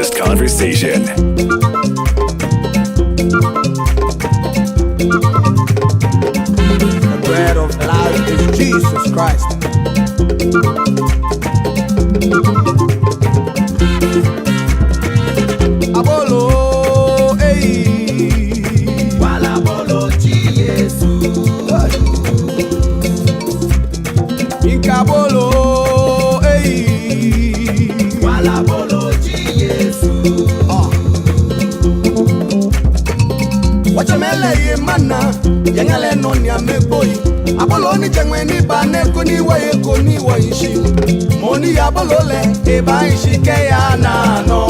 hottest conversation. The bread of life is Jesus Christ. Abolo, wala bolo Yesu. Inkabolo, wala bolo Yesu. Wachamele ye mana, yengale noni ameboyi. Abolo ni chengwe ni bane kuni wa ishi. Moni abolo le, eba ishi ke ya nano.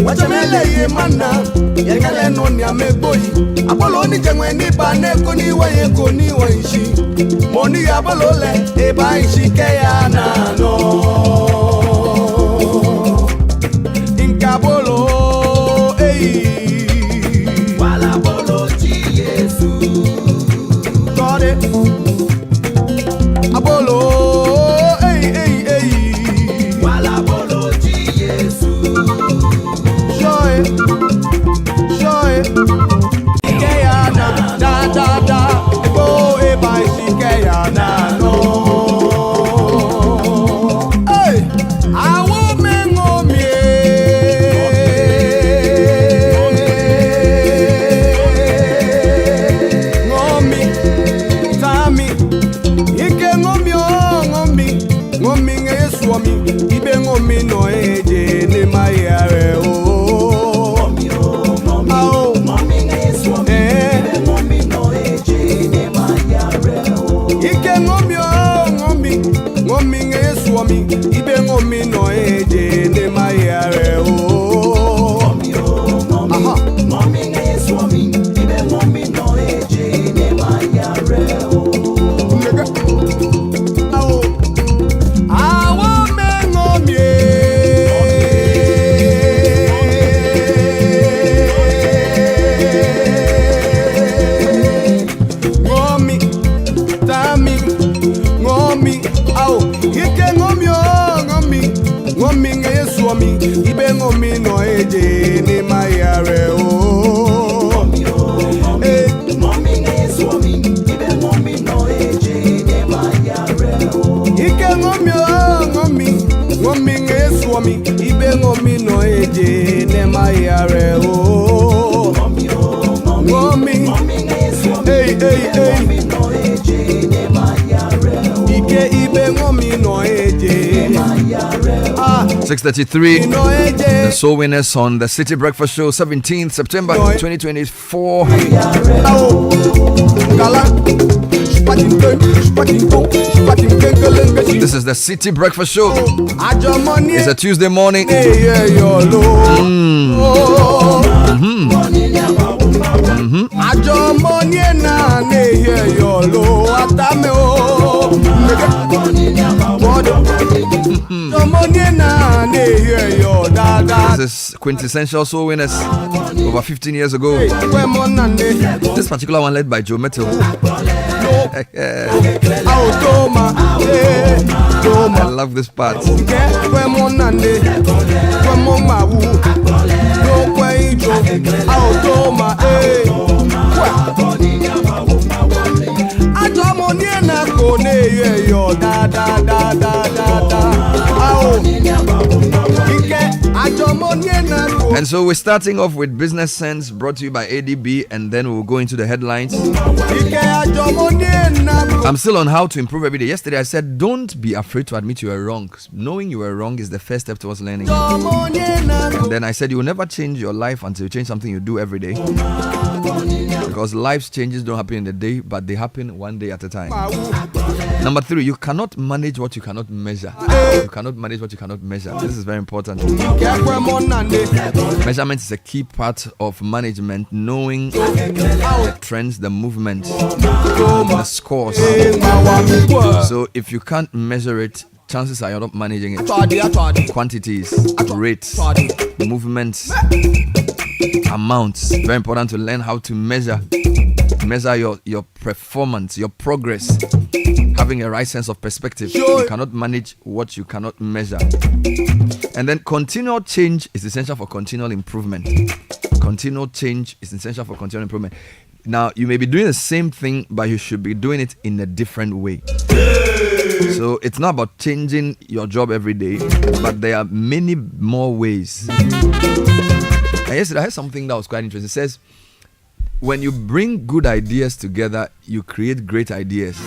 Wachamele ye mana, yengale noni ameboyi. Abolo ni chengwe ni bane kuni wa ishi. Moni abolo le, eba ishi ke ya nano. Inkabolo, wala bolo Yesu. Got it. Abolo, wala bolo Yesu. Show it. Shikeyana, da. Go by Shikeyana, no. Hey, I won't mengo me. Ibe ngomi no eje ne mayare o. Ngomi ngeswami. Ibe ngomi no eje ne mayare o. Ike ngomi ngeswami. Ibe ngomi no eje ne mayare o. Ngomi ngeswami. Ibe ngomi no eje ne mayare o. Ibe ngomi no eje ne mayare o. Ngomi ngeswami. Ibe ngomi no eje ne mayare o. Ike ngomi ngeswami. Ibe ngomi no eje ne mayare o. Ngomi ngeswami. Ngomi no eje ne mayare o. Ike ibe ngomi no eje ne mayare o. 6:33, the Soul Winners on the Citi Breakfast Show, 17th September 2024. This is the Citi Breakfast Show. It's a Tuesday morning. This is quintessential Soul Winners over 15 years ago. This particular one led by Joe Metal. I love this part. And so we're starting off with Business Sense, brought to you by ADB, and then we'll go into the headlines. I'm still on how to improve every day. Yesterday I said, don't be afraid to admit you were wrong. Knowing you were wrong is the first step towards learning. And then I said, you will never change your life until you change something you do every day. Because life's changes don't happen in a day, but they happen one day at a time. Number 3, you cannot manage what you cannot measure. You cannot manage what you cannot measure. This is very important. Measurement is a key part of management, knowing the trends, the movement, the scores. So if you can't measure it, chances are you're not managing it. Quantities, rates, movements, amounts. Very important to learn how to measure your performance, your progress, having a right sense of perspective. You cannot manage what you cannot measure. And then continual change is essential for continual improvement. Continual change is essential for continual improvement. Now, you may be doing the same thing, but you should be doing it in a different way. So it's not about changing your job every day, but there are many more ways. And yesterday I heard something that was quite interesting. It says, when you bring good ideas together, you create great ideas.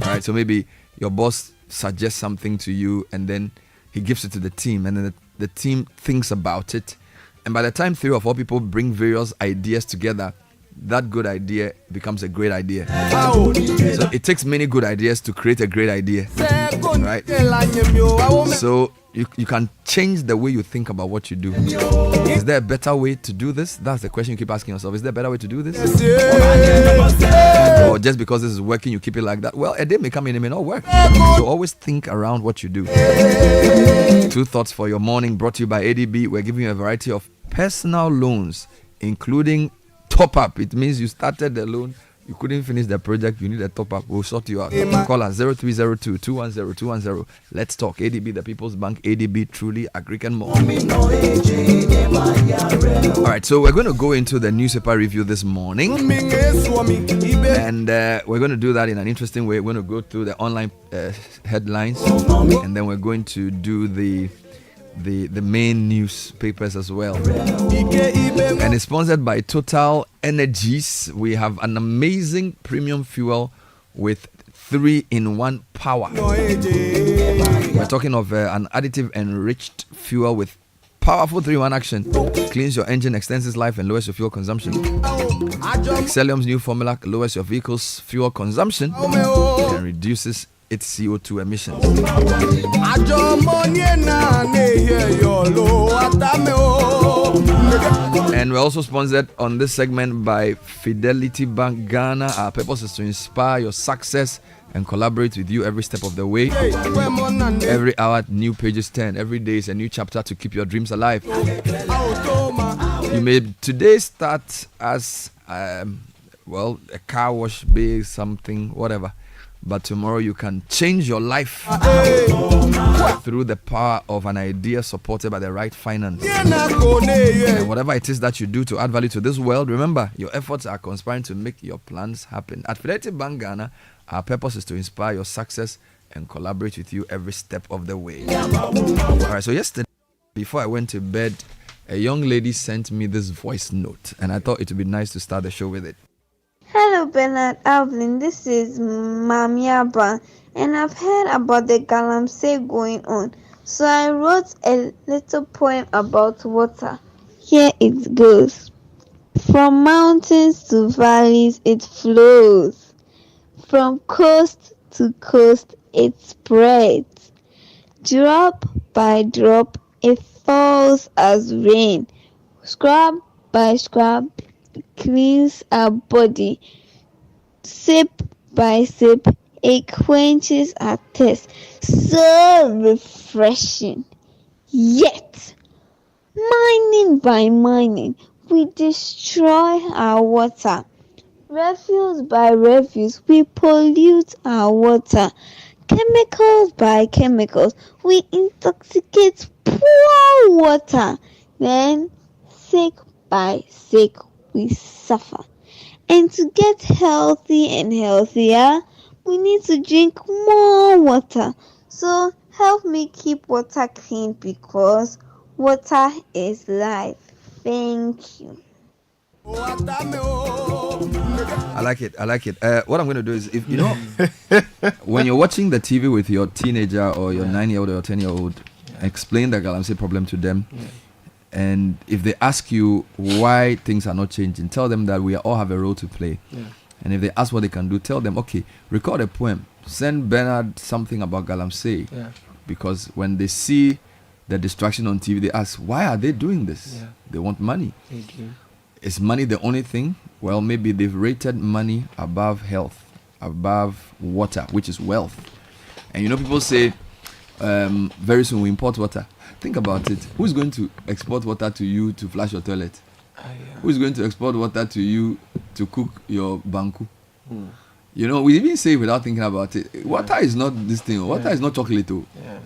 Right? So maybe your boss suggests something to you, and then he gives it to the team, and then the team thinks about it. And by the time 3 or 4 people bring various ideas together, that good idea becomes a great idea. So it takes many good ideas to create a great idea. Right? So you can change the way you think about what you do. Is there a better way to do this? That's the question you keep asking yourself. Is there a better way to do this? Or just because this is working, you keep it like that? Well, a day may come and it may not work. So always think around what you do. 2 thoughts for your morning, brought to you by ADB. We're giving you a variety of personal loans, including top up. It means you started the loan, you couldn't finish the project, you need a top up. We'll sort you out. Call us 0302-210-210. Let's talk. ADB, the People's Bank. ADB, truly agri and more. All right, so we're going to go into the newspaper review this morning, and we're going to do that in an interesting way. We're going to go through the online headlines, and then we're going to do the main newspapers as well. And it's sponsored by Total Energies. We have an amazing premium fuel with 3-in-1 power. We're talking of an additive enriched fuel with powerful 3-in-1 action. Cleans your engine, extends its life, and lowers your fuel consumption. Excellium's new formula lowers your vehicle's fuel consumption and reduces its CO2 emissions. And we're also sponsored on this segment by Fidelity Bank Ghana. Our purpose is to inspire your success and collaborate with you every step of the way. Every hour, new pages turn. Every day is a new chapter to keep your dreams alive. You may today start as a car wash, be something, whatever. But tomorrow you can change your life through the power of an idea supported by the right finance. And whatever it is that you do to add value to this world, remember, your efforts are conspiring to make your plans happen. At Fidelity Bank Ghana, our purpose is to inspire your success and collaborate with you every step of the way. All right, so yesterday, before I went to bed, a young lady sent me this voice note, and I thought it would be nice to start the show with it. Hello, Bernard Alvin. This is Mamiaba, and I've heard about the Galamsey going on. So I wrote a little poem about water. Here it goes. From mountains to valleys it flows. From coast to coast it spreads. Drop by drop it falls as rain. Scrub by scrub cleans our body. Sip by sip it quenches our thirst. So refreshing. Yet mining by mining we destroy our water. Refuse by refuse we pollute our water. Chemicals by chemicals we intoxicate poor water. Then sick by sick we suffer. And to get healthy and healthier, we need to drink more water. So help me keep water clean, because water is life. Thank you. I like it. What I'm going to do is, if you know, when you're watching the TV with your teenager or your 9-year-old or 10-year-old, explain the Galamsey problem to them. And if they ask you why things are not changing, tell them that we all have a role to play. And if they ask what they can do, tell them, okay, record a poem. Send Bernard something about Galamsey. Because when they see the distraction on TV, they ask, why are they doing this? They want money. Is money the only thing? Well, maybe they've rated money above health, above water, which is wealth. And you know, people say, very soon we import water. Think about it. Who's going to export water to you to flush your toilet? Who's going to export water to you to cook your banku? You know, we even say without thinking about it, water is not this thing. Water is not chocolate. Yeah.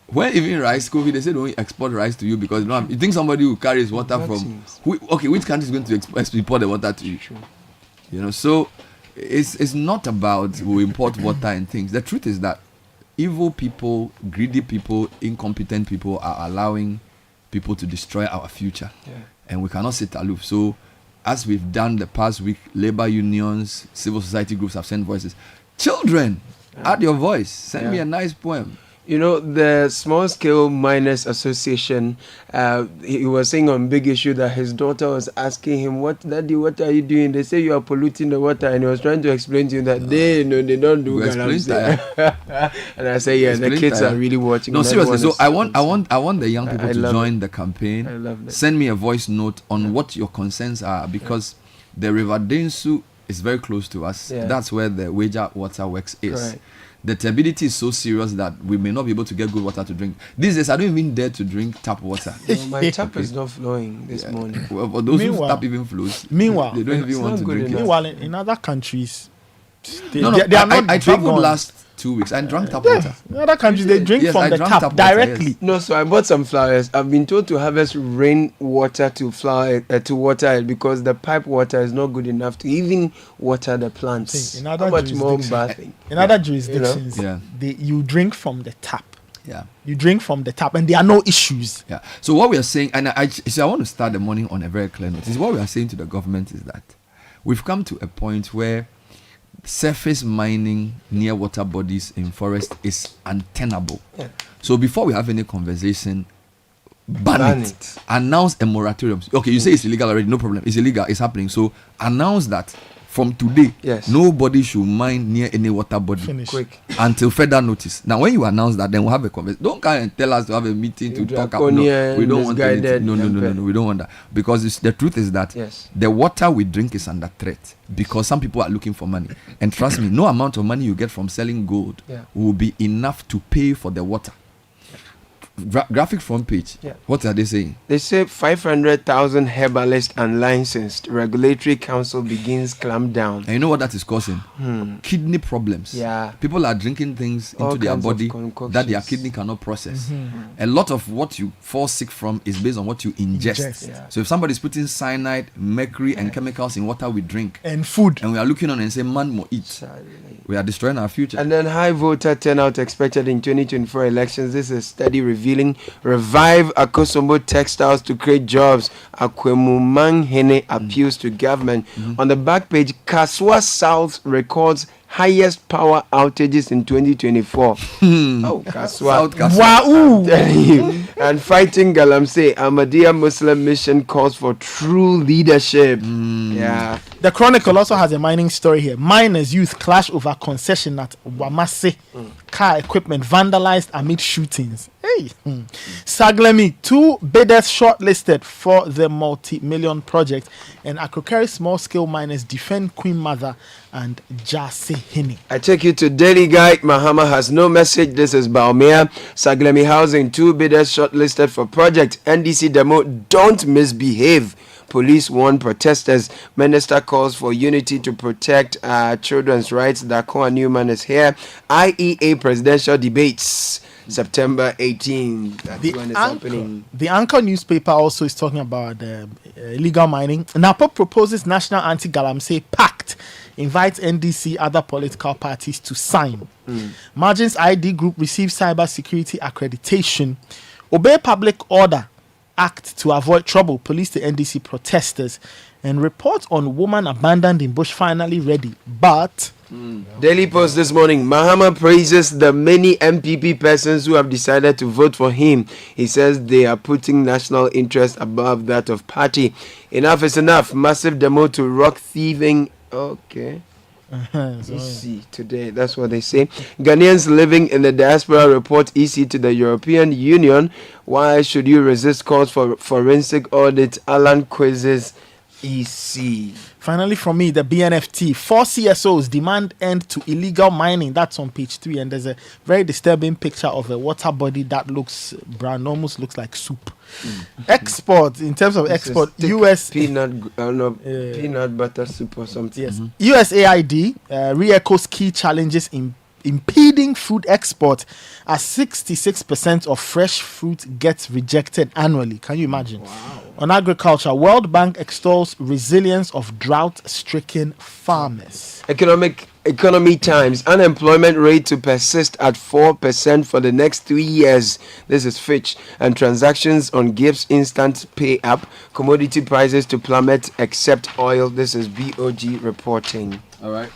When even rice, COVID, they say don't export rice to you because you think somebody who carries water from... which country is going to export the water to you? True. You know, so it's not about we import water and things. The truth is that evil people, greedy people, incompetent people are allowing people to destroy our future. Yeah. And we cannot sit aloof. So as we've done the past week, labor unions, civil society groups have sent voices. Children, add your voice. Send me a nice poem. You know, the Small Scale Miners Association, he was saying on Big Issue that his daughter was asking him, Daddy, what are you doing? They say you are polluting the water. And he was trying to explain to him that they don't do Galamsey. And I say, the kids are really watching. No, seriously. So I want the young people to join the campaign. I love that. Send me a voice note on what your concerns are, because the River Densu is very close to us. Yeah. That's where the Wager Water Works is. Correct. The turbidity is so serious that we may not be able to get good water to drink. These days, I don't even dare to drink tap water. No, my tap is not flowing this morning. Well, for those who tap even flows, meanwhile, they don't even want to drink it. Meanwhile, in other countries, they No, are not. I traveled last 2 weeks. I drank tap water. In other countries, they drink Yes, from I the drank tap tap water, directly. yes. No, so I bought some flowers. I've been told to harvest rainwater to water it because the pipe water is not good enough to even water the plants. See, in How other much more jurisdictions- bathing? In other jurisdictions, Yeah. you drink from the tap. Yeah. You drink from the tap, and there are no issues. Yeah. So what we are saying, and I want to start the morning on a very clear note. Is what we are saying to the government is that we've come to a point where surface mining near water bodies in forest is untenable. Yeah. So before we have any conversation, ban Ban it. it. Announce a moratorium. Okay, you say it's illegal already, no problem. It's illegal, it's happening. So announce that from today, Yes. nobody should mine near any water body Finish. Quick. until further notice. Now, when you announce that, then we'll have a conversation. Don't come and tell us to have a meeting to talk about. No, Draconian, we don't want misguided anything. No. We don't want that, because the truth is that Yes. the water we drink is under threat because some people are looking for money. And trust me, no amount of money you get from selling gold will be enough to pay for the water. Graphic front page. Yeah. What are they saying? They say 500,000 herbalists unlicensed. Regulatory Council begins clamp down. And you know what that is causing? Kidney problems. Yeah. People are drinking things All into their kinds of body concoctions. that their kidney cannot process. A lot of what you fall sick from is based on what you ingest. Ingest. Yeah. So if somebody is putting cyanide, mercury, and chemicals in water we drink, And food. and we are looking on and say, man, more eat, we are destroying our future. And then high voter turnout expected in 2024 elections. This is a study revealing revive Akosombo textiles to create jobs. Akwemumang Hene appeals to government. On the back page, Kaswa South records highest power outages in 2024. Oh, Kaswa. South Kaswa. Wow! Telling you. And fighting Galamsey, Ahmadiyya Muslim mission calls for true leadership. Yeah. The Chronicle also has a mining story here. Miners youth clash over concession at Wamase. Car equipment vandalized amid shootings. Hey. Saglemi, 2 bidders shortlisted for the multi-million project. And Akrokeri small scale miners defend Queen Mother and Jase Hini. I take you to Daily Guide. Mahama has no message. This is Baumea. Saglemi Housing, 2 bidders shortlisted for project. NDC demo, don't misbehave. Police warn protesters. Minister calls for unity to protect children's rights. Dakoa Newman is here. IEA presidential debates. September 18th. That's when it's happening. The Anchor newspaper also is talking about illegal mining. NAPO proposes National Anti-Galamsey Pact, invites NDC, other political parties to sign. Margins ID Group receives cyber security accreditation. Obey public order act to avoid trouble. Police the NDC protesters. And report on woman abandoned in bush finally ready. But Daily Post this morning. Mahama praises the many MPP persons who have decided to vote for him. He says they are putting national interest above that of party. Enough is enough. Massive demo to rock thieving. Okay. EC today, that's what they say. Ghanaians living in the diaspora report EC to the European Union. Why should you resist calls for forensic audit? Alan quizzes EC. Finally, from me, the BNFT. 4 CSOs demand end to illegal mining. That's on page 3. And there's a very disturbing picture of a water body that looks brown, almost looks like soup. Export, in terms of export, US peanut butter soup or something. Yes. USAID re-echoes key challenges in impeding food export, as 66% of fresh fruit gets rejected annually. Can you imagine? Wow. On agriculture, World Bank extols resilience of drought-stricken farmers. Economy Times, unemployment rate to persist at 4% for the next 3 years. This is Fitch. And transactions on gifts instant pay up. Commodity prices to plummet except oil. This is BOG reporting. All right.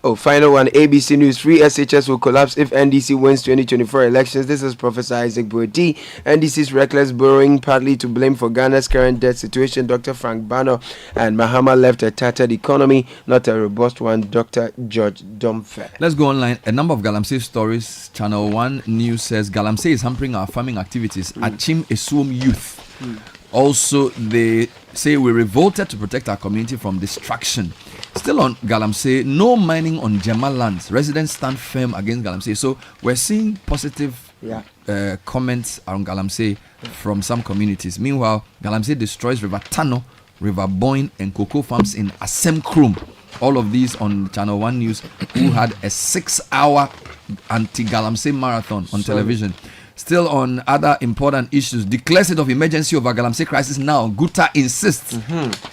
Oh, final one. ABC News. Free SHS will collapse if NDC wins 2024 elections. This is Professor Isaac Boeti. NDC's reckless borrowing partly to blame for Ghana's current debt situation. Dr. Frank Bano and Mahama left a tattered economy, not a robust one. Dr. George Domfe. Let's go online. A number of Galamsey stories. Channel 1 News says Galamsey is hampering our farming activities. Achim Esum youth. Also, they say we revolted to protect our community from destruction. Still on Galamsey, no mining on Jema lands. Residents stand firm against Galamsey. So we're seeing positive comments on Galamsey from some communities. Meanwhile, Galamsey destroys River Tano, River Boyne, and cocoa farms in Asem Krum. All of these on Channel 1 News, who had a 6-hour anti-Galamsey marathon on television. Still on other important issues, declares state of emergency over Galamsey crisis now. Guta insists.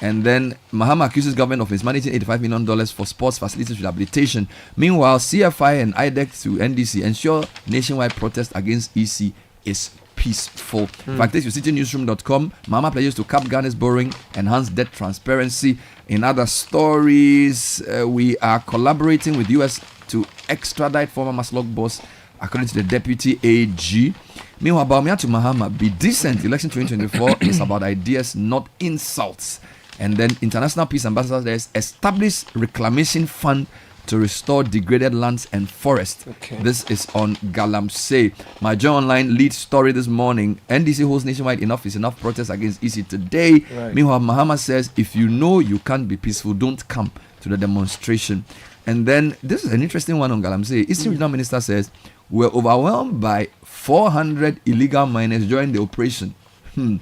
And then Mahama accuses government of mismanaging $85 million for sports facilities rehabilitation. Meanwhile, CFI and IDEC to NDC ensure nationwide protest against EC is peaceful. In fact, this is citinewsroom.com. Mahama pledges to cap Ghana's borrowing, enhance debt transparency. In other stories, we are collaborating with US to extradite former Maslok boss, according to the deputy AG. Meanwhile, Baumia to Mahama, be decent. Election 2024 is about ideas, not insults. And then International Peace Ambassadors establish reclamation fund to restore degraded lands and forests. This is on Galamsey. My Joy Online lead story this morning. NDC holds nationwide enough is enough protest against EC today. Meanwhile, Mahama says, if you know you can't be peaceful, don't come to the demonstration. And then this is an interesting one on Galamsey. Eastern Regional Minister says, we're overwhelmed by 400 illegal miners during the operation. And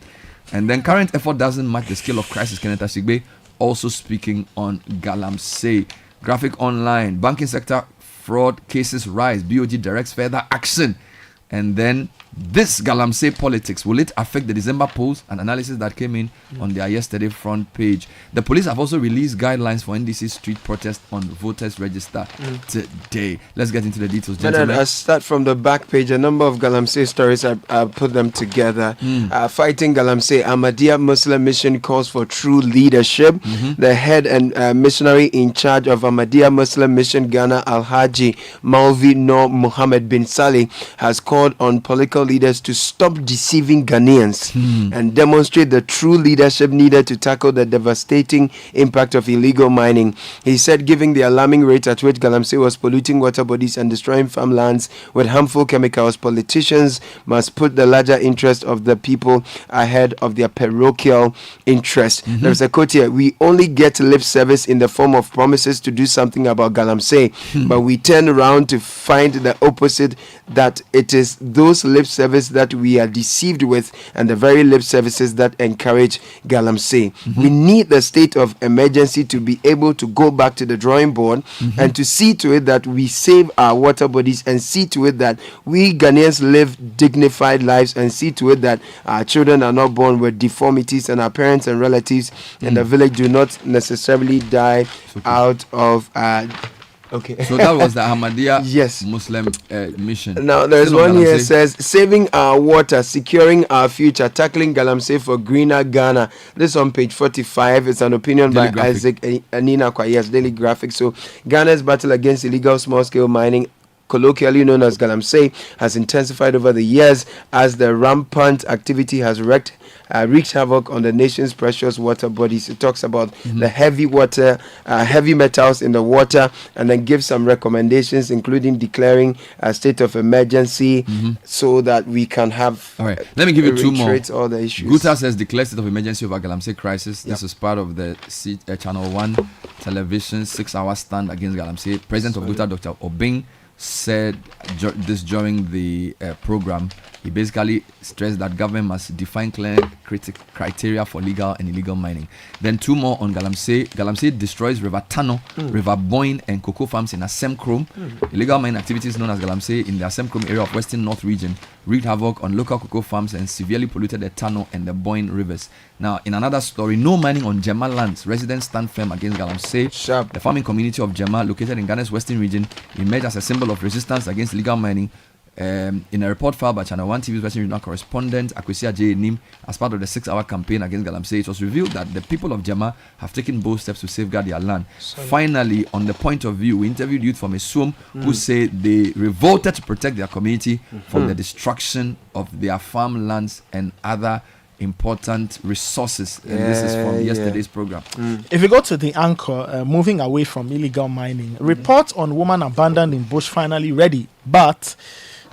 then current effort doesn't match the scale of crisis. Kenneth Asigbe also speaking on Galamsey. Graphic Online, banking sector fraud cases rise. BOG directs further action. And then this Galamsey politics, will it affect the December polls? An analysis that came in on their yesterday front page. The police have also released guidelines for NDC street protest on voters register today. Let's get into the details, gentlemen. Then I start from the back page. A number of Galamsey stories, I put them together. Fighting Galamsey, Ahmadiyya Muslim Mission calls for true leadership. The head and missionary in charge of Ahmadiyya Muslim Mission Ghana, Al-Haji Malvi Noor Muhammad bin Salih, has called on political leaders to stop deceiving Ghanaians and demonstrate the true leadership needed to tackle the devastating impact of illegal mining. He said, given the alarming rate at which Galamsey was polluting water bodies and destroying farmlands with harmful chemicals, politicians must put the larger interest of the people ahead of their parochial interest. There's a quote here: we only get lip service in the form of promises to do something about Galamsey, but we turn around to find the opposite, that it is those lip service that we are deceived with and the very lip services that encourage Galamsey. We need the state of emergency to be able to go back to the drawing board and to see to it that we save our water bodies, and see to it that we Ghanaians live dignified lives, and see to it that our children are not born with deformities and our parents and relatives in the village do not necessarily die out of So that was the Ahmadiyya Muslim mission. Now there's one here says, saving our water, securing our future, tackling Galamsey for greener Ghana. This on page 45. It's an opinion Daily by Graphic. Isaac Anina Kwayes, Daily Graphic. So Ghana's battle against illegal small-scale mining colloquially known as Galamsey, has intensified over the years as the rampant activity has wreaked havoc on the nation's precious water bodies. It talks about the heavy metals in the water, and then gives some recommendations, including declaring a state of emergency so that we can have. All right, let me give you two more. All the issues. Guta says declare state of emergency over Galamsey crisis. This is part of the Channel 1 television 6-hour stand against Galamsey. President of Guta, Dr. Obing, said this during the program. He basically stressed that government must define clear criteria for legal and illegal mining. Then two more on Galamsey. Galamsey destroys River Tano, River Boyne, and cocoa farms in Assem Krom. Illegal mining activities known as Galamsey in the Assem Krom area of Western North region wreaked havoc on local cocoa farms and severely polluted the Tano and the Boyne rivers. Now, in another story, no mining on Jema lands. Residents stand firm against Galamsey. The farming community of Jema, located in Ghana's western region, emerged as a symbol of resistance against legal mining. In a report filed by Channel 1 TV's Western Regional correspondent Akwesi J. Nim as part of the 6-hour campaign against Galamsey, it was revealed that the people of Jema have taken bold steps to safeguard their land. Finally, on the point of view, we interviewed youth from Newsroom who say they revolted to protect their community from the destruction of their farmlands and other important resources. And this is from yesterday's program. If you go to the anchor, moving away from illegal mining, report on woman abandoned in bush finally ready, but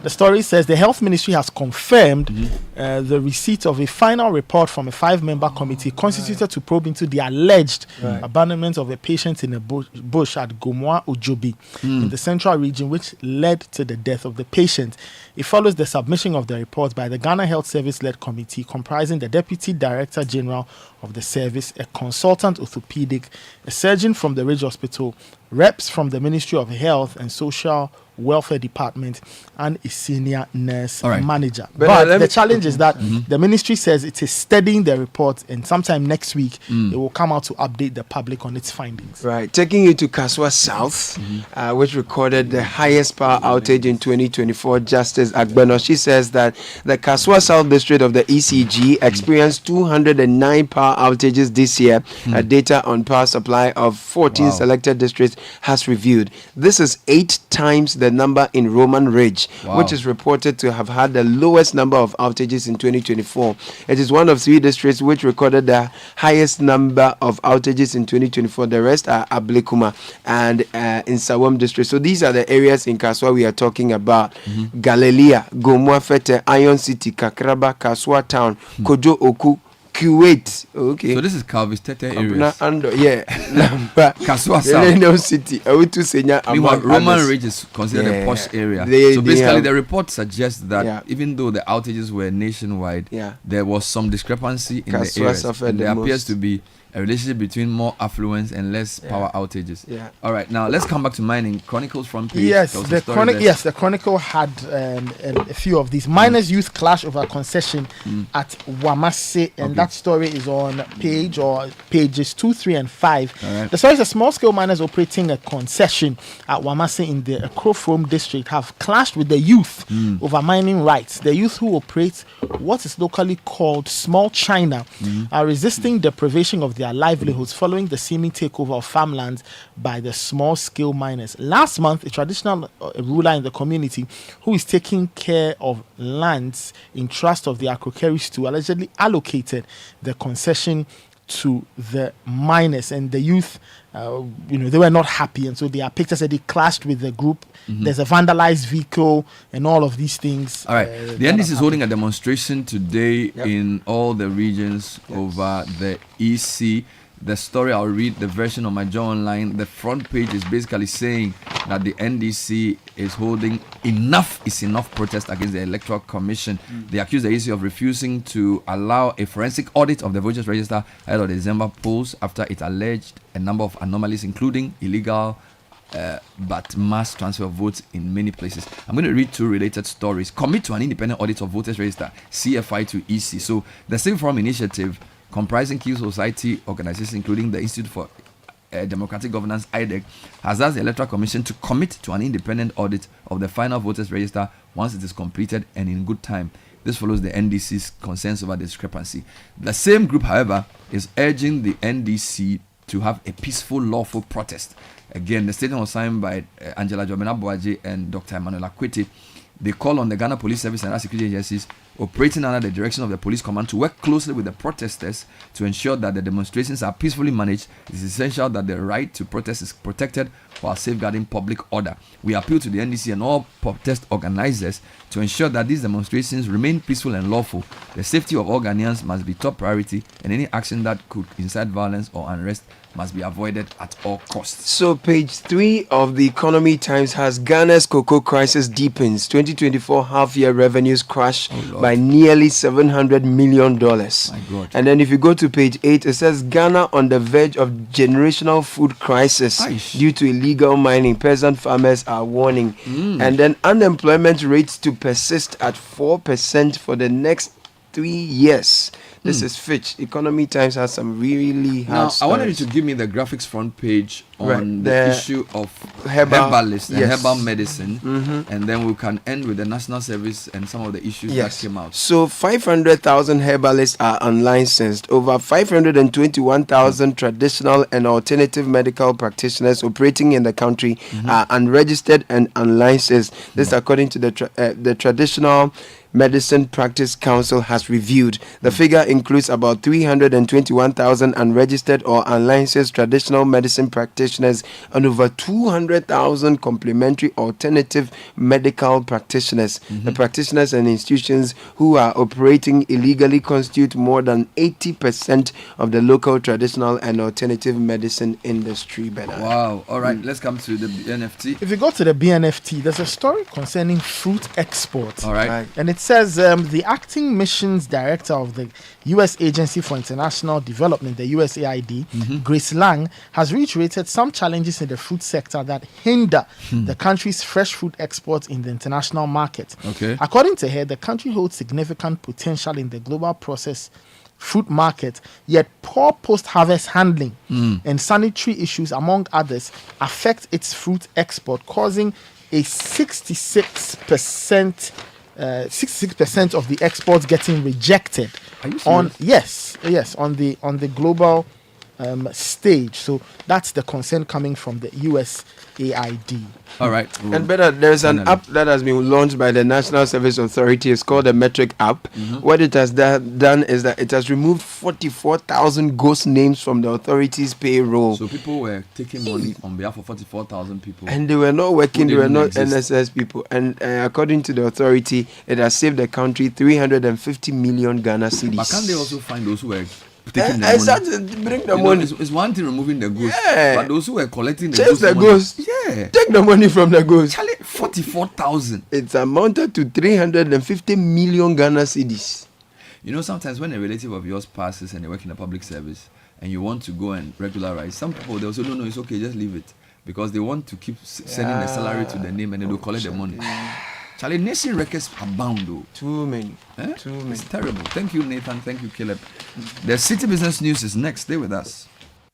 the story says the health ministry has confirmed the receipt of a final report from a 5-member committee constituted to probe into the alleged abandonment of a patient in a bush at Gomoa Ojobi in the central region, which led to the death of the patient. It follows the submission of the report by the Ghana Health Service-led committee comprising the Deputy Director General of the service, a consultant orthopedic, a surgeon from the Ridge Hospital, reps from the Ministry of Health and Social Welfare Department, and a senior nurse manager. But the challenge is that the ministry says it is studying the report, and sometime next week it will come out to update the public on its findings. Right, taking you to Kaswa South, which recorded the highest power outage in 2024. Justice Agbeno, she says that the Kaswa South district of the ECG experienced 209 power outages this year. Data on power supply of 14 selected districts has reviewed. This is 8 times the number in Roman Ridge, which is reported to have had the lowest number of outages in 2024. It is one of 3 districts which recorded the highest number of outages in 2024. The rest are Ablekuma and in Sawam district. So these are the areas in Kaswa we are talking about. Galilee, Gomoa Fete, Iron City, Kakraba, Kaswa Town, Kojo Oku, Kuwait. Okay. So this is Calvistete areas. Kaswa South City. Meanwhile, Roman Ridge is considered a posh area. So basically, the report suggests that even though the outages were nationwide, there was some discrepancy in the areas. And there appears to be a relationship between more affluence and less power outages. All right, now let's come back to mining. Chronicles front page. Yes, the Chronicle had a few of these. Miners youth clash over concession at Wamase, and that story is on pages 2, 3, and 5. The story is that small-scale miners operating a concession at Wamase in the Akrofrom district have clashed with the youth over mining rights. The youth who operate what is locally called small China are resisting deprivation of their livelihoods following the seeming takeover of farmlands by the small-scale miners. Last month, a traditional ruler in the community who is taking care of lands in trust of the Akrokeris to allegedly allocated the concession to the miners, and the youth they were not happy, and so their pictures said they clashed with the group. There's a vandalized vehicle and all of these things. All right, the NDC is holding a demonstration today in all the regions over the EC. The story, I'll read the version on my Joe Online. The front page is basically saying that the NDC is holding enough protest against the Electoral Commission. They accuse the EC of refusing to allow a forensic audit of the voters register ahead of the December polls after it alleged a number of anomalies, including illegal but mass transfer of votes in many places. I'm going to read 2 related stories. Commit to an independent audit of voters register, CFI to EC. So the Same Forum Initiative, comprising key society organizations including the Institute for Democratic Governance, IDEC, has asked the Electoral Commission to commit to an independent audit of the final voters register once it is completed and in good time. This follows the NDC's concerns over the discrepancy. The same group, however, is urging the NDC to have a peaceful, lawful protest. Again, the statement was signed by Angela Jomena Boaji and Dr. Emmanuel Akwete. They call on the Ghana Police Service and other security agencies operating under the direction of the police command to work closely with the protesters to ensure that the demonstrations are peacefully managed. It is essential that the right to protest is protected while safeguarding public order. We appeal to the NDC and all protest organizers to ensure that these demonstrations remain peaceful and lawful. The safety of all Ghanaians must be top priority, and any action that could incite violence or unrest must be avoided at all costs. So page 3 of the Economy Times has Ghana's cocoa crisis deepens. 2024 half-year revenues crash by nearly $700 million. My God. And then if you go to page 8, it says Ghana on the verge of generational food crisis due to illegal mining. Peasant farmers are warning. And then unemployment rates to persist at 4% for the next 3 years. This is Fitch. Economy Times has some really hard stories. I wanted you to give me the graphics front page on the issue of herbalist and herbal medicine, and then we can end with the National Service and some of the issues that came out. So 500,000 herbalists are unlicensed. Over 521,000 traditional and alternative medical practitioners operating in the country are unregistered and unlicensed. This according to the Traditional Medicine Practice Council has reviewed. The figure includes about 321,000 unregistered or unlicensed traditional medicine practitioners and over 200,000 complementary alternative medical practitioners. The practitioners and institutions who are operating illegally constitute more than 80% of the local traditional and alternative medicine industry. Wow. All right, let's come to the BNFT. If you go to the BNFT, there's a story concerning fruit export. All right. And it says the acting missions director of the U.S. Agency for International Development, the USAID, Grace Lang, has reiterated some challenges in the fruit sector that hinder the country's fresh fruit exports in the international market. Okay. According to her, the country holds significant potential in the global processed fruit market, yet poor post-harvest handling and sanitary issues, among others, affect its fruit export, causing a 66% of the exports getting rejected on the global stage. So that's the concern coming from the USAID. All right. And there's an app that has been launched by the National Service Authority. It's called the Metric app. What it has done is that it has removed 44,000 ghost names from the authority's payroll. So people were taking money on behalf of 44,000 people. And they were not working, they were not NSS people. And according to the authority, it has saved the country 350 million Ghana cedis. But can't they also find those who were taking the money? Bring the money. It's one thing removing the ghost, but those who were collecting the ghost, take the money from the ghost. 44,000. It's amounted to 350 million Ghana cedis. You know, sometimes when a relative of yours passes and they work in the public service and you want to go and regularize, some people they'll say, no, it's okay, just leave it, because they want to keep sending the salary to the name and then they'll collect the money. Charlie, nation records abound though. Too many. Too many. It's terrible. Thank you, Nathan. Thank you, Caleb. The City Business News is next. Stay with us.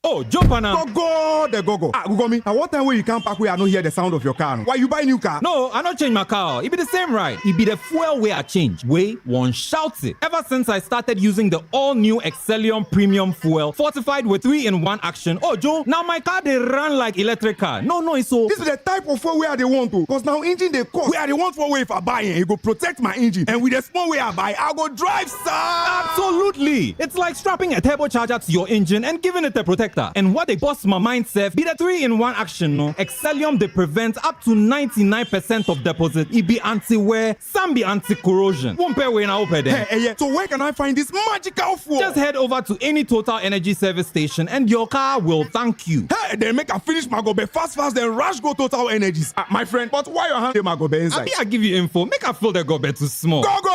Oh, jump on now. Go. Google me. At what time will you come back where I don't hear the sound of your car? Why you buy new car? No, I don't change my car. It be the same, right? It be the fuel where I change. Way one shouts it. Ever since I started using the all-new Excellium Premium Fuel, fortified with 3-in-1 action. Oh, Joe, now my car they run like electric car. No, it's so. This is the type of fuel where they want to. Because now engine they cost. Where they want for way if I buy it, it go protect my engine. And with the small way I buy, I'll go drive, sir. Absolutely. It's like strapping a turbocharger to your engine and giving it a protector. And what they bust my mindset be the 3-in-1 action, no? Excellium they prevent up to 99% of deposit. It be anti-wear, some be anti-corrosion. Won't pay when I open there. Hey, so where can I find this magical fuel? Just head over to any Total Energy service station and your car will thank you. Hey, then make a finish my gobe fast, then rush go Total Energies. My friend, but why your hand my gobe inside? I give you info. Make a feel the gobe too small. The go.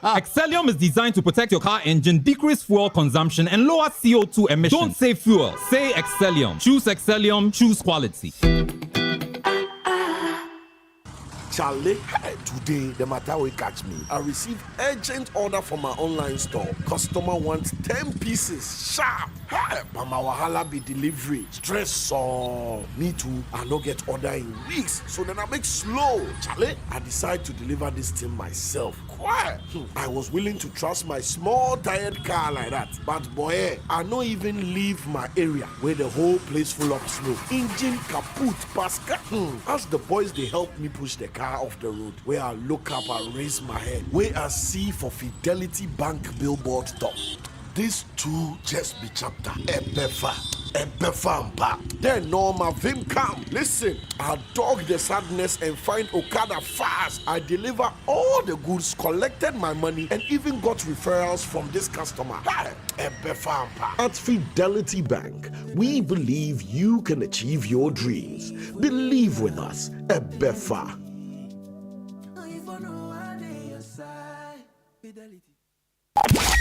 Excellium is designed to protect your car engine, decrease fuel consumption, and lower CO2 emissions. Don't say fuel, say Excellium. Choose Excellium, choose quality. Charlie, today the matter will catch me. I received urgent order from my online store. Customer wants 10 pieces sharp. Hey, mama wahala be delivery. Stress so me too. I no get order in weeks. So then I make slow. Charlie, I decide to deliver this thing myself. Quiet. I was willing to trust my small tired car like that. But boy, I no even leave my area where the whole place full of snow. Engine kaput, pasca. Ask the boys they help me push the car off the road. Where I look up and raise my head. Where I see for Fidelity Bank billboard top. This too just be chapter. Ebefampa. Then Norma Vim come. Listen, I dog the sadness and find Okada fast. I deliver all the goods, collected my money, and even got referrals from this customer. Ebefampa. At Fidelity Bank, we believe you can achieve your dreams. Believe with us. Ebefa.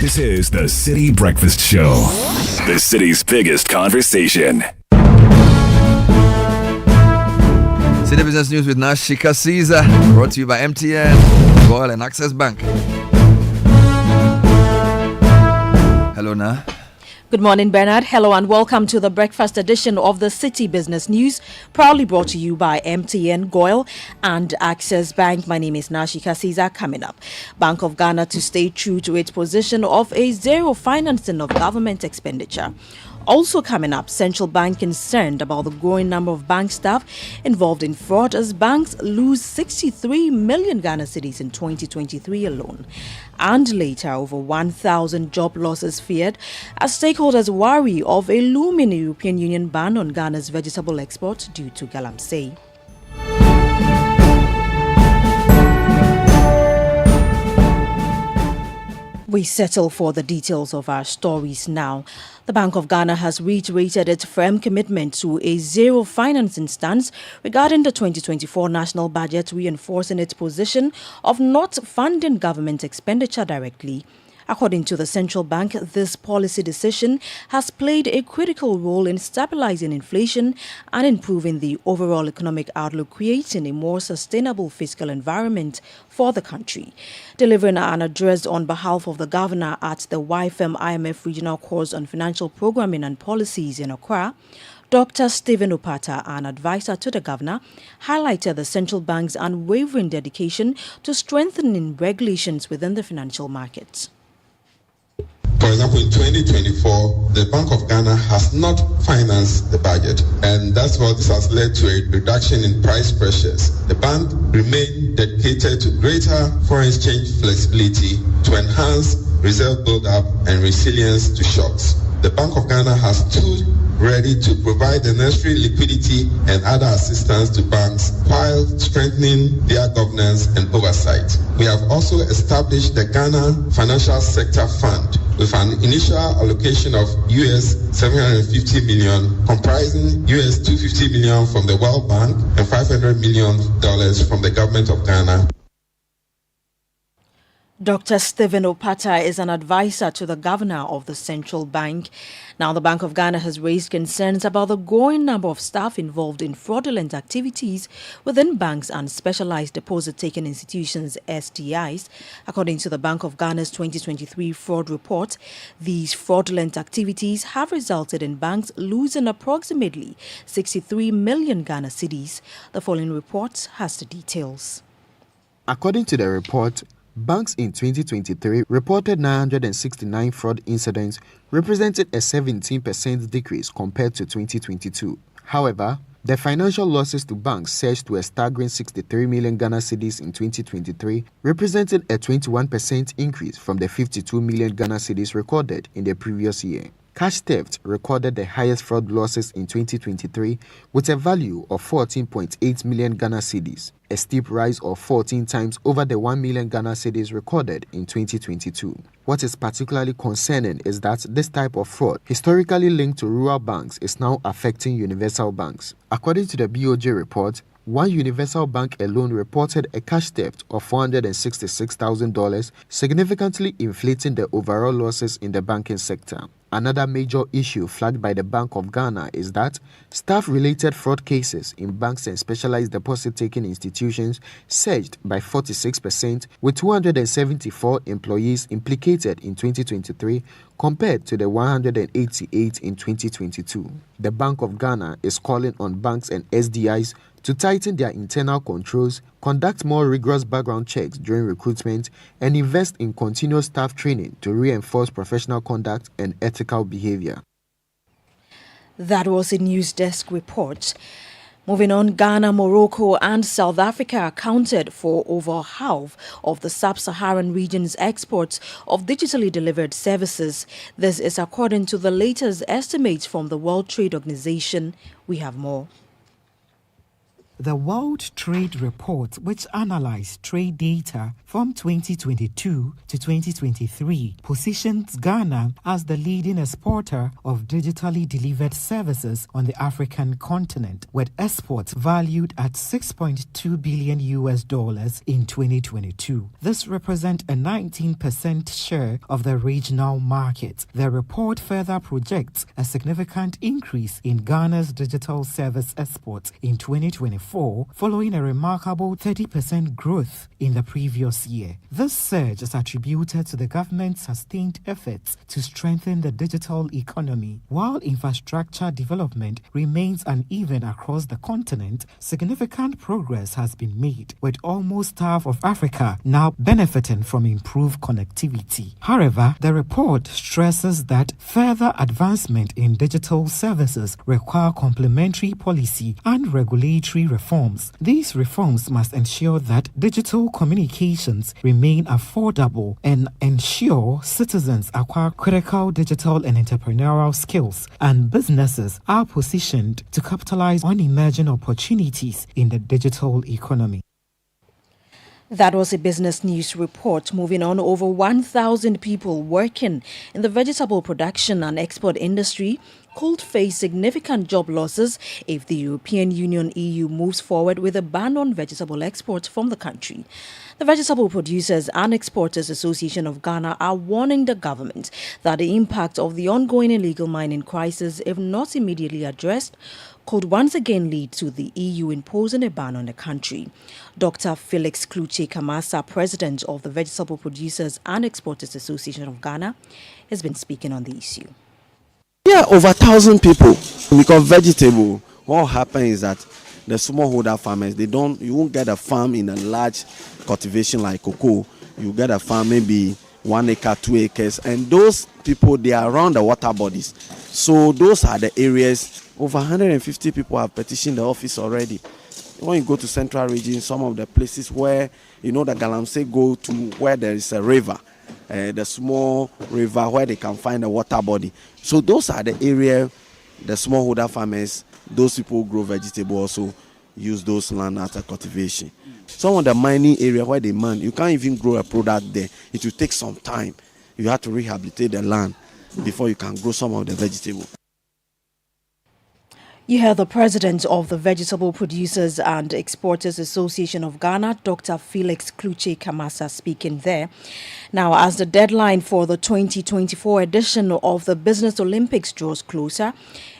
This is the Citi Breakfast Show, the city's biggest conversation. Citi Business News with Nashika Caesar, brought to you by MTN, Goil and Access Bank. Hello, Na. Good morning, Bernard. Hello and welcome to the breakfast edition of the Citi Business News, proudly brought to you by MTN, Goil and Access Bank. My name is Nashika Caesar. Coming up, Bank of Ghana to stay true to its position of a zero financing of government expenditure. Also coming up, Central Bank concerned about the growing number of bank staff involved in fraud as banks lose 63 million Ghana cedis in 2023 alone. And later, over 1,000 job losses feared as stakeholders worry of a looming European Union ban on Ghana's vegetable export due to Galamsey. We settle for the details of our stories now. The Bank of Ghana has reiterated its firm commitment to a zero financing stance regarding the 2024 national budget, reinforcing its position of not funding government expenditure directly. According to the central bank, this policy decision has played a critical role in stabilizing inflation and improving the overall economic outlook, creating a more sustainable fiscal environment for the country. Delivering an address on behalf of the governor at the YFM IMF Regional Course on Financial Programming and Policies in Accra, Dr. Stephen Opata, an advisor to the governor, highlighted the central bank's unwavering dedication to strengthening regulations within the financial markets. For example, in 2024, the Bank of Ghana has not financed the budget, and that's what this has led to a reduction in price pressures. The bank remained dedicated to greater foreign exchange flexibility to enhance reserve build-up and resilience to shocks. The Bank of Ghana has stood ready to provide the necessary liquidity and other assistance to banks while strengthening their governance and oversight. We have also established the Ghana Financial Sector Fund with an initial allocation of US $750 million, comprising US $250 million from the World Bank and $500 million from the government of Ghana. Dr. Stephen Opata is an advisor to the governor of the central bank. Now, the Bank of Ghana has raised concerns about the growing number of staff involved in fraudulent activities within banks and specialized deposit-taking institutions, STIs. According to the Bank of Ghana's 2023 fraud report, these fraudulent activities have resulted in banks losing approximately 63 million Ghana cedis. The following report has the details. According to the report, banks in 2023 reported 969 fraud incidents, representing a 17% decrease compared to 2022. However, the financial losses to banks surged to a staggering 63 million Ghana cedis in 2023, representing a 21% increase from the 52 million Ghana cedis recorded in the previous year. Cash theft recorded the highest fraud losses in 2023 with a value of 14.8 million Ghana cedis, a steep rise of 14 times over the 1 million Ghana cedis recorded in 2022. What is particularly concerning is that this type of fraud, historically linked to rural banks, is now affecting universal banks. According to the BOJ report, One Universal Bank alone reported a cash theft of $466,000, significantly inflating the overall losses in the banking sector. Another major issue flagged by the Bank of Ghana is that staff-related fraud cases in banks and specialized deposit-taking institutions surged by 46%, with 274 employees implicated in 2023 compared to the 188 in 2022. The Bank of Ghana is calling on banks and SDIs to tighten their internal controls, conduct more rigorous background checks during recruitment, and invest in continuous staff training to reinforce professional conduct and ethical behavior. That was a News Desk report. Moving on, Ghana, Morocco and South Africa accounted for over half of the sub-Saharan region's exports of digitally delivered services. This is according to the latest estimates from the World Trade Organization. We have more. The World Trade Report, which analyzed trade data from 2022 to 2023, positions Ghana as the leading exporter of digitally delivered services on the African continent, with exports valued at $6.2 billion in 2022. This represents a 19% share of the regional market. The report further projects a significant increase in Ghana's digital service exports in 2024, following a remarkable 30% growth in the previous year. This surge is attributed to the government's sustained efforts to strengthen the digital economy. While infrastructure development remains uneven across the continent, significant progress has been made, with almost half of Africa now benefiting from improved connectivity. However, the report stresses that further advancement in digital services require complementary policy and regulatory reforms. These reforms must ensure that digital communications remain affordable and ensure citizens acquire critical digital and entrepreneurial skills, and businesses are positioned to capitalize on emerging opportunities in the digital economy. That was a business news report. Moving on, over 1,000 people working in the vegetable production and export industry could face significant job losses if the European Union (EU) moves forward with a ban on vegetable exports from the country. The Vegetable Producers and Exporters Association of Ghana are warning the government that the impact of the ongoing illegal mining crisis, if not immediately addressed, could once again lead to the EU imposing a ban on the country. Dr. Felix Kluche Kamasa, President of the Vegetable Producers and Exporters Association of Ghana, has been speaking on the issue. Yeah, over 1,000 people. Because vegetable, what happens is that the smallholder farmers, you won't get a farm in a large cultivation like cocoa. You get a farm maybe 1 acre, 2 acres, and those people, they are around the water bodies. So those are the areas. Over 150 people have petitioned the office already. When you go to central region, some of the places where, the Galamsey go to where there is a river, the small river where they can find a water body. So those are the area, the smallholder farmers, those people who grow vegetable also use those land as a cultivation. Some of the mining area where they mine, you can't even grow a product there. It will take some time. You have to rehabilitate the land before you can grow some of the vegetable. You heard the president of the Vegetable Producers and Exporters Association of Ghana, Dr. Felix Kluche Kamasa, speaking there. Now, as the deadline for the 2024 edition of the Business Olympics draws closer,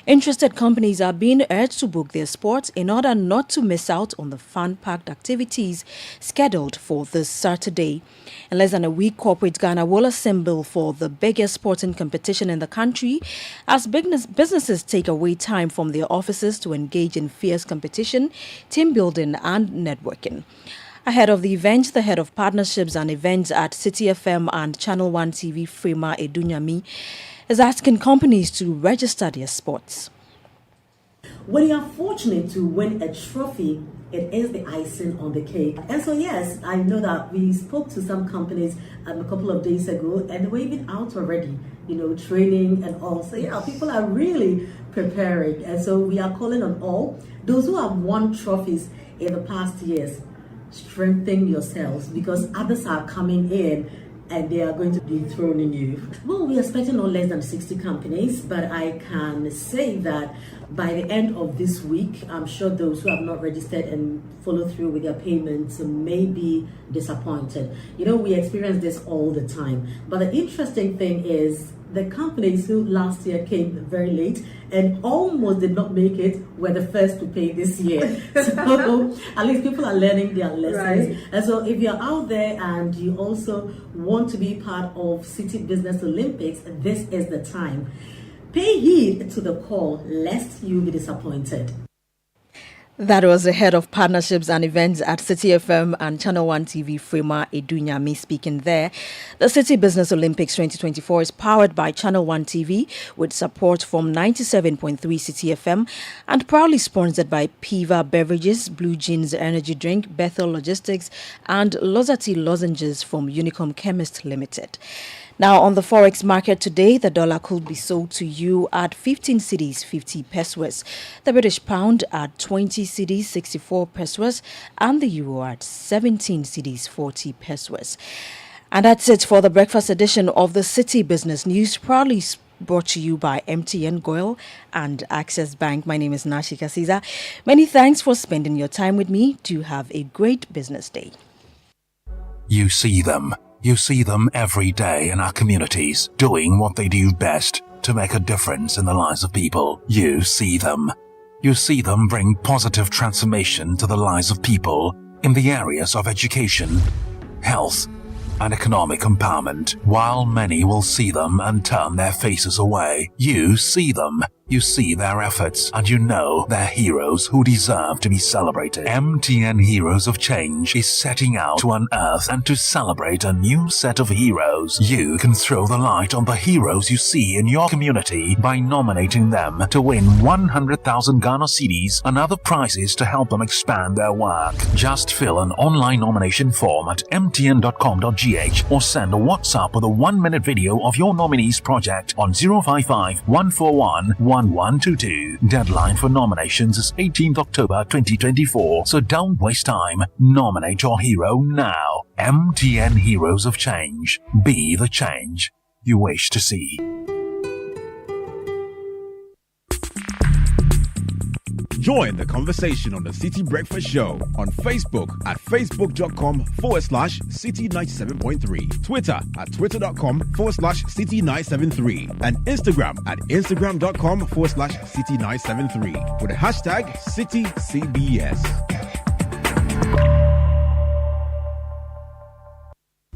interested companies are being urged to book their sports in order not to miss out on the fun-packed activities scheduled for this Saturday. In less than a week, corporate Ghana will assemble for the biggest sporting competition in the country as businesses take away time from their offices to engage in fierce competition, team building and networking. Ahead of the event, the head of partnerships and events at Citi FM and Channel 1 TV, Frema Edunyami, is asking companies to register their sports. When you are fortunate to win a trophy, it is the icing on the cake. And so, yes, I know that we spoke to some companies a couple of days ago, and they were even out already, training and all. So, yeah, people are really preparing. And so we are calling on all those who have won trophies in the past years, strengthen yourselves because others are coming in and they are going to be thrown you. Well, we're expecting no less than 60 companies, but I can say that by the end of this week, I'm sure those who have not registered and follow through with their payments may be disappointed. You know, we experience this all the time. But the interesting thing is the companies who last year came very late and almost did not make it were the first to pay this year. So at least people are learning their lessons. Right. And so if you're out there and you also want to be part of Citi Business Olympics, this is the time. Pay heed to the call, lest you be disappointed. That was the head of partnerships and events at Citi FM and Channel 1 TV, Frema Edunyami, speaking there. The Citi Business Olympics 2024 is powered by Channel 1 TV with support from 97.3 Citi FM and proudly sponsored by Piva Beverages, Blue Jeans Energy Drink, Bethel Logistics and Lozati Lozenges from Unicom Chemist Limited. Now, on the Forex market today, the dollar could be sold to you at 15 cedis, 50 pesos, the British pound at 20 cedis, 64 pesos, and the euro at 17 cedis, 40 pesos. And that's it for the breakfast edition of the Citi Business News, proudly brought to you by MTN Goil and Access Bank. My name is Nashika Caesar. Many thanks for spending your time with me. Do have a great business day. You see them. You see them every day in our communities, doing what they do best to make a difference in the lives of people. You see them. You see them bring positive transformation to the lives of people in the areas of education, health, and economic empowerment. While many will see them and turn their faces away, you see them. You see their efforts, and you know they're heroes who deserve to be celebrated. MTN Heroes of Change is setting out to unearth and to celebrate a new set of heroes. You can throw the light on the heroes you see in your community by nominating them to win 100,000 Ghana cedis and other prizes to help them expand their work. Just fill an online nomination form at mtn.com.gh or send a WhatsApp with a 1-minute video of your nominee's project on 055 141 1122. Deadline for nominations is 18th October 2024, so don't waste time. Nominate your hero now. MTN Heroes of Change. Be the change you wish to see. Join the conversation on the Citi Breakfast Show on Facebook at facebook.com/Citi97.3, Twitter at twitter.com/Citi973, and Instagram at instagram.com/Citi973 with the hashtag CitiCBS.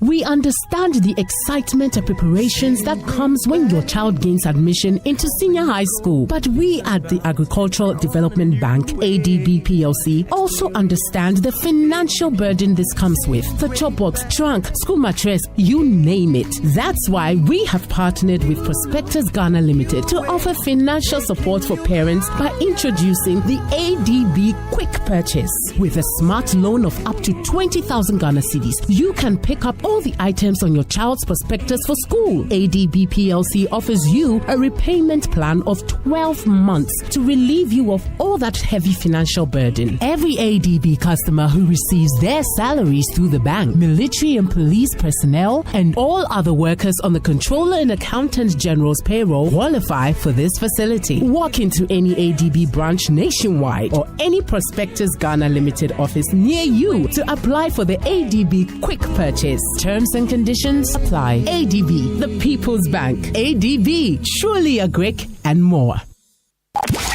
We understand the excitement and preparations that comes when your child gains admission into senior high school. But we at the Agricultural Development Bank, ADB PLC, also understand the financial burden this comes with. The chop box, trunk, school mattress, you name it. That's why we have partnered with Prospectus Ghana Limited to offer financial support for parents by introducing the ADB Quick Purchase. With a smart loan of up to 20,000 Ghana cedis, you can pick up all the items on your child's prospectus for school. ADB PLC offers you a repayment plan of 12 months to relieve you of all that heavy financial burden. Every ADB customer who receives their salaries through the bank, military and police personnel, and all other workers on the Controller and Accountant General's payroll qualify for this facility. Walk into any ADB branch nationwide or any Prospectus Ghana Limited office near you to apply for the ADB Quick Purchase. Terms and conditions apply. ADB, the People's Bank. ADB, truly a Greek and more.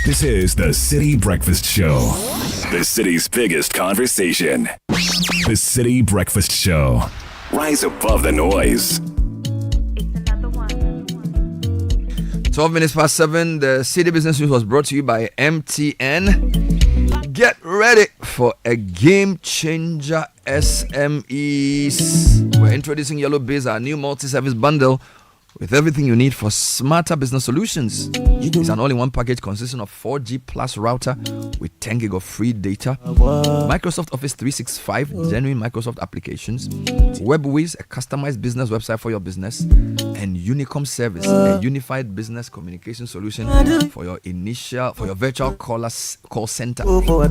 This is the Citi Breakfast Show, the city's biggest conversation. The Citi Breakfast Show. Rise above the noise. 12 minutes past 7, the Citi Business News was brought to you by MTN. Get ready for a game changer SMEs. We're introducing Yellow Biz, our new multi-service bundle with everything you need for smarter business solutions. It's an all-in-one package consisting of 4G plus router with 10 gig of free data, Microsoft Office 365, genuine Microsoft applications, WebWiz, a customized business website for your business, and Unicom Service, a unified business communication solution for your virtual call center. To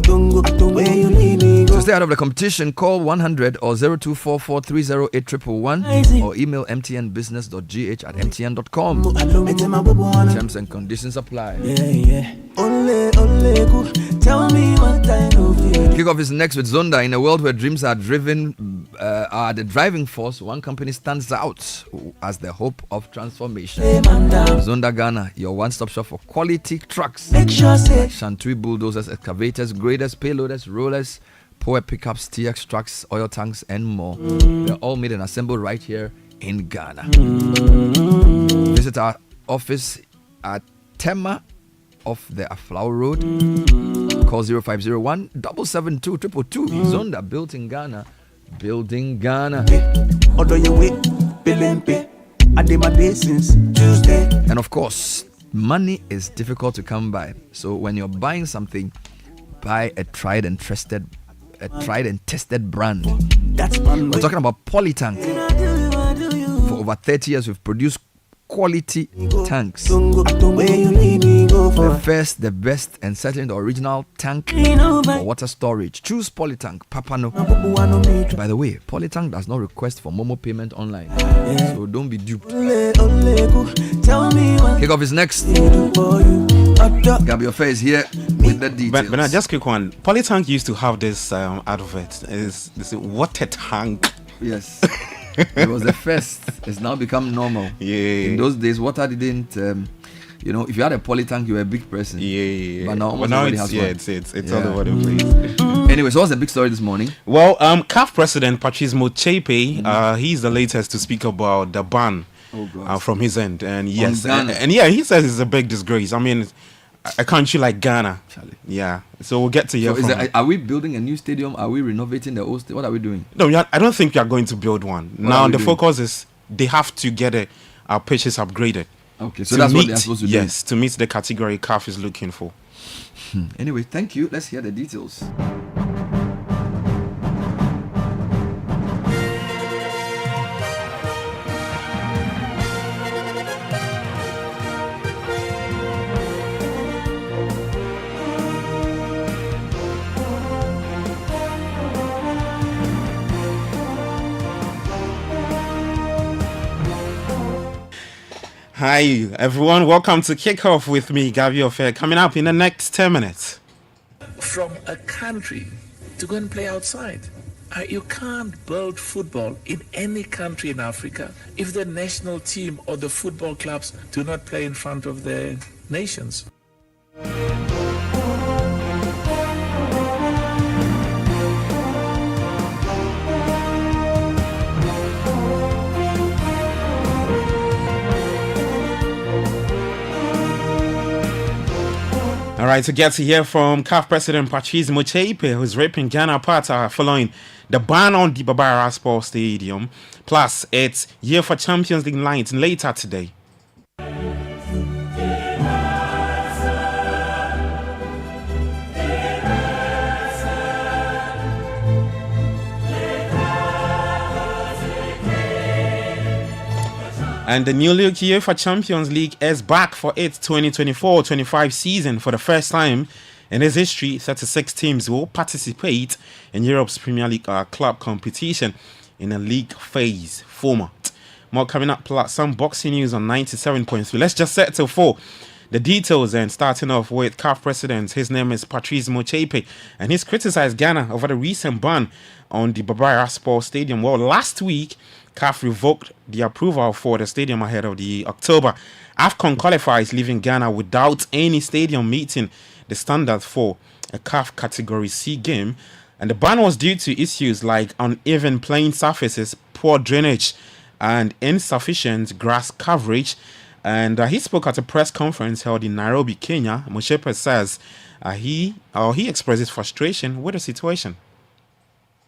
stay out of the competition, call 100 or 0244308111 or email mtnbusiness.gh@mtn.com. Terms and conditions apply. Kickoff is next with Zonda. In a world where dreams are the driving force, one company stands out as the hope of transformation. Zonda Ghana, your one-stop shop for quality trucks like Shantui bulldozers, excavators, graders, payloaders, rollers, power pickups, TX trucks, oil tanks, and more. They're all made and assembled right here in Ghana. Visit our office at Tema off the Aflau Road. Call 0501 772 222. Zonda, built in Ghana, building Ghana. And of course, money is difficult to come by. So when you're buying something, buy a tried and tested brand. We're talking about Polytank. For over 30 years, we've produced quality tanks. The first, the best, and certainly the original tank for water storage. Choose Polytank, Papano. By the way, Polytank does not request for Momo payment online, so don't be duped. Kickoff is next. Gabi Ofe is here with the details. But just quick one. Polytank used to have this advert. It's water tank. Yes. It was the first. It's now become normal. Yeah. In those days, water didn't. If you had a Polytank, you were a big person. Yeah. But now it's has it's all over the place. Anyway, so what's the big story this morning? Well, CAF President Patrice Motsepe, he's the latest to speak about the ban from his end, and yes, and he says it's a big disgrace. I mean, a country like Ghana. Charlie. Yeah. So we'll get to hear from are we building a new stadium? Are we renovating the old stadium? What are we doing? No, I don't think we are going to build one. Now the focus is they have to get our pitches upgraded. Okay, so that's what they're supposed to do. Yes, to meet the category CAF is looking for. Anyway, thank you. Let's hear the details. Hi everyone, welcome to Kickoff with me, Gabi Ofe. Coming up in the next 10 minutes. From a country to go and play outside. You can't build football in any country in Africa if the national team or the football clubs do not play in front of their nations. All right, to get to hear from CAF President Patrice Motsepe, who's ripping Ghana apart following the ban on the Babara Sports Stadium. Plus, it's Year for Champions League night later today. And the new league UEFA Champions League is back for its 2024-25 season for the first time in its history. 36 teams will participate in Europe's Premier League club competition in a league phase format. More coming up, plus some boxing news on 97.3. Let's just settle for the details and starting off with CAF President. His name is Patrice Motsepe, and he's criticized Ghana over the recent ban on the Babara Sports Stadium. Well, last week, CAF revoked the approval for the stadium ahead of the October AFCON qualifiers, leaving Ghana without any stadium meeting the standard for a CAF Category C game. And the ban was due to issues like uneven playing surfaces, poor drainage, and insufficient grass coverage. And he spoke at a press conference held in Nairobi, Kenya. Motsepe says he expresses frustration with the situation.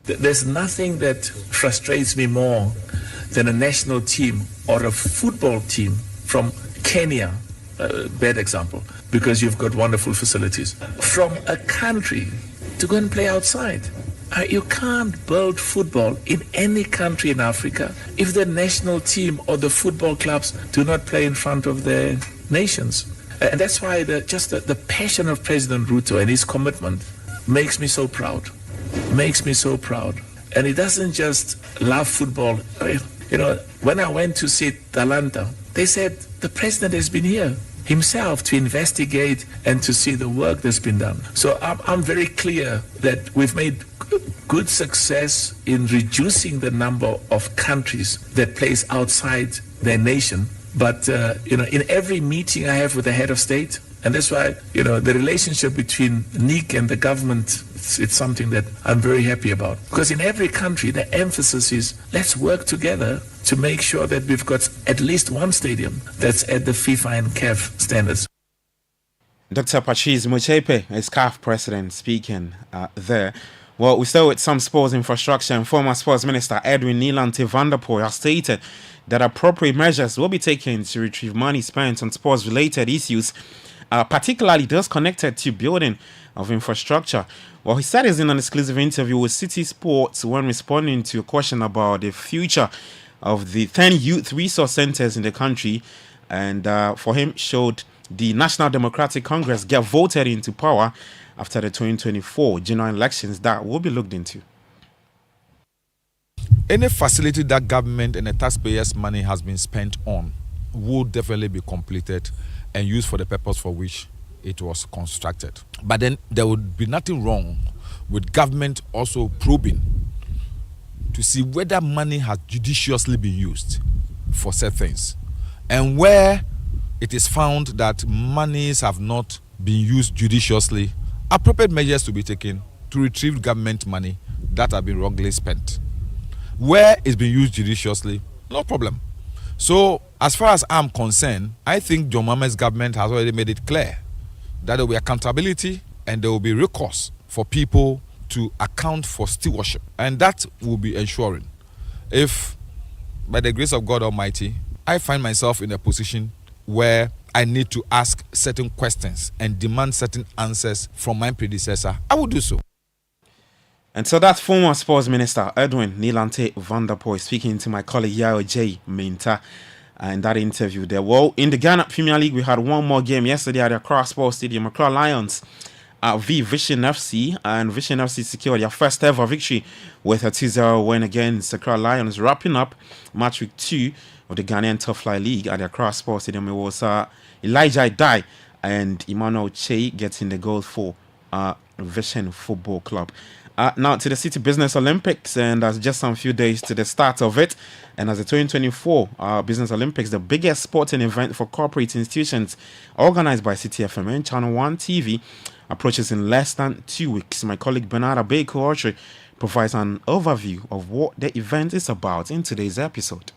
There's nothing that frustrates me more than a national team or a football team from Kenya. Bad example, because you've got wonderful facilities. From a country to go and play outside. You can't build football in any country in Africa if the national team or the football clubs do not play in front of their nations. And that's why the passion of President Ruto and his commitment makes me so proud. Makes me so proud. And he doesn't just love football. When I went to see Atalanta, they said the president has been here himself to investigate and to see the work that's been done. So I'm very clear that we've made good success in reducing the number of countries that plays outside their nation. But in every meeting I have with the head of state, and that's why the relationship between NIC and the government, it's something that I'm very happy about. Because in every country, the emphasis is let's work together to make sure that we've got at least one stadium that's at the FIFA and CAF standards. Dr. Patrice Mochepe is CAF President speaking there. Well, we start with some sports infrastructure, and former Sports Minister Edwin Nilante van der Poel has stated that appropriate measures will be taken to retrieve money spent on sports-related issues, particularly those connected to building of infrastructure. Well, he said this in an exclusive interview with City Sports when responding to a question about the future of the 10 youth resource centers in the country, and for him showed the National Democratic Congress get voted into power after the 2024 general elections that will be looked into. Any facility that government and the taxpayers' money has been spent on will definitely be completed and used for the purpose for which it was constructed. But then there would be nothing wrong with government also probing to see whether money has judiciously been used for said things. And where it is found that monies have not been used judiciously, appropriate measures to be taken to retrieve government money that have been wrongly spent. Where it's been used judiciously, no problem. So, as far as I'm concerned, I think John Mahama's government has already made it clear that there will be accountability and there will be recourse for people to account for stewardship. And that will be ensuring if, by the grace of God Almighty, I find myself in a position where I need to ask certain questions and demand certain answers from my predecessor, I will do so. And so that's former Sports Minister Edwin Nilante van der Poel speaking to my colleague Yao J. Minta in that interview there. Well, in the Ghana Premier League, we had one more game yesterday at the Accra Sports Stadium. Accra Lions v Vision FC, and Vision FC secured their first ever victory with a 2-0 win against Accra Lions, wrapping up match week 2 of the Ghanaian Top Flight League at the Accra Sports Stadium. It was Elijah Dai and Emmanuel Che getting the goal for Vision Football Club. Now to the City Business Olympics, and that's just some few days to the start of it. And as the 2024 Business Olympics, the biggest sporting event for corporate institutions organized by Citi FM and Channel 1 TV, approaches in less than 2 weeks. My colleague Bernarda Baker provides an overview of what the event is about in today's episode.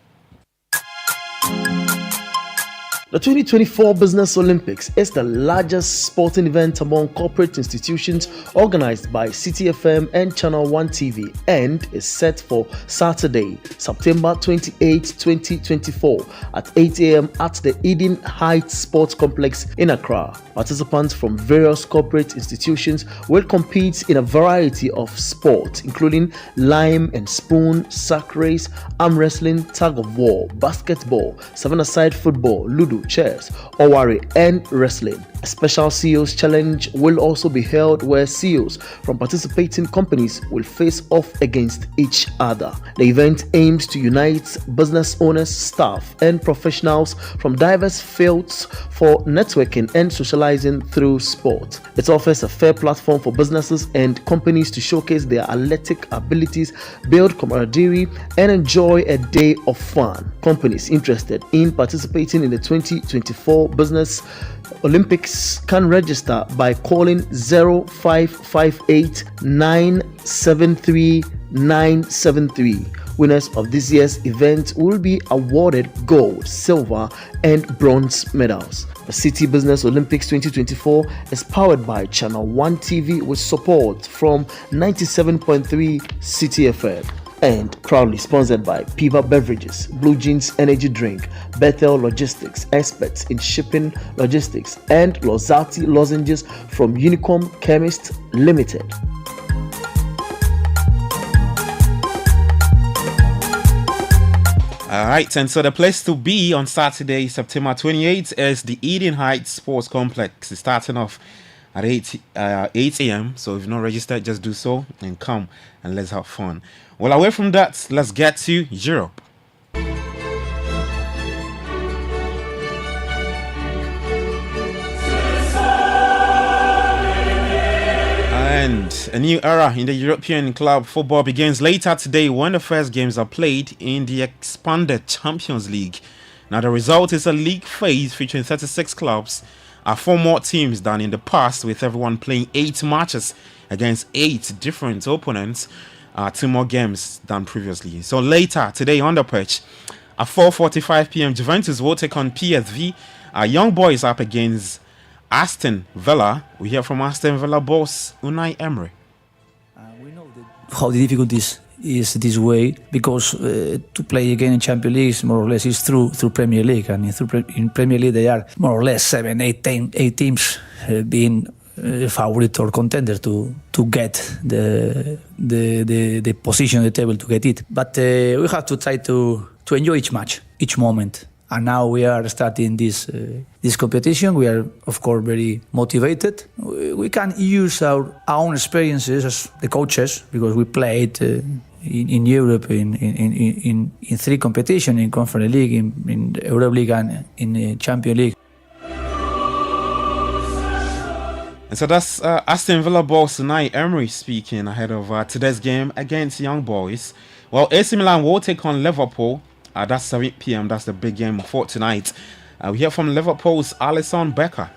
The 2024 Business Olympics is the largest sporting event among corporate institutions organized by Citi FM and Channel 1 TV and is set for Saturday, September 28, 2024 at 8 a.m. at the Eden Heights Sports Complex in Accra. Participants from various corporate institutions will compete in a variety of sports, including lime and spoon, sack race, arm wrestling, tug of war, basketball, seven-a-side football, ludo, chess, owari, and wrestling. A special CEO's challenge will also be held where CEOs from participating companies will face off against each other. The event aims to unite business owners, staff, and professionals from diverse fields for networking and socializing through sport. It offers a fair platform for businesses and companies to showcase their athletic abilities, build camaraderie, and enjoy a day of fun. Companies interested in participating in the 2024 Business Olympics can register by calling 0558 973 973. Winners of this year's event will be awarded gold, silver, and bronze medals. The Citi Business Olympics 2024 is powered by Channel 1 TV with support from 97.3 Citi FM. And proudly sponsored by Piva Beverages, Blue Jeans Energy Drink, Bethel Logistics, experts in shipping logistics, and Lozati Lozenges from Unicom Chemists Limited. All right, and so the place to be on Saturday, September 28th is the Eden Heights Sports Complex. It's starting off at 8 a.m. So if you're not registered, just do so and come and let's have fun. Well, away from that, let's get to Europe. And a new era in the European club football begins later today when the first games are played in the expanded Champions League. Now the result is a league phase featuring 36 clubs, 4 more teams than in the past, with everyone playing 8 matches against 8 different opponents, 2 more games than previously. So later today on the pitch, at 4:45 p.m. Juventus will take on PSV. Young Boys up against Aston Villa. We hear from Aston Villa boss Unai Emery. How the difficulties is this way, because to play again in Champions League more or less is through Premier League, and in Premier League they are more or less 7, 8 teams being favorite or contender to get the position on the table to get it. But we have to try to enjoy each match, each moment. And now we are starting this competition. We are, of course, very motivated. We can use our own experiences as the coaches, because we played in Europe in 3 competitions, in Conference League, in Europa League, and in Champions League. And so that's Aston Villa boss Unai Emery speaking ahead of today's game against Young Boys. Well, AC Milan will take on Liverpool. That's 7 p.m. That's the big game for tonight. We hear from Liverpool's Alisson Becker.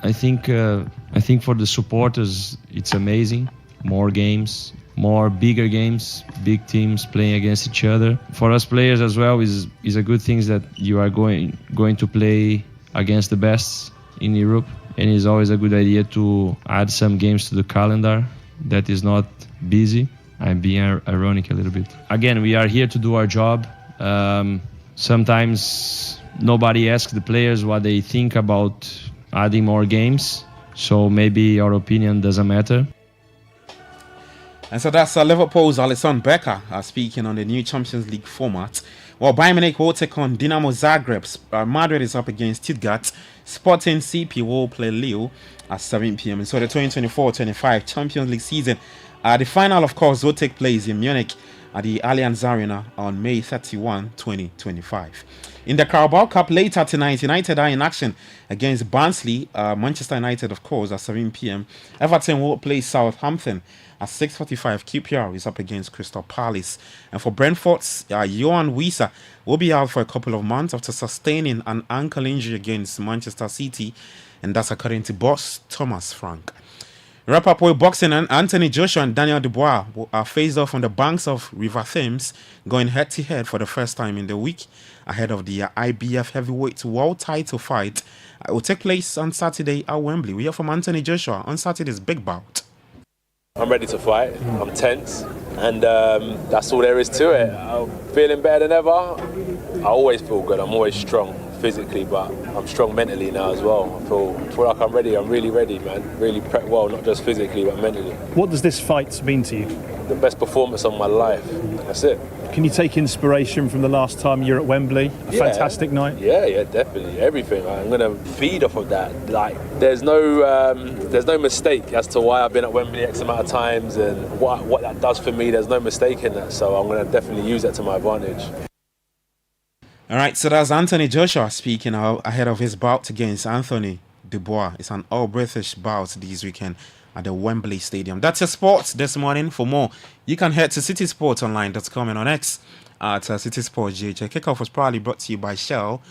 I think for the supporters it's amazing. More games, more bigger games, big teams playing against each other. For us players as well is a good thing that you are going to play against the best in Europe, and it's always a good idea to add some games to the calendar that is not busy. I'm being ironic a little bit. Again, we are here to do our job. Sometimes nobody asks the players what they think about adding more games, so maybe our opinion doesn't matter. And so that's Liverpool's Alisson Becker speaking on the new Champions League format. Well, Bayern Munich will take on Dinamo Zagreb. Madrid is up against Stuttgart. Sporting CP will play Lille at 7 p.m. And so the 2024-25 Champions League season, the final, of course, will take place in Munich at the Allianz Arena on May 31, 2025. In the Carabao Cup later tonight, United are in action against Barnsley. Manchester United, of course, at 7 p.m. Everton will play Southampton at 6:45. QPR is up against Crystal Palace. And for Brentford's Johan Wissa will be out for a couple of months after sustaining an ankle injury against Manchester City, and that's according to boss Thomas Frank. Wrap up with boxing, and Anthony Joshua and Daniel Dubois are faced off on the banks of River Thames, going head-to-head for the first time in the week ahead of the IBF heavyweight world title fight. It will take place on Saturday at Wembley. We hear from Anthony Joshua on Saturday's big bout. I'm ready to fight. I'm tense, and that's all there is to it. I'm feeling better than ever. I always feel good. I'm always strong physically, but I'm strong mentally now as well. I feel like I'm ready. I'm really ready, man. Really prepped well, not just physically, but mentally. What does this fight mean to you? The best performance of my life. That's it. Can you take inspiration from the last time you're at Wembley? A fantastic night? Yeah, definitely. Everything. I'm going to feed off of that. Like, there's no mistake as to why I've been at Wembley X amount of times and what that does for me. There's no mistake in that. So I'm going to definitely use that to my advantage. All right, so that's Anthony Joshua speaking ahead of his bout against Anthony Dubois. It's an all-British bout this weekend at the Wembley Stadium. That's your sports this morning. For more, you can head to citysportsonline.com and on X at City Sports GH. Kickoff was proudly brought to you by Shell,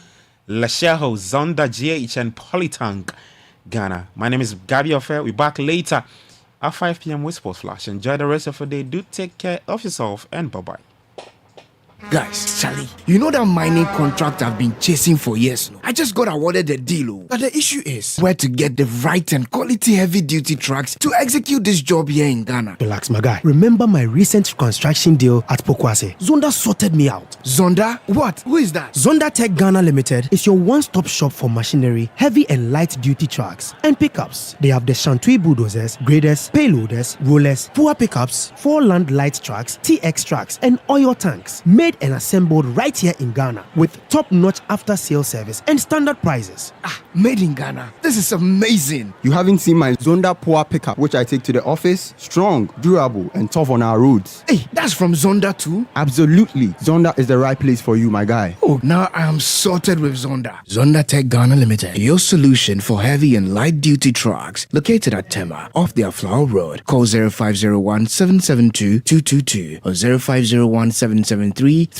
Lesheho, Zonda GH, and Polytank Ghana. My name is Gabby Ofer. We're back later at 5 p.m. with Sports Flash. Enjoy the rest of the day. Do take care of yourself, and bye-bye. Guys, Charlie, you know that mining contract I've been chasing for years now? I just got awarded the deal. But the issue is where to get the right and quality heavy-duty trucks to execute this job here in Ghana. Relax, my guy. Remember my recent construction deal at Pokwase? Zonda sorted me out. Zonda? What? Who is that? Zonda Tech Ghana Limited is your one-stop shop for machinery, heavy and light-duty trucks, and pickups. They have the Shantui bulldozers, graders, payloaders, rollers, poor pickups, 4-land light trucks, TX trucks, and oil tanks, made and assembled right here in Ghana with top-notch after-sale service and standard prices. Made in Ghana. This is amazing. You haven't seen my Zonda Power pickup, which I take to the office? Strong, durable, and tough on our roads. Hey, that's from Zonda too? Absolutely. Zonda is the right place for you, my guy. Oh, now I am sorted with Zonda. Zonda Tech Ghana Limited, your solution for heavy and light-duty trucks, located at Tema, off their Flower Road. Call 0501-772-222 or 0501-773-333.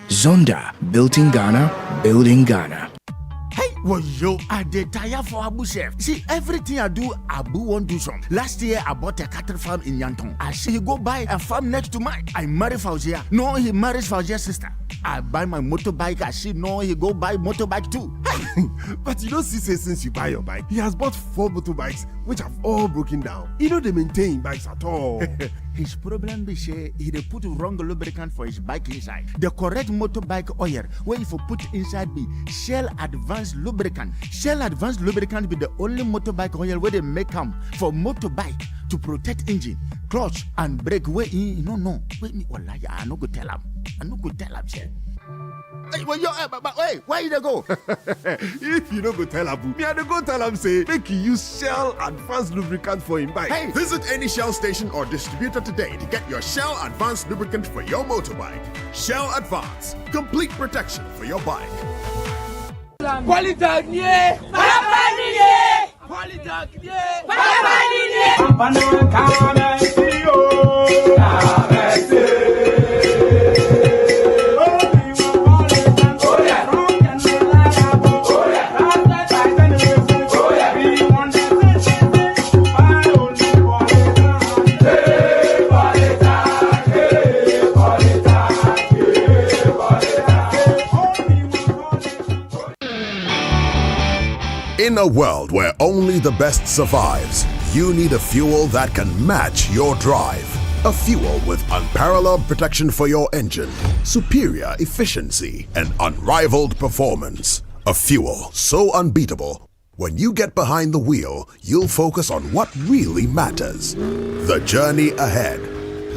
Zonda, built in Ghana, building Ghana. Hey, well, yo, I did tire for Abu Chef. See, everything I do, Abu won't do some. Last year, I bought a cattle farm in Yanton. I see he go buy a farm next to mine. I marry Fauzia. No, he marries Fauzia's sister. I buy my motorbike. I see, no, he go buy motorbike too. Hey, but you don't see, say, since you buy your bike, he has bought 4 motorbikes, which have all broken down. You know they maintain bikes at all. His problem is he put wrong lubricant for his bike inside. The correct motorbike oil, where if you put inside be Shell Advanced Lubricant. Shell Advanced Lubricant be the only motorbike oil where they make them for motorbike to protect engine, clutch, and brake. Wait, no. Wait me, I no go tell him. Shell. Hey, well, wait, where you go? If you don't go tell Abu, me I go tell him say make you use Shell Advanced Lubricant for him bike. Hey, visit any Shell station or distributor today to get your Shell Advanced Lubricant for your motorbike. Shell Advance, complete protection for your bike. In a world where only the best survives, you need a fuel that can match your drive. A fuel with unparalleled protection for your engine, superior efficiency, and unrivaled performance. A fuel so unbeatable, when you get behind the wheel, you'll focus on what really matters. The journey ahead.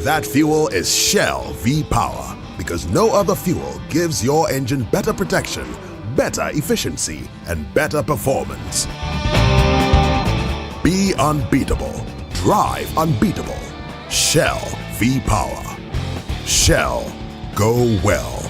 That fuel is Shell V-Power, because no other fuel gives your engine better protection, better efficiency, and better performance. Be unbeatable. Drive unbeatable. Shell V-Power. Shell, go well.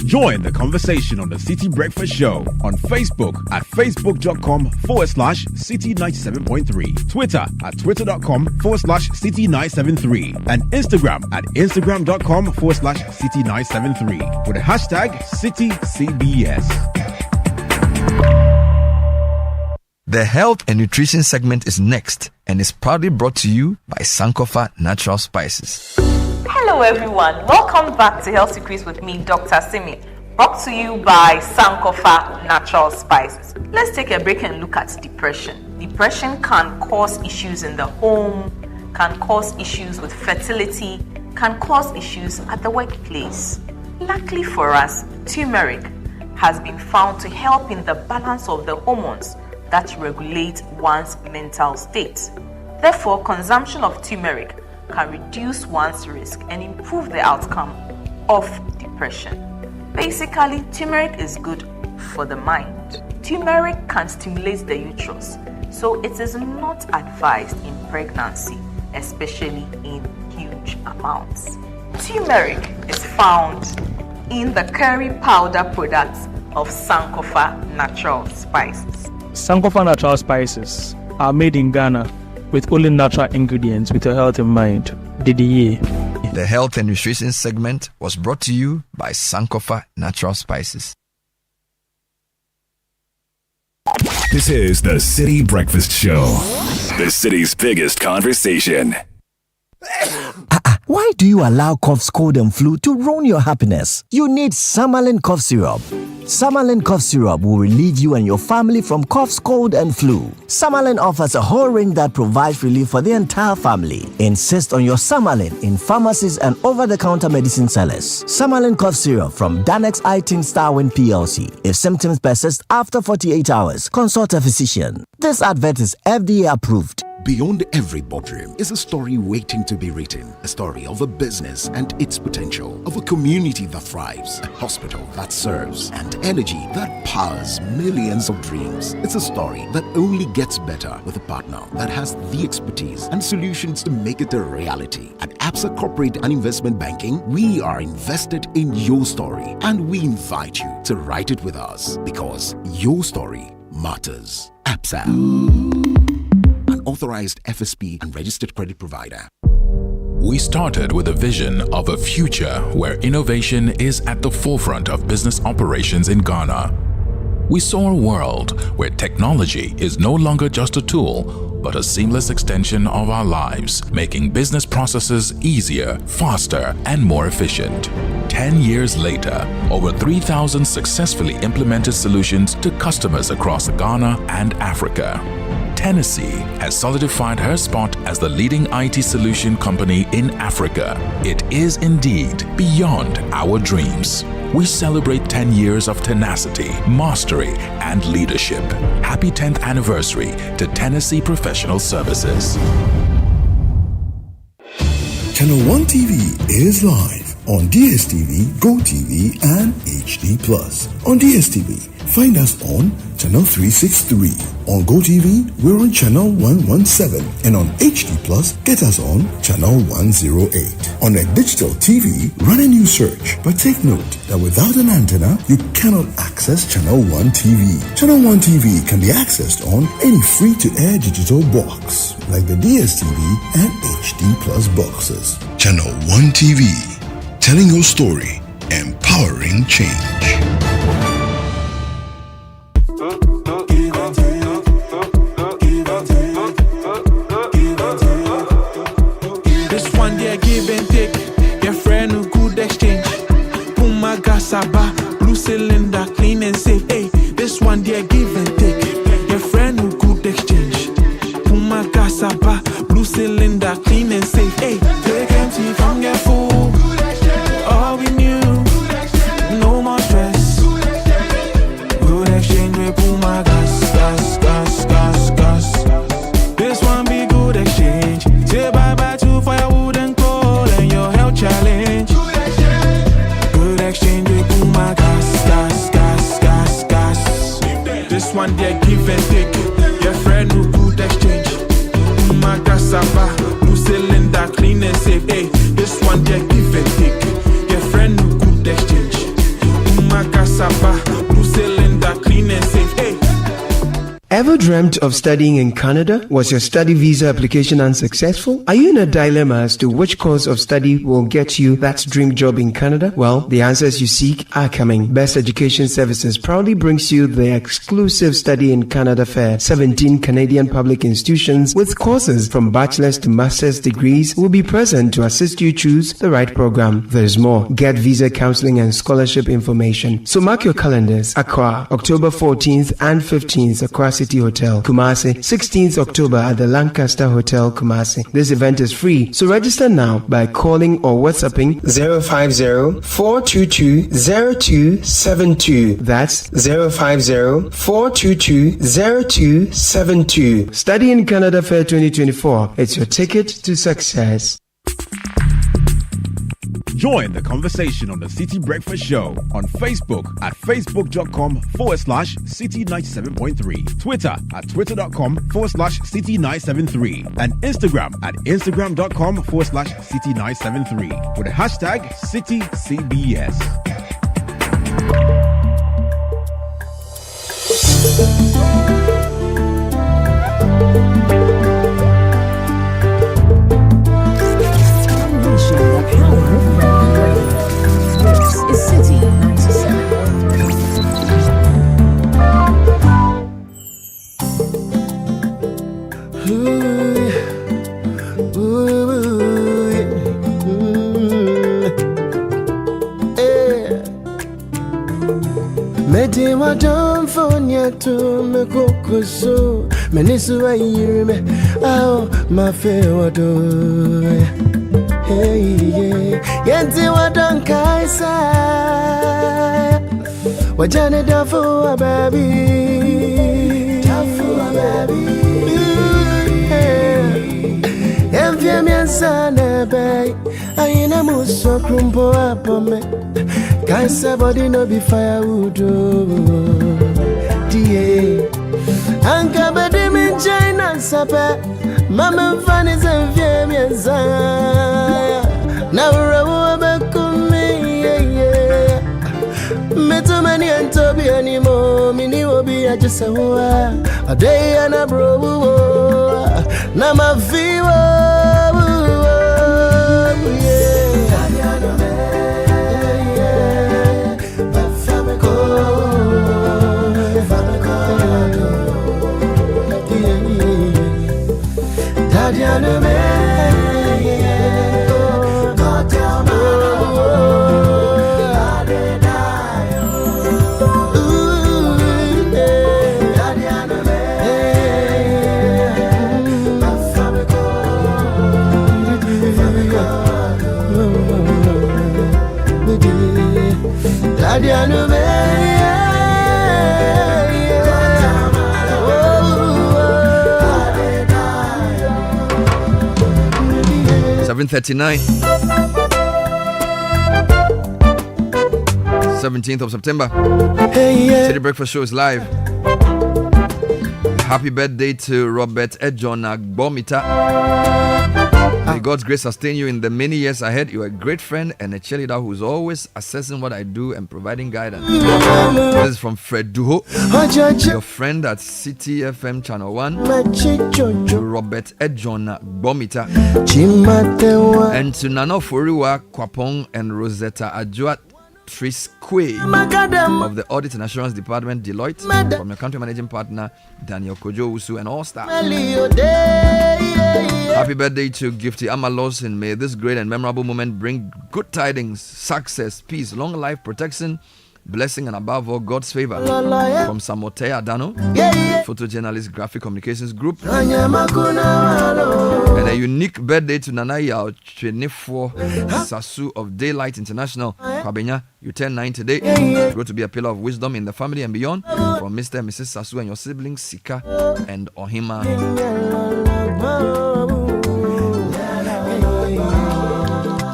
Join the conversation on the Citi Breakfast Show on Facebook at facebook.com/Citi97.3, Twitter at twitter.com/Citi973, and Instagram at instagram.com/Citi973 with the hashtag CitiCBS. The health and nutrition segment is next and is proudly brought to you by Sankofa Natural Spices. Hello everyone, welcome back to Health Secrets with me, Dr. Simi, brought to you by Sankofa Natural Spices. Let's take a break and look at depression. Depression can cause issues in the home, can cause issues with fertility, can cause issues at the workplace. Luckily for us, turmeric has been found to help in the balance of the hormones that regulate one's mental state. Therefore, consumption of turmeric can reduce one's risk and improve the outcome of depression. Basically, turmeric is good for the mind. Turmeric can stimulate the uterus, so it is not advised in pregnancy, especially in huge amounts. Turmeric is found in the curry powder products of Sankofa Natural Spices. Sankofa Natural Spices are made in Ghana with only natural ingredients with your health in mind. DDA. The health and nutrition segment was brought to you by Sankofa Natural Spices. This is the Citi Breakfast Show, the city's biggest conversation. Why do you allow cough, cold, and flu to ruin your happiness? You need Samalin cough syrup. Samalin cough syrup will relieve you and your family from coughs, cold, and flu. Samalin offers a whole range that provides relief for the entire family. Insist on your Samalin in pharmacies and over-the-counter medicine sellers. Samalin cough syrup from Danex iTin Starwin PLC. If symptoms persist after 48 hours, consult a physician. This advert is FDA approved. Beyond every boardroom is a story waiting to be written. A story of a business and its potential, of a community that thrives, a hospital that serves, and energy that powers millions of dreams. It's a story that only gets better with a partner that has the expertise and solutions to make it a reality. At Absa Corporate and Investment Banking, we are invested in your story, and we invite you to write it with us because your story matters. Absa. Authorized FSP and registered credit provider. We started with a vision of a future where innovation is at the forefront of business operations in Ghana. We saw a world where technology is no longer just a tool, but a seamless extension of our lives, making business processes easier, faster, and more efficient. 10 years later, over 3,000 successfully implemented solutions to customers across Ghana and Africa. Tennessee has solidified her spot as the leading IT solution company in Africa. It is indeed beyond our dreams. We celebrate 10 years of tenacity, mastery, and leadership. Happy 10th anniversary to Tennessee Professional Services. Channel 1 TV is live on DSTV, GoTV, and HD+. On DSTV, find us on Channel 363. On GoTV, we're on Channel 117. And on HD+, get us on Channel 108. On a digital TV, run a new search. But take note that without an antenna, you cannot access Channel 1 TV. Channel 1 TV can be accessed on any free-to-air digital box, like the DSTV and HD+ boxes. Channel 1 TV, telling your story, empowering change. Saba, blue cylinder, clean and safe. Hey, this one there give and take. Your friend who could exchange. Puma Saba, blue cylinder, clean and safe. Hey, take empty from your food. All we knew, no more stress. Good exchange with Puma gas. This one be good exchange. Say bye bye to firewood and coal and your health challenge. Good exchange. This one there give and take. Your friend who could exchange. Magasaba, blue cylinder, clean and safe. Hey, this one there give and take. Your friend who could exchange. Magasaba, blue cylinder, clean and safe. Hey. Ever dreamt of studying in Canada? Was your study visa application unsuccessful? Are you in a dilemma as to which course of study will get you that dream job in Canada? Well, the answers you seek are coming. Best Education Services proudly brings you the exclusive Study in Canada Fair. 17 Canadian public institutions with courses from bachelor's to master's degrees will be present to assist you choose the right program. There is more. Get visa counseling and scholarship information. So mark your calendars. Accra, October 14th and 15th, Accra City Hotel, Kumasi. 16th October at the Lancaster Hotel, Kumasi. This event is free, so register now by calling or WhatsApping 050-422-0272. That's 050-422-0272. Study in Canada Fair 2024. It's your ticket to success. Join the conversation on the Citi Breakfast Show on Facebook at facebook.com/Citi97.3, Twitter at twitter.com/Citi973, and Instagram at instagram.com/Citi973 with the hashtag CitiCBS. Yenti wadon fonya to me kokoso. Menisu wa yirme. Oh, my fair wado. Hey, yeah. Yenti wadon kaisa. Wajane dafu wa baby. Dafu wa baby. Envia miansa nebe. Aina muso krumpo apome. Kaisa body no be firewood. Die. Anka bedi min China sape. Mama fani zenvia miansa. Na urawu abekumi yeah. Meto mani antobi animo. Mini wobi ajisawa. A day and a bro. Na maviwa. $7:39. 17th of September. Citi Breakfast Show is live. Happy birthday to Robert Edjon Agbomita. May God's grace sustain you in the many years ahead. You are a great friend and a cheerleader who's always assessing what I do and providing guidance. This is from Fred Duho, your friend at Citi FM Channel 1, Robert Edjon Agbomita, and to Nano Foriwa Kwapong and Rosetta Ajuat Trisque of the Audit and Assurance Department, Deloitte, from your country managing partner, Daniel Kojo Usu, and all staff. Happy birthday to Gifty Amalos, and may this great and memorable moment bring good tidings, success, peace, long life, protection, blessing, and above all, God's favor. From Samote Adano, photojournalist, graphic communications group. And a unique birthday to Nanaya Chenefo Sasu of Daylight International. Kwabenya, you turn 9 today. Grow to be a pillar of wisdom in the family and beyond. From Mr. and Mrs. Sasu and your siblings Sika and Ohima.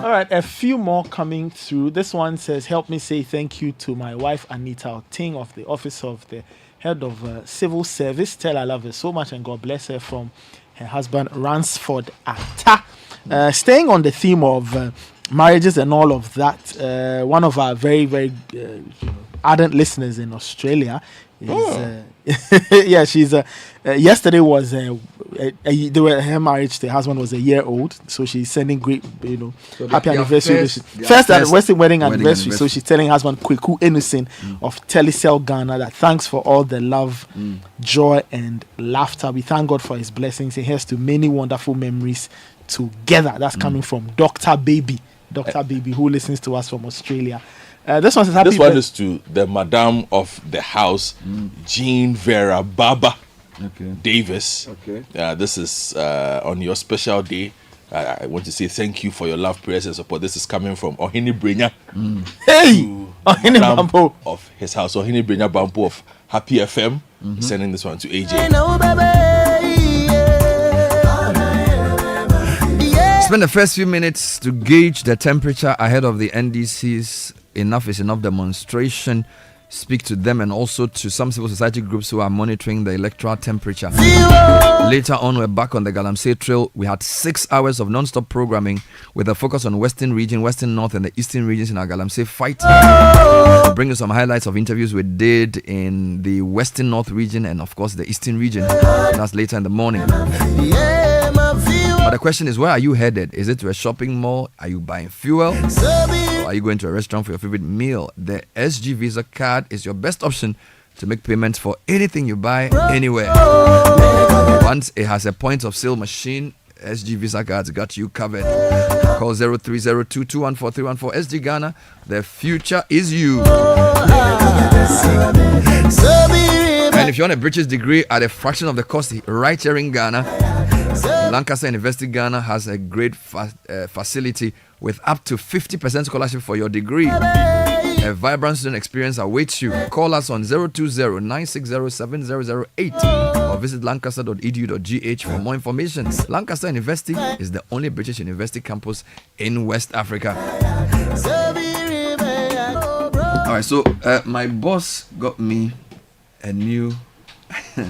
All right, a few more coming through. This one says, help me say thank you to my wife, Anita Oting, of the Office of the Head of Civil Service. Tell I love her so much and God bless her, from her husband, Ransford Atta. Staying on the theme of marriages and all of that, one of our very, very ardent listeners in Australia is... yeah, she's yesterday was her marriage. The husband was a year old, so she's sending great, so happy anniversary. First wedding anniversary. So she's telling husband Kweku Enusin of Telecel Ghana that thanks for all the love, joy, and laughter. We thank God for His blessings. Here's to many wonderful memories together. That's coming from Dr. Baby, who listens to us from Australia. This one says happy. This one is to the Madame of the house, Jean Vera Baba Davis. This is on your special day. I want to say thank you for your love, prayers, and support. This is coming from Ohini Brenya. Hey, Ohini Bampo of his house, Ohini Brenya Bampo of Happy FM. Sending this one to AJ. Spend the first few minutes to gauge the temperature ahead of the NDC's Enough is Enough demonstration. Speak to them and also to some civil society groups who are monitoring the electoral temperature. Later on, we're back on the Galamsey Trail. We had 6 hours of non-stop programming with a focus on Western region, Western North, and the Eastern regions in our Galamsey fight. We'll bring you some highlights of interviews we did in the Western North region and, of course, the Eastern region. That's later in the morning. But the question is, where are you headed? Is it to a shopping mall? Are you buying fuel? Or are you going to a restaurant for your favorite meal? The SG Visa card is your best option to make payments for anything you buy anywhere. Once it has a point of sale machine, SG Visa cards got you covered. Call 0302214314. SG Ghana, the future is you. And if you want a British degree at a fraction of the cost right here in Ghana, Lancaster University Ghana has a great facility with up to 50% scholarship for your degree. A vibrant student experience awaits you. Call us on 020-960-7008 or visit lancaster.edu.gh for more information. Lancaster University is the only British university campus in West Africa. Alright, so my boss got me a new a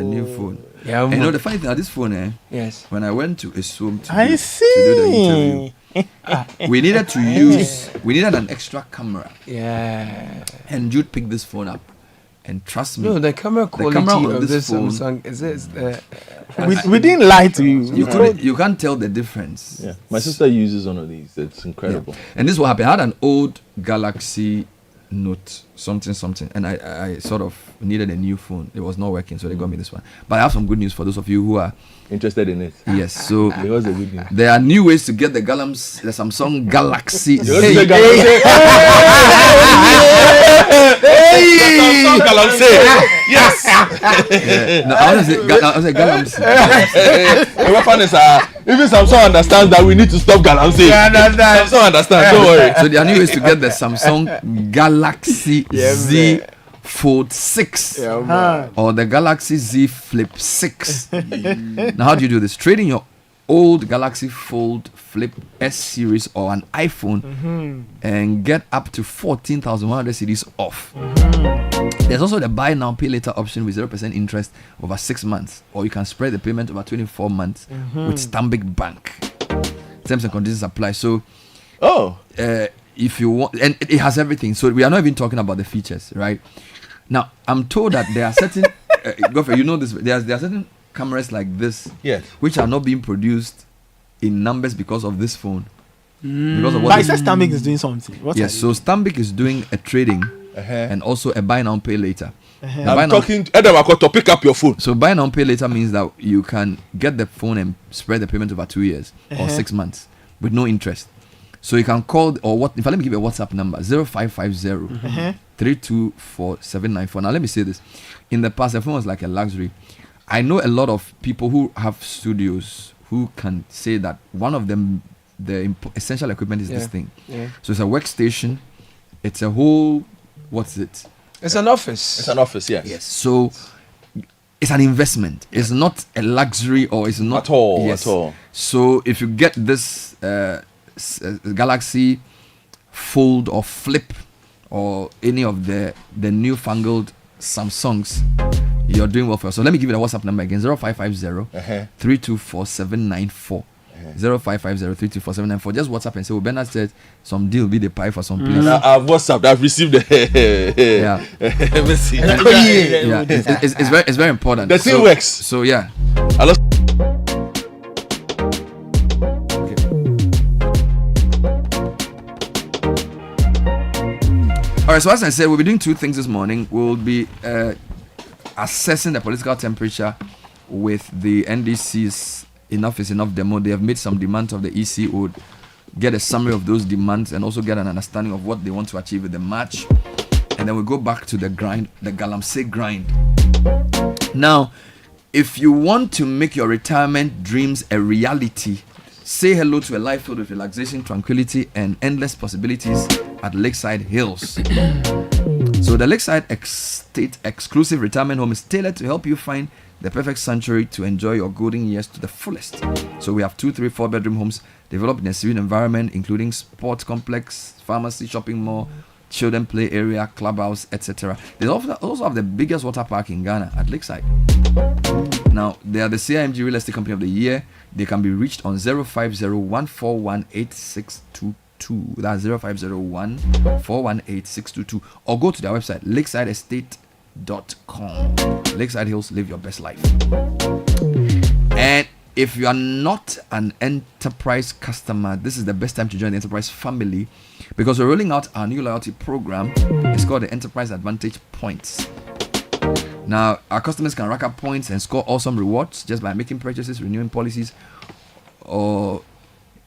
new phone. Yeah, and you know the funny thing about this phone, yes. When I went to his home to I do the interview, we needed to use an extra camera. Yeah. And Jude picked this phone up. And trust me, No, the camera quality of this phone, Samsung is we didn't lie to you. You can't tell the difference. Yeah, my sister uses one of these. It's incredible. Yeah. And this is what happened. I had an old Galaxy Note something, and I sort of needed a new phone. It was not working, so they got me this one. But I have some good news for those of you who are interested in it. Yes, so because the good news. There are new ways to get the Samsung Galaxy Z. Samsung Galaxy. Yes. No, I was say Galamsey. What fun is even Samsung understands that we need to stop Galamsey. Samsung understands. Don't worry. So there are new ways to get the Samsung Galaxy Z Fold 6 or the Galaxy Z Flip 6. Now, how do you do this? Trade in your old Galaxy Fold Flip S series or an iPhone and get up to 14,100 cedis off. There's also the buy now pay later option with 0% interest over 6 months, or you can spread the payment over 24 months with Stanbic Bank. Terms and conditions apply. So if you want, and it has everything, so we are not even talking about the features, right? Now I'm told that there are certain Godfrey, you know this, there are certain cameras like this, which are not being produced in numbers because of this phone. Because of what but it says Stanbic is doing something. Yes, so Stanbic is doing a trading and also a buy now pay later. I'm talking to pick up your phone. So buy now pay later means that you can get the phone and spread the payment over 2 years or 6 months with no interest. So you can call, or what? If I let me give you a WhatsApp number, 0550 324 794. Now let me say this: in the past, the phone was like a luxury. I know a lot of people who have studios who can say that one of them, the essential equipment is this thing. So it's a workstation. It's a whole. What's it? It's an office. It's an office. Yes. Yes. So it's an investment. It's not a luxury, or it's not at all. Yes. At all. So if you get this Galaxy Fold or Flip or any of the newfangled Samsungs, you're doing well for us. So let me give you the WhatsApp number again: 0550 324 794. 0550 324 794. Just WhatsApp and say, well, Bernard said some deal be the pie for some place. I've WhatsApped. I've received the message. It's very important. The thing works. So yeah. Alright, so as I said, we'll be doing two things this morning. We'll be assessing the political temperature with the NDC's Enough is Enough demo. They have made some demands of the EC. We'll get a summary of those demands and also get an understanding of what they want to achieve with the march. And then we'll go back to the grind, the Galamsey grind. Now, if you want to make your retirement dreams a reality, say hello to a life filled with relaxation, tranquility, and endless possibilities at Lakeside Hills. So the Lakeside Estate exclusive retirement home is tailored to help you find the perfect sanctuary to enjoy your golden years to the fullest. So we have 2, 3, 4 bedroom homes developed in a serene environment, including sports complex, pharmacy, shopping mall, children play area, clubhouse, etc. They also have the biggest water park in Ghana at Lakeside. Now, they are the CIMG Real Estate Company of the Year. They can be reached on 050-141-8622. That's 050-141-8622. Or go to their website, lakesideestate.com. Lakeside Hills, live your best life. And if you are not an Enterprise customer, this is the best time to join the Enterprise family, because we're rolling out our new loyalty program. It's called the Enterprise Advantage Points. Now, our customers can rack up points and score awesome rewards just by making purchases, renewing policies, or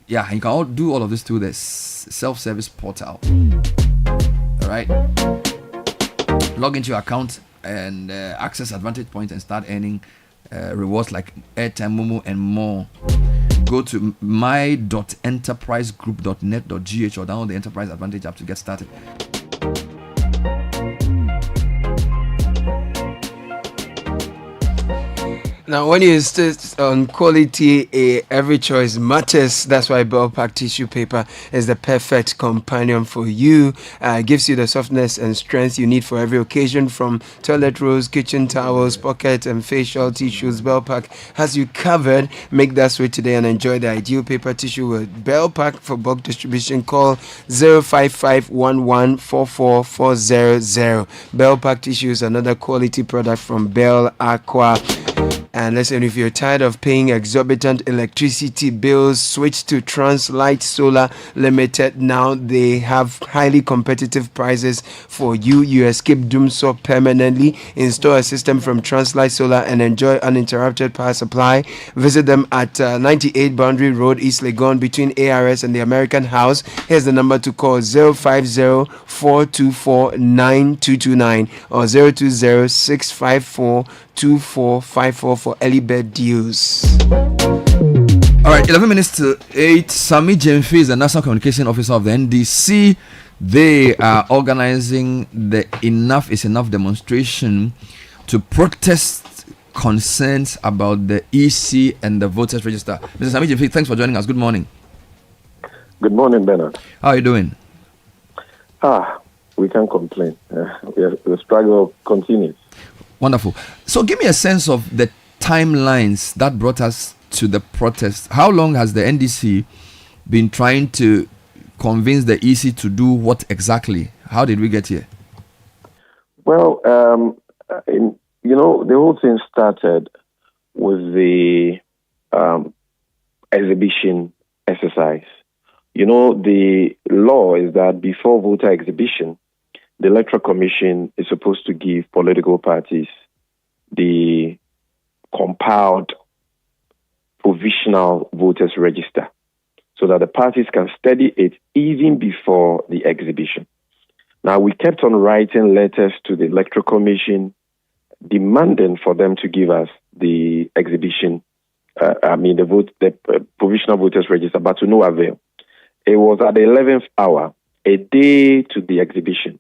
and you can all do all of this through the self-service portal. All right, log into your account and access advantage points and start earning rewards like airtime, Momo, and more. Go to my.enterprisegroup.net.gh or download the Enterprise Advantage app to get started. Now, when you insist on quality, every choice matters. That's why Bellpack tissue paper is the perfect companion for you. Gives you the softness and strength you need for every occasion, from toilet rolls, kitchen towels, pocket and facial tissues. Bellpack has you covered. Make that switch today and enjoy the ideal paper tissue with Bellpack. For bulk distribution, call 05511444400. Bellpack tissue is another quality product from Bell Aqua. And listen, if you're tired of paying exorbitant electricity bills, switch to Translight Solar Limited. Now they have highly competitive prices for you. You escape doomsday permanently. Install a system from Translight Solar and enjoy uninterrupted power supply. Visit them at 98 Boundary Road, East Legon, between ARS and the American House. Here's the number to call: 050-424-9229 or 020-654-2454 for early bird deals. All right, 11 minutes to 8. Sami Jemfi is the National Communication Officer of the NDC. They are organizing the Enough is Enough demonstration to protest concerns about the EC and the voters register. Mr. Sami Jemfi, thanks for joining us. Good morning. Good morning, Bernard. How are you doing? We can't complain. The struggle continues. Wonderful. So give me a sense of the timelines that brought us to the protest. How long has the NDC been trying to convince the EC to do what exactly? How did we get here? Well, the whole thing started with the exhibition exercise. The law is that before voter exhibition, the Electoral Commission is supposed to give political parties the compiled provisional voters register so that the parties can study it even before the exhibition. Now, we kept on writing letters to the Electoral Commission demanding for them to give us the exhibition, the provisional voters register, but to no avail. It was at the 11th hour, a day to the exhibition,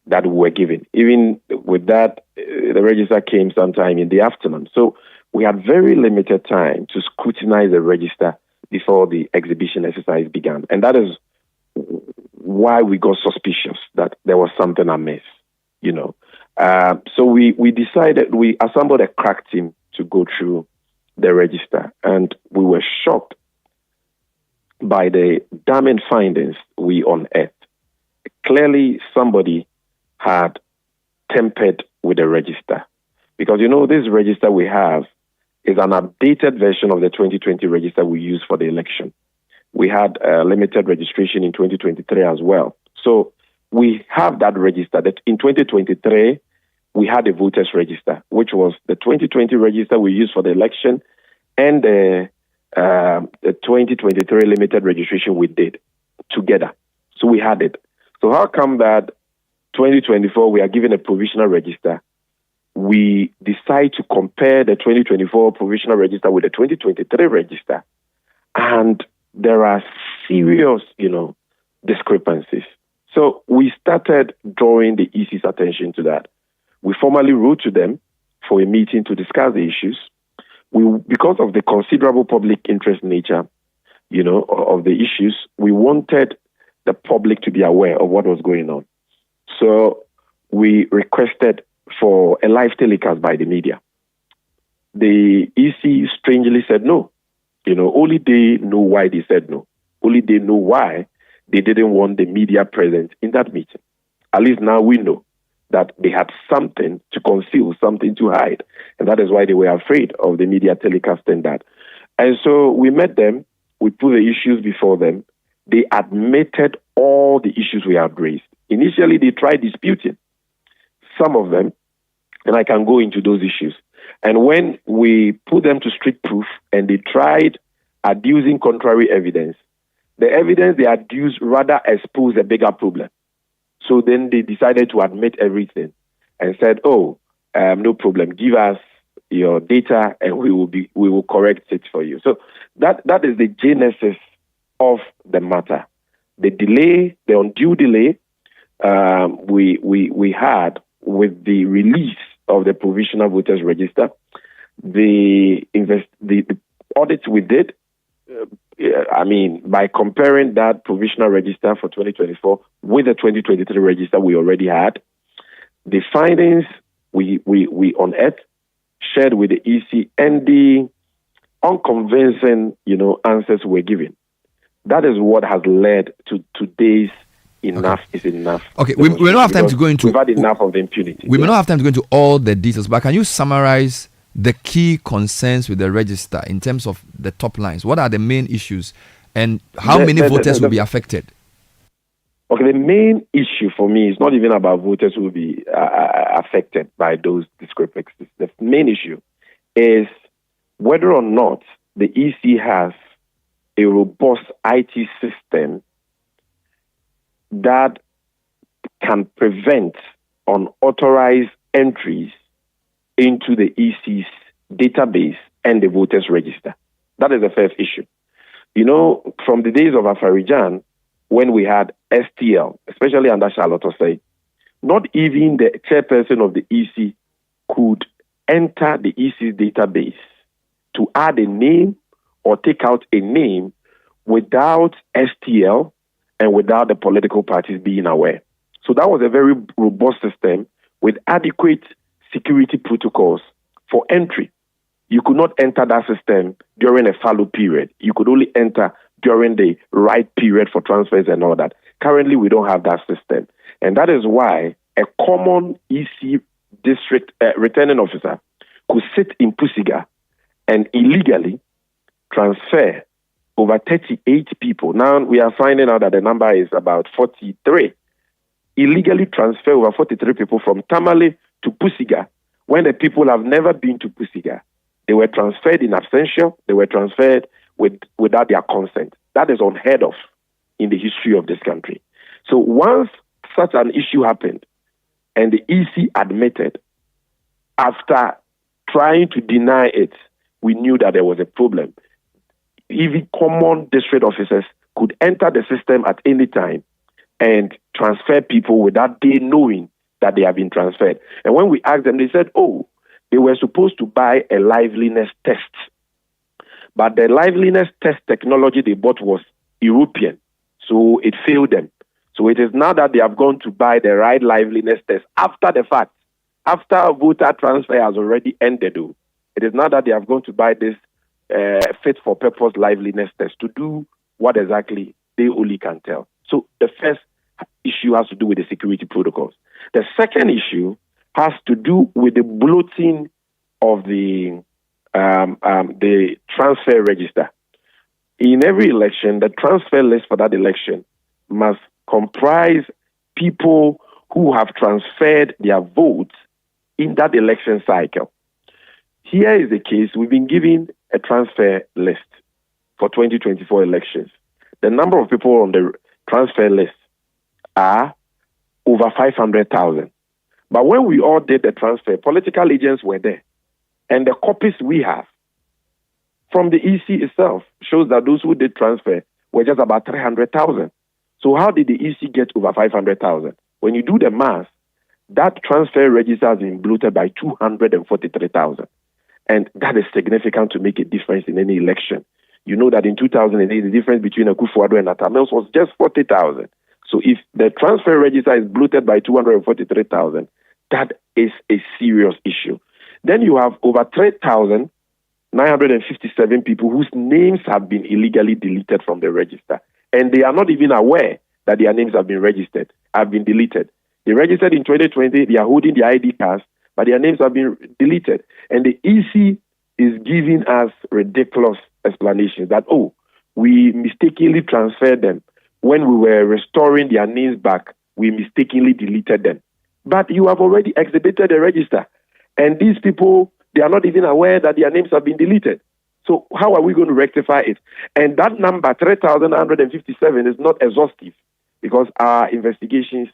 that we were given. Even with that, the register came sometime in the afternoon. So we had very limited time to scrutinize the register before the exhibition exercise began. And that is why we got suspicious that there was something amiss, So we decided, we assembled a crack team to go through the register. And we were shocked by the damning findings we unearthed. Clearly, somebody had tempered with the register. Because, this register we have is an updated version of the 2020 register we used for the election. We had limited registration in 2023 as well. So we have that register that in 2023, we had a voters register, which was the 2020 register we used for the election and the 2023 limited registration we did together. So we had it. So how come that 2024, we are given a provisional register? We decide to compare the 2024 provisional register with the 2023 register. And there are serious, discrepancies. So we started drawing the EC's attention to that. We formally wrote to them for a meeting to discuss the issues. Because of the considerable public interest nature, of the issues, we wanted the public to be aware of what was going on. So we requested for a live telecast by the media. The EC strangely said no. Only they know why they said no. Only they know why they didn't want the media present in that meeting. At least now we know that they had something to conceal, something to hide. And that is why they were afraid of the media telecasting that. And so we met them, we put the issues before them. They admitted all the issues we had raised. Initially, they tried disputing. Some of them And I can go into those issues. And when we put them to strict proof and they tried adducing contrary evidence, the evidence they adduced rather exposed a bigger problem. So then they decided to admit everything and said, no problem, give us your data and we will correct it for you. So that is the genesis of the matter. The delay, the undue delay we had with the release of the provisional voters register, the audits we did, by comparing that provisional register for 2024 with the 2023 register we already had, the findings we unearthed, shared with the EC, and the unconvincing, answers we're given. That is what has led to today's enough is enough. Okay, we don't have time to go into... We've had enough of the impunity. We may not have time to go into all the details, but can you summarize the key concerns with the register in terms of the top lines? What are the main issues and how many voters will be affected? Okay, the main issue for me is not even about voters who will be affected by those discrepancies. The main issue is whether or not the EC has a robust IT system that can prevent unauthorized entries into the EC's database and the voters register. That is the first issue. From the days of Afarijan, when we had STL, especially under Charlotte Osei, not even the chairperson of the EC could enter the EC's database to add a name or take out a name without STL and without the political parties being aware. So that was a very robust system with adequate security protocols for entry. You could not enter that system during a fallow period. You could only enter during the right period for transfers and all that. Currently, we don't have that system. And that is why a common EC district returning officer could sit in Pusiga and illegally transfer over 38 people. Now we are finding out that the number is about 43. Illegally transfer over 43 people from Tamale to Pusiga when the people have never been to Pusiga. They were transferred in absentia. They were transferred without their consent. That is unheard of in the history of this country. So once such an issue happened and the EC admitted, after trying to deny it, we knew that there was a problem. Even common district officers could enter the system at any time and transfer people without they knowing that they have been transferred. And when we asked them, they said, they were supposed to buy a liveliness test. But the liveliness test technology they bought was European, so it failed them. So it is now that they have gone to buy the right liveliness test after the fact, after a voter transfer has already ended. It is now that they have gone to buy this fit for purpose liveliness test to do what exactly they only can tell. So the first issue has to do with the security protocols. The second issue has to do with the bloating of the transfer register. In every election, the transfer list for that election must comprise people who have transferred their votes in that election cycle. Here is the case. We've been given a transfer list for 2024 elections. The number of people on the transfer list are over 500,000. But when we all did the transfer, political agents were there. And the copies we have from the EC itself shows that those who did transfer were just about 300,000. So how did the EC get over 500,000? When you do the math, that transfer register has been bloated by 243,000. And that is significant to make a difference in any election. You know that in 2008, the difference between Akufo-Addo and Atta Mills was just 40,000. So if the transfer register is bloated by 243,000, that is a serious issue. Then you have over 3,957 people whose names have been illegally deleted from the register. And they are not even aware that their names have been deleted. They registered in 2020, they are holding their ID cards, but their names have been deleted. And the EC is giving us ridiculous explanations that, we mistakenly transferred them. When we were restoring their names back, we mistakenly deleted them. But you have already exhibited the register. And these people, they are not even aware that their names have been deleted. So how are we going to rectify it? And that number, 3,157, is not exhaustive because our investigations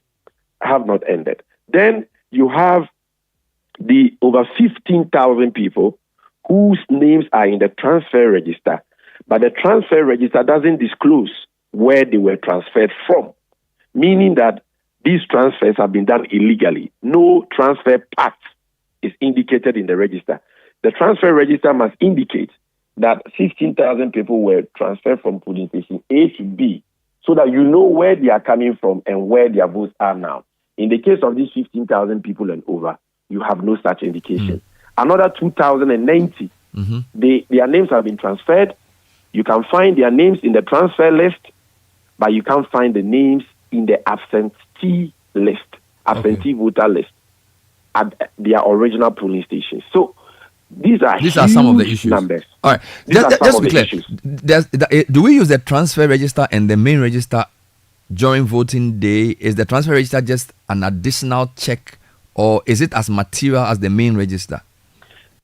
have not ended. Then you have the over 15,000 people whose names are in the transfer register, but the transfer register doesn't disclose where they were transferred from, meaning that these transfers have been done illegally. No transfer path is indicated in the register. The transfer register must indicate that 16,000 people were transferred from polling station A to B so that you know where they are coming from and where their votes are now. In the case of these 15,000 people and over, you have no such indication. Another 2,090, their names have been transferred. You can find their names in the transfer list, but you can't find the names in the absentee list, absentee voter list at their original polling stations. So these are some of the issues. Numbers. All right. Just to be clear, do we use the transfer register and the main register during voting day? Is the transfer register just an additional check, or is it as material as the main register?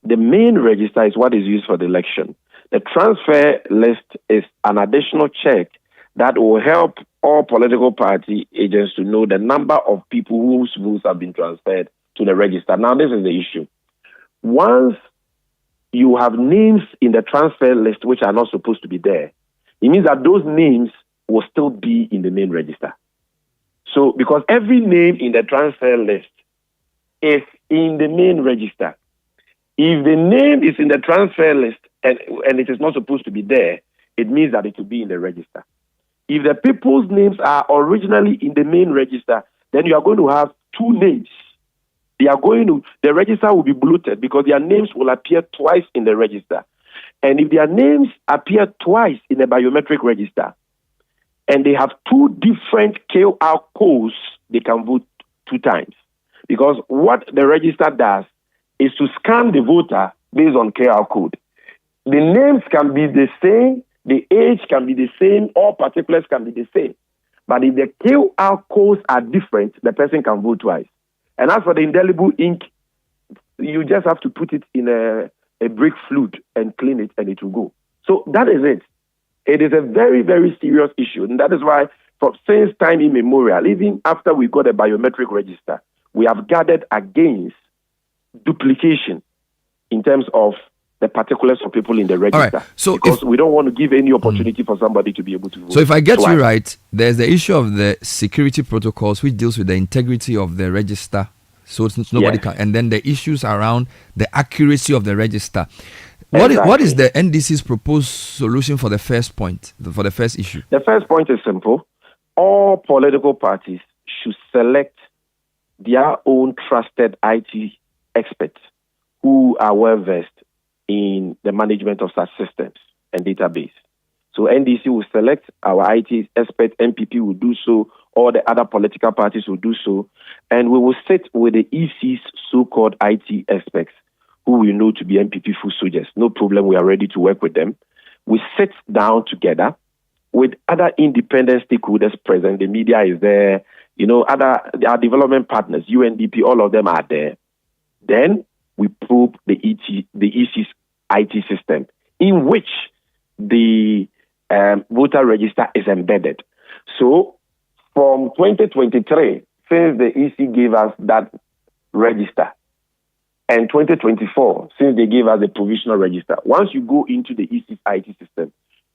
The main register is what is used for the election. The transfer list is an additional check that will help all political party agents to know the number of people whose votes have been transferred to the register. Now, this is the issue. Once you have names in the transfer list which are not supposed to be there, it means that those names will still be in the main register. So, because every name in the transfer list is in the main register, if the name is in the transfer list and it is not supposed to be there, it means that it will be in the register. If the people's names are originally in the main register, then you are going to have two names. The register will be bloated because their names will appear twice in the register. And if their names appear twice in the biometric register, and they have two different QR codes, they can vote two times. Because what the register does is to scan the voter based on QR code. The names can be the same, the age can be the same, all particulars can be the same. But if the QR codes are different, the person can vote twice. And as for the indelible ink, you just have to put it in a brick fluid and clean it, and it will go. So that is it. It is a very, very serious issue. And that is why, since time immemorial, even after we got a biometric register, we have guarded against duplication in terms of the particulars of people in the register. Right. So because we don't want to give any opportunity for somebody to be able to vote. So if I get you right, there's the issue of the security protocols, which deals with the integrity of the register, so nobody can, and then the issues around the accuracy of the register. What is the NDC's proposed solution for the first point, for the first issue? The first point is simple. All political parties should select their own trusted IT experts who are well-versed in the management of such systems and database. So NDC will select our IT expert, MPP will do so, all the other political parties will do so, and we will sit with the EC's so-called IT experts who we know to be MPP full soldiers. No problem, we are ready to work with them. We sit down together with other independent stakeholders present. The media is there, our development partners, UNDP, all of them are there. Then we probe the EC's IT system, in which the voter register is embedded. So from 2023, since the EC gave us that register, and 2024, since they gave us the provisional register, once you go into the EC's IT system,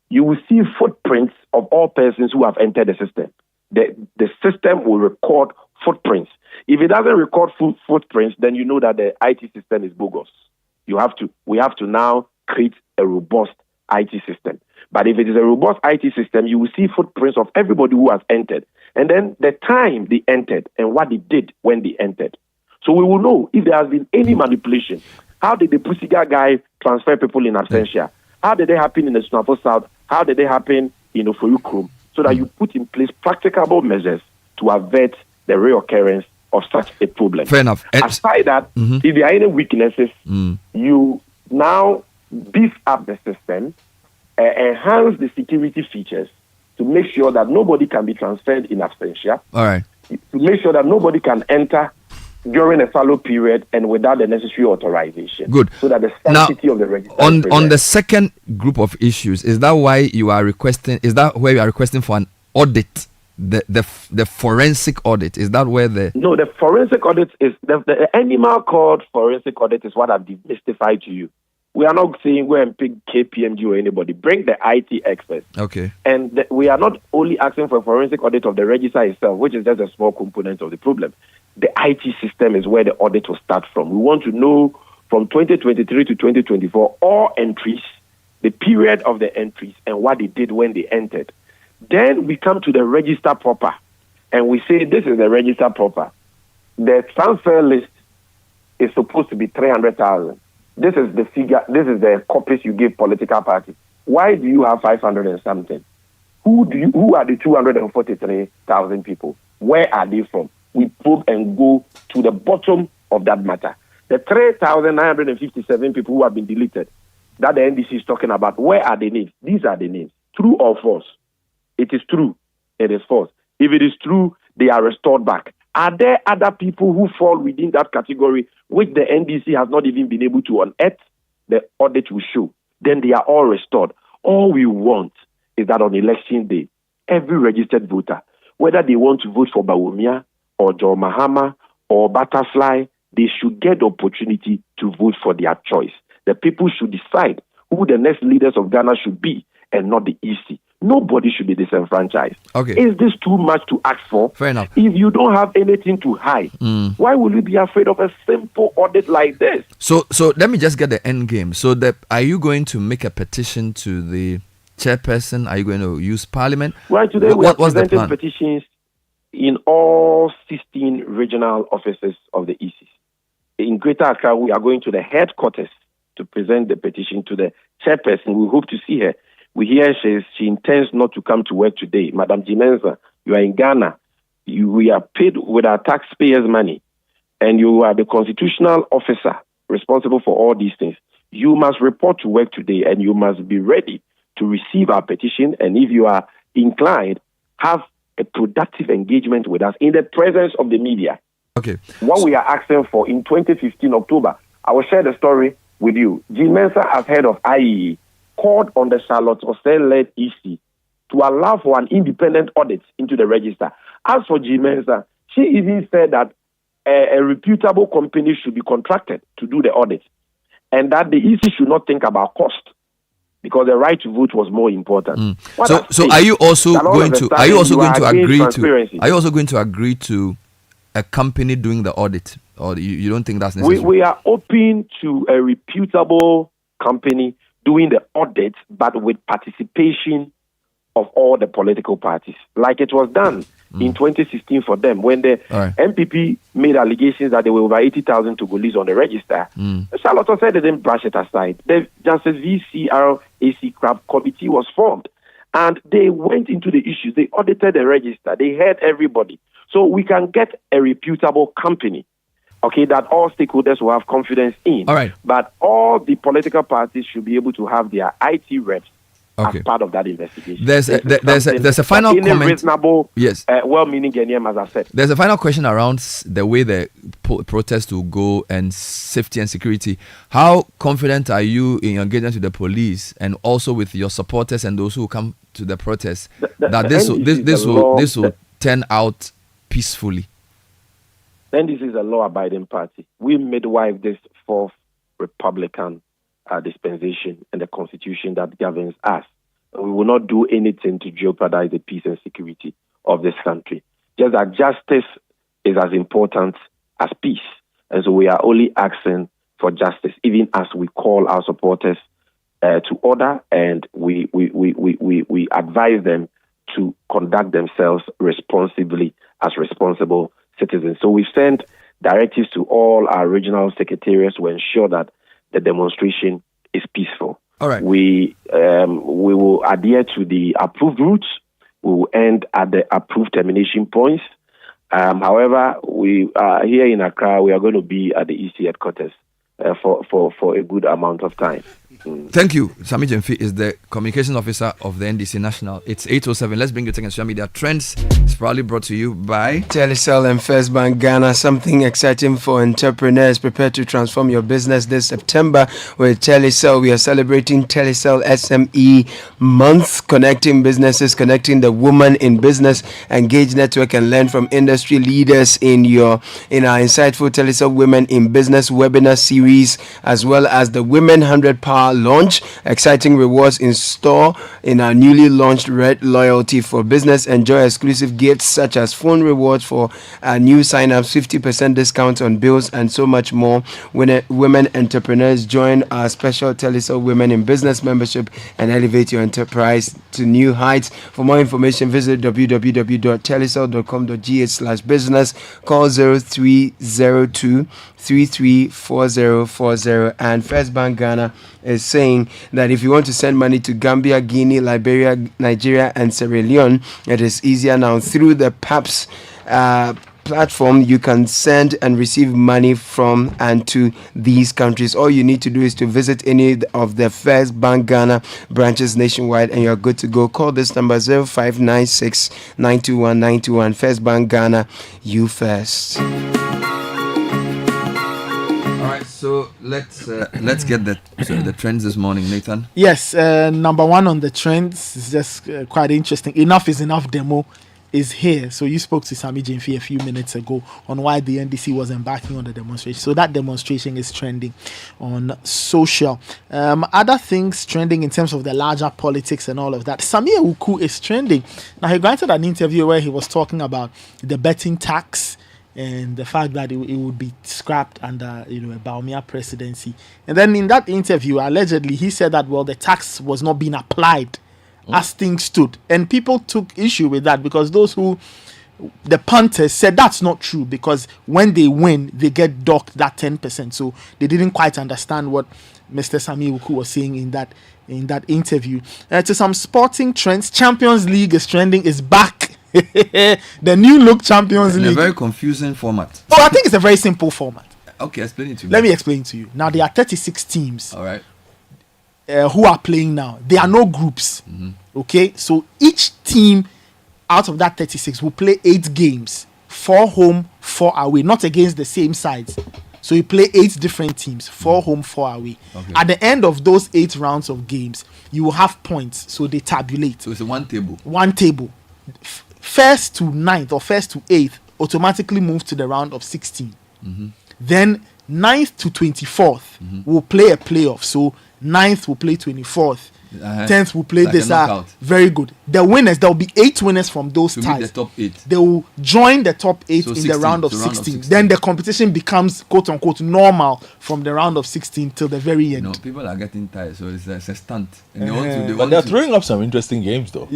you will see footprints of all persons who have entered the system. The system will record footprints. If it doesn't record footprints, then you know that the IT system is bogus. We have to now create a robust IT system. But if it is a robust IT system, you will see footprints of everybody who has entered, and then the time they entered and what they did when they entered. So we will know if there has been any manipulation. How did the Pusiga guy transfer people in absentia? How did they happen in the Sunafo South? How did they happen in Ofoyukrom? So that you put in place practicable measures to avert the reoccurrence of such a problem. Fair enough. Aside that, if there are any weaknesses, you now beef up the system, enhance the security features to make sure that nobody can be transferred in absentia. All right. To make sure that nobody can enter during a fallow period and without the necessary authorization. Good. So that the sanctity of the register on the second group of issues, is that why you are requesting? Is that where you are requesting for an audit? The forensic audit, is that where the forensic audit is the animal called forensic audit is what I've demystified to you. We are not saying go and pick KPMG or anybody. Bring the IT experts. Okay. And we are not only asking for a forensic audit of the register itself, which is just a small component of the problem. The IT system is where the audit will start from. We want to know from 2023 to 2024 all entries, the period of the entries, and what they did when they entered. Then we come to the register proper, and we say this is the register proper. The transfer list is supposed to be 300,000. This is the figure. This is the copies you give political parties. Why do you have 500 and something? Who are the 243,000 people? Where are they from? We probe and go to the bottom of that matter. The 3,957 people who have been deleted, that the NDC is talking about, where are the names? These are the names. True or false? It is true. It is false. If it is true, they are restored back. Are there other people who fall within that category which the NDC has not even been able to unearth? The audit will show. Then they are all restored. All we want is that on election day, every registered voter, whether they want to vote for Bawumia or John Mahama or Butterfly, they should get the opportunity to vote for their choice. The people should decide who the next leaders of Ghana should be and not the EC. Nobody should be disenfranchised. Okay. Is this too much to ask for? Fair enough. If you don't have anything to hide, why will you be afraid of a simple audit like this? So let me just get the end game. So are you going to make a petition to the chairperson? Are you going to use Parliament? Well, today we are what's the presenting plan? petitions in all 16 regional offices of the EC. In Greater Accra, we are going to the headquarters to present the petition to the chairperson. We hope to see her. We hear she intends not to come to work today. Madam Jimenza, you are in Ghana. We are paid with our taxpayers' money, and you are the constitutional officer responsible for all these things. You must report to work today, and you must be ready to receive our petition. And if you are inclined, have a productive engagement with us in the presence of the media. Okay. What we are asking for in 2015 October, I will share the story with you. Jimenza, as head of IEE, called on the Charlotte Osei-led EC to allow for an independent audit into the register. As for Jimenza, she even said that a reputable company should be contracted to do the audit, and that the EC should not think about cost because the right to vote was more important. So are you also going to agree to a company doing the audit, or you don't think that's necessary? We are open to a reputable company doing the audit, but with participation of all the political parties, like it was done in 2016 for them when the MPP made allegations that there were over 80,000 Togolese on the register. Charlotte said they didn't brush it aside. The Justice VCR AC Craft Committee was formed, and they went into the issues. They audited the register. They heard everybody. So we can get a reputable company, okay, that all stakeholders will have confidence in. All right. But all the political parties should be able to have their IT reps as part of that investigation. There's a final comment. Reasonable, yes. Well-meaning Ghanaian, as I said. There's a final question around the way the protest will go and safety and security. How confident are you in your engagement with the police and also with your supporters and those who come to the protest that this will turn out peacefully? Then this is a law-abiding party. We midwife this fourth Republican dispensation and the constitution that governs us. And we will not do anything to jeopardize the peace and security of this country. Just that justice is as important as peace. And so we are only asking for justice, even as we call our supporters to order, and we advise them to conduct themselves responsibly as responsible citizens. So we sent directives to all our regional secretariats to ensure that the demonstration is peaceful. All right. We will adhere to the approved routes. We will end at the approved termination points. However, we are here in Accra. We are going to be at the EC headquarters for a good amount of time. Thank you. Sami Jemfi is the communication officer of the NDC National. It's 8:07. Let's bring you to social media trends. It's proudly brought to you by Telecel and First Bank Ghana. Something exciting for entrepreneurs. Prepare to transform your business this September with Telecel. We are celebrating Telecel SME Month, connecting businesses, connecting the woman in business. Engage, network, and learn from industry leaders in our insightful Telecel Women in Business webinar series, as well as the Women 100 Power launch. Exciting rewards in store in our newly launched Red Loyalty for Business. Enjoy exclusive gifts such as phone rewards for new sign-ups, 50% discounts on bills, and so much more. Women entrepreneurs, join our special Telecel Women in Business membership and elevate your enterprise to new heights. For more information, visit www.telecel.com.gh/business. Call 0302 334040. And First Bank Ghana is saying that if you want to send money to Gambia, Guinea, Liberia, Nigeria, and Sierra Leone, it is easier now through the PAPS platform. You can send and receive money from and to these countries. All you need to do is to visit any of the First Bank Ghana branches nationwide, and you're good to go. Call this number 0596 921 921. First Bank Ghana, you first. So let's get the trends this morning, Nathan. Yes, number one on the trends is just quite interesting. Enough is enough demo is here. So you spoke to Sami Jemfi a few minutes ago on why the NDC was embarking on the demonstration. So that demonstration is trending on social. Other things trending in terms of the larger politics and all of that. Samia Uku is trending. Now, he granted an interview where he was talking about the betting tax and the fact that it would be scrapped under a Baumia presidency. And then in that interview, allegedly, he said that, well, the tax was not being applied as things stood. And people took issue with that because the punters said that's not true, because when they win, they get docked that 10%. So they didn't quite understand what Mr. Sami Uku was saying in that interview. To some sporting trends, Champions League is trending, is back. The new look Champions League. In a very confusing format. Oh, I think it's a very simple format. Okay, explain it to me. Let me explain to you. Now, there are 36 teams. All right. Who are playing now. There are no groups. Mm-hmm. Okay, so each team out of that 36 will play 8 games. 4 home, 4 away. Not against the same sides. So you play 8 different teams. 4 home, 4 away. Okay. At the end of those 8 rounds of games, you will have points. So they tabulate. So it's a one table. One table. First to 9th or first to 8th automatically move to the round of 16. Mm-hmm. Then 9th to 24th will play a playoff. So 9th will play 24th. 10th will play this. Very good. The winners, there will be 8 winners from those ties. The top 8. They will join the top 8 in the round of 16. Then the competition becomes quote unquote normal from the round of 16 till the very end. People are getting tired, so it's a stunt. But they're throwing up some interesting games, though.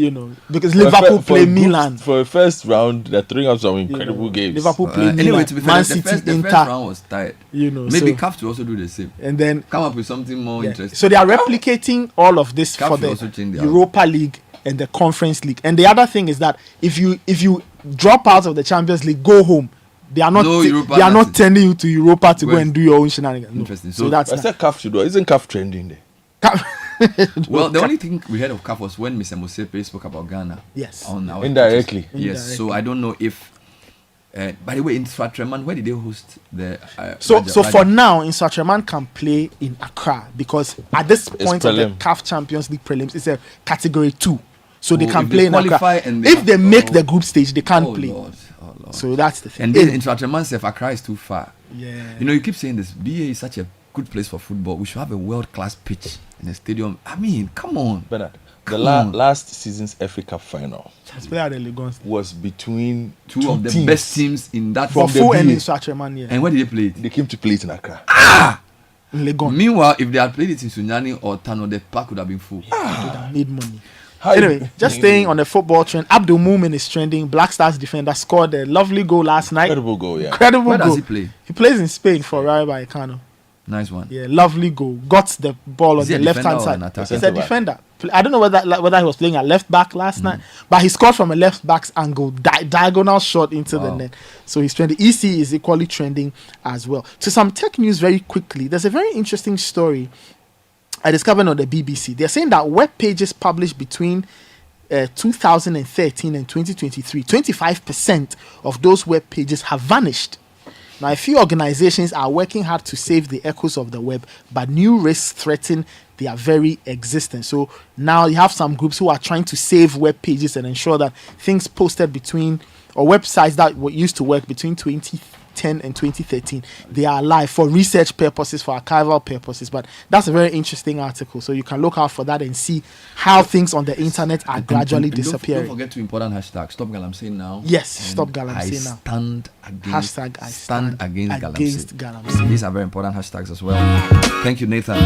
Because Liverpool play Milan for the first round. They're throwing up some incredible games. Liverpool play Milan. Anyway, to be fair, the first round was tired. Maybe so, CAF to also do the same. And then come up with something more interesting. So they are replicating all of this CAF for the Europa League and the Conference League. And the other thing is that if you drop out of the Champions League, go home. They are not not sending you to Europa to go and do your own shenanigans. Interesting. So that's I said CAF should do. Isn't CAF trending there? Well, the only thing we heard of CAF was when Mr. Mosepe spoke about Ghana. Yes. On our Indirectly. Yes. So I don't know if. By the way, in Swatreman, where did they host the? So for now, in Swatreman can play in Accra because at this point of the CAF Champions League prelims, it's a category 2, so they can play in Accra. If they make the group stage, they can't play. Lord. So that's the thing. And then in Swatreman, Accra is too far. Yeah. You keep saying this. BA is such a good place for football. We should have a world-class pitch in a stadium. I mean, come on, Bernard. The last season's FA Cup final was between two of the teams. Best teams in that from the and in Swatreman, yeah. And where did they play it? They came to play it in Accra. In Legon. Meanwhile, if they had played it in Sunyani or Tano, the park would have been full. They would have made money. Anyway, just staying on the football trend, Abdul Mumin is trending. Black Stars defender scored a lovely goal last night. Incredible goal, yeah. Where does he play? He plays in Spain for Rayo Vallecano. Nice one. Yeah, lovely goal. Got the ball on the left hand side. He's a defender. I don't know whether he was playing at left back last night, but he scored from a left back's angle, diagonal shot into the net. So he's trending. EC is equally trending as well. So some tech news very quickly. There's a very interesting story I discovered on the BBC. They're saying that web pages published between 2013 and 2023, 25% of those web pages have vanished. Now, a few organizations are working hard to save the echoes of the web, but new risks threaten their very existence. So now you have some groups who are trying to save web pages and ensure that things posted between, or websites that used to work between 2010 and 2013, they are alive for research purposes, for archival purposes. But that's a very interesting article, so you can look out for that and see how things on the internet are gradually disappearing. Don't forget two important hashtags. Stop Galamsey now. Yes, stop Galamsey now. I stand against Galamsey. These are very important hashtags as well. Thank you, Nathan.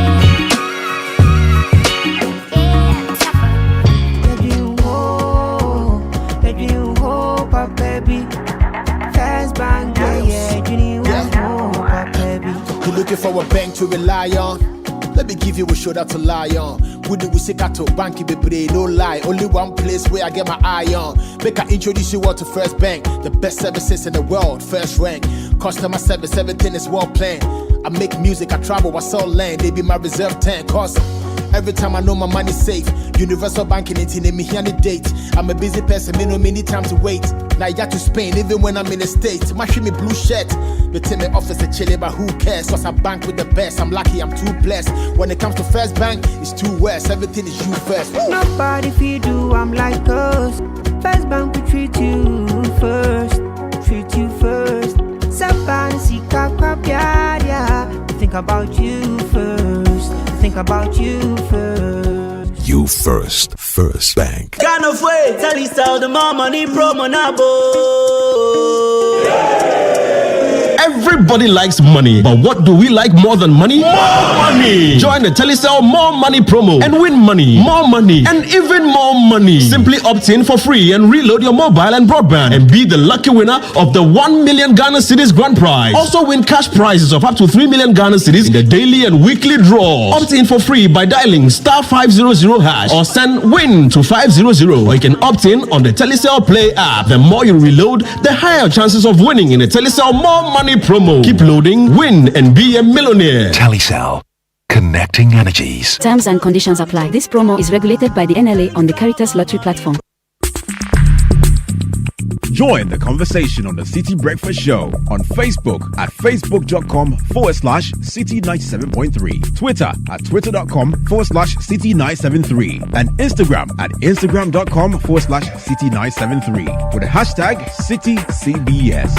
You're looking for a bank to rely on. Let me give you a shoulder to lie on. We do we say to bank be no lie. Only one place where I get my eye on. Make I introduce you all to First Bank, the best services in the world, first rank. Customer service, everything is well planned. I make music, I travel, I sell land. They be my reserve tank. Cause every time I know my money's safe. Universal banking ain't in me here the date. I'm a busy person, me no many time to wait. Now I got to Spain, even when I'm in the States. My me blue shirt. But tell me office a chilling, but who cares? Cause I bank with the best. I'm lucky, I'm too blessed. When it comes to First Bank, it's too west. Everything is you first. Nobody feed you, I'm like us. First Bank will treat you first. Treat you first. Think about you first. Think about you first. You first. First Bank. Kind of way, tell us how the more money promo now, Everybody likes money, but what do we like more than money? More money! Join the Telecel More Money promo and win money, more money, and even more money. Simply opt in for free and reload your mobile and broadband and be the lucky winner of the 1 million Ghana cedis grand prize. Also win cash prizes of up to 3 million Ghana cedis in the daily and weekly draws. Opt in for free by dialing *500# or send WIN to 500, or you can opt in on the Telecel Play app. The more you reload, the higher chances of winning in the Telecel More Money promo. Keep loading, win, and be a millionaire. Telecel. Connecting energies. Terms and conditions apply. This promo is regulated by the NLA on the Caritas Lottery platform. Join the conversation on the Citi Breakfast Show on Facebook at facebook.com/Citi97.3, Twitter at twitter.com/Citi973, and Instagram at instagram.com/Citi973 with the hashtag CitiCBS.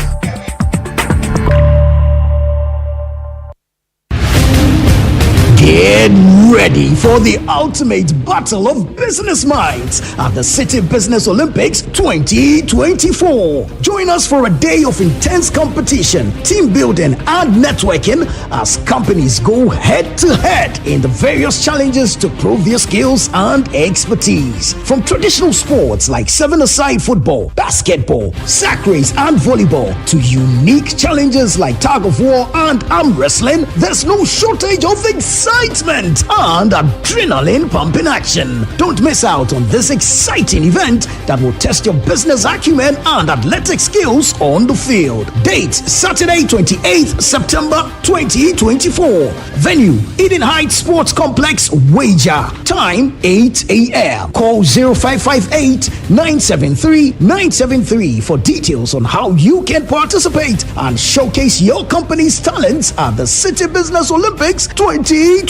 Get ready for the ultimate battle of business minds at the Citi Business Olympics 2024. Join us for a day of intense competition, team building, and networking as companies go head to head in the various challenges to prove their skills and expertise. From traditional sports like 7-a-side football, basketball, sack race, and volleyball to unique challenges like tug of war and arm wrestling, there's no shortage of excitement and adrenaline pumping action. Don't miss out on this exciting event that will test your business acumen and athletic skills on the field. Date Saturday 28th September 2024. Venue Eden Heights Sports Complex, Wager. Time 8 a.m. Call 0558-973-973 for details on how you can participate and showcase your company's talents at the Citi Business Olympics 2024.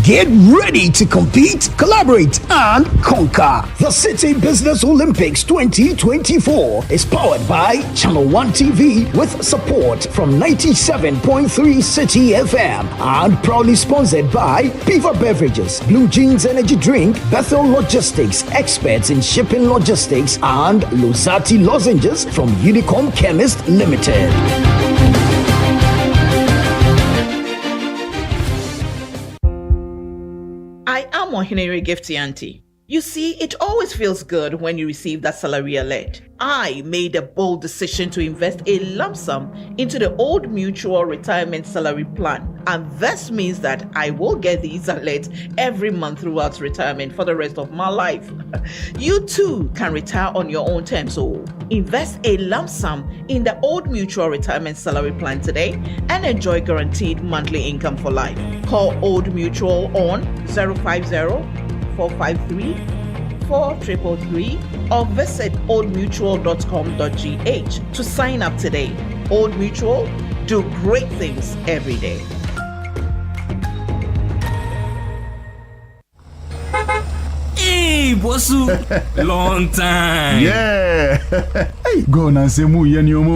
Get ready to compete, collaborate, and conquer. The Citi Business Olympics 2024 is powered by Channel 1 TV with support from 97.3 Citi FM and proudly sponsored by Beaver Beverages, Blue Jeans Energy Drink, Bethel Logistics, experts in shipping logistics, and Lozati Lozenges from Unicom Chemist Limited. I am Ohinere Gifty Auntie. You see, it always feels good when you receive that salary alert. I made a bold decision to invest a lump sum into the Old Mutual Retirement Salary Plan. And this means that I will get these alerts every month throughout retirement for the rest of my life. You too can retire on your own terms. So invest a lump sum in the Old Mutual Retirement Salary Plan today and enjoy guaranteed monthly income for life. Call Old Mutual on 050-453-4333 or visit oldmutual.com.gh to sign up today. Old Mutual, do great things every day. Hey, Bosu, long time. Yeah. Hey, go and say mu yen yo mu.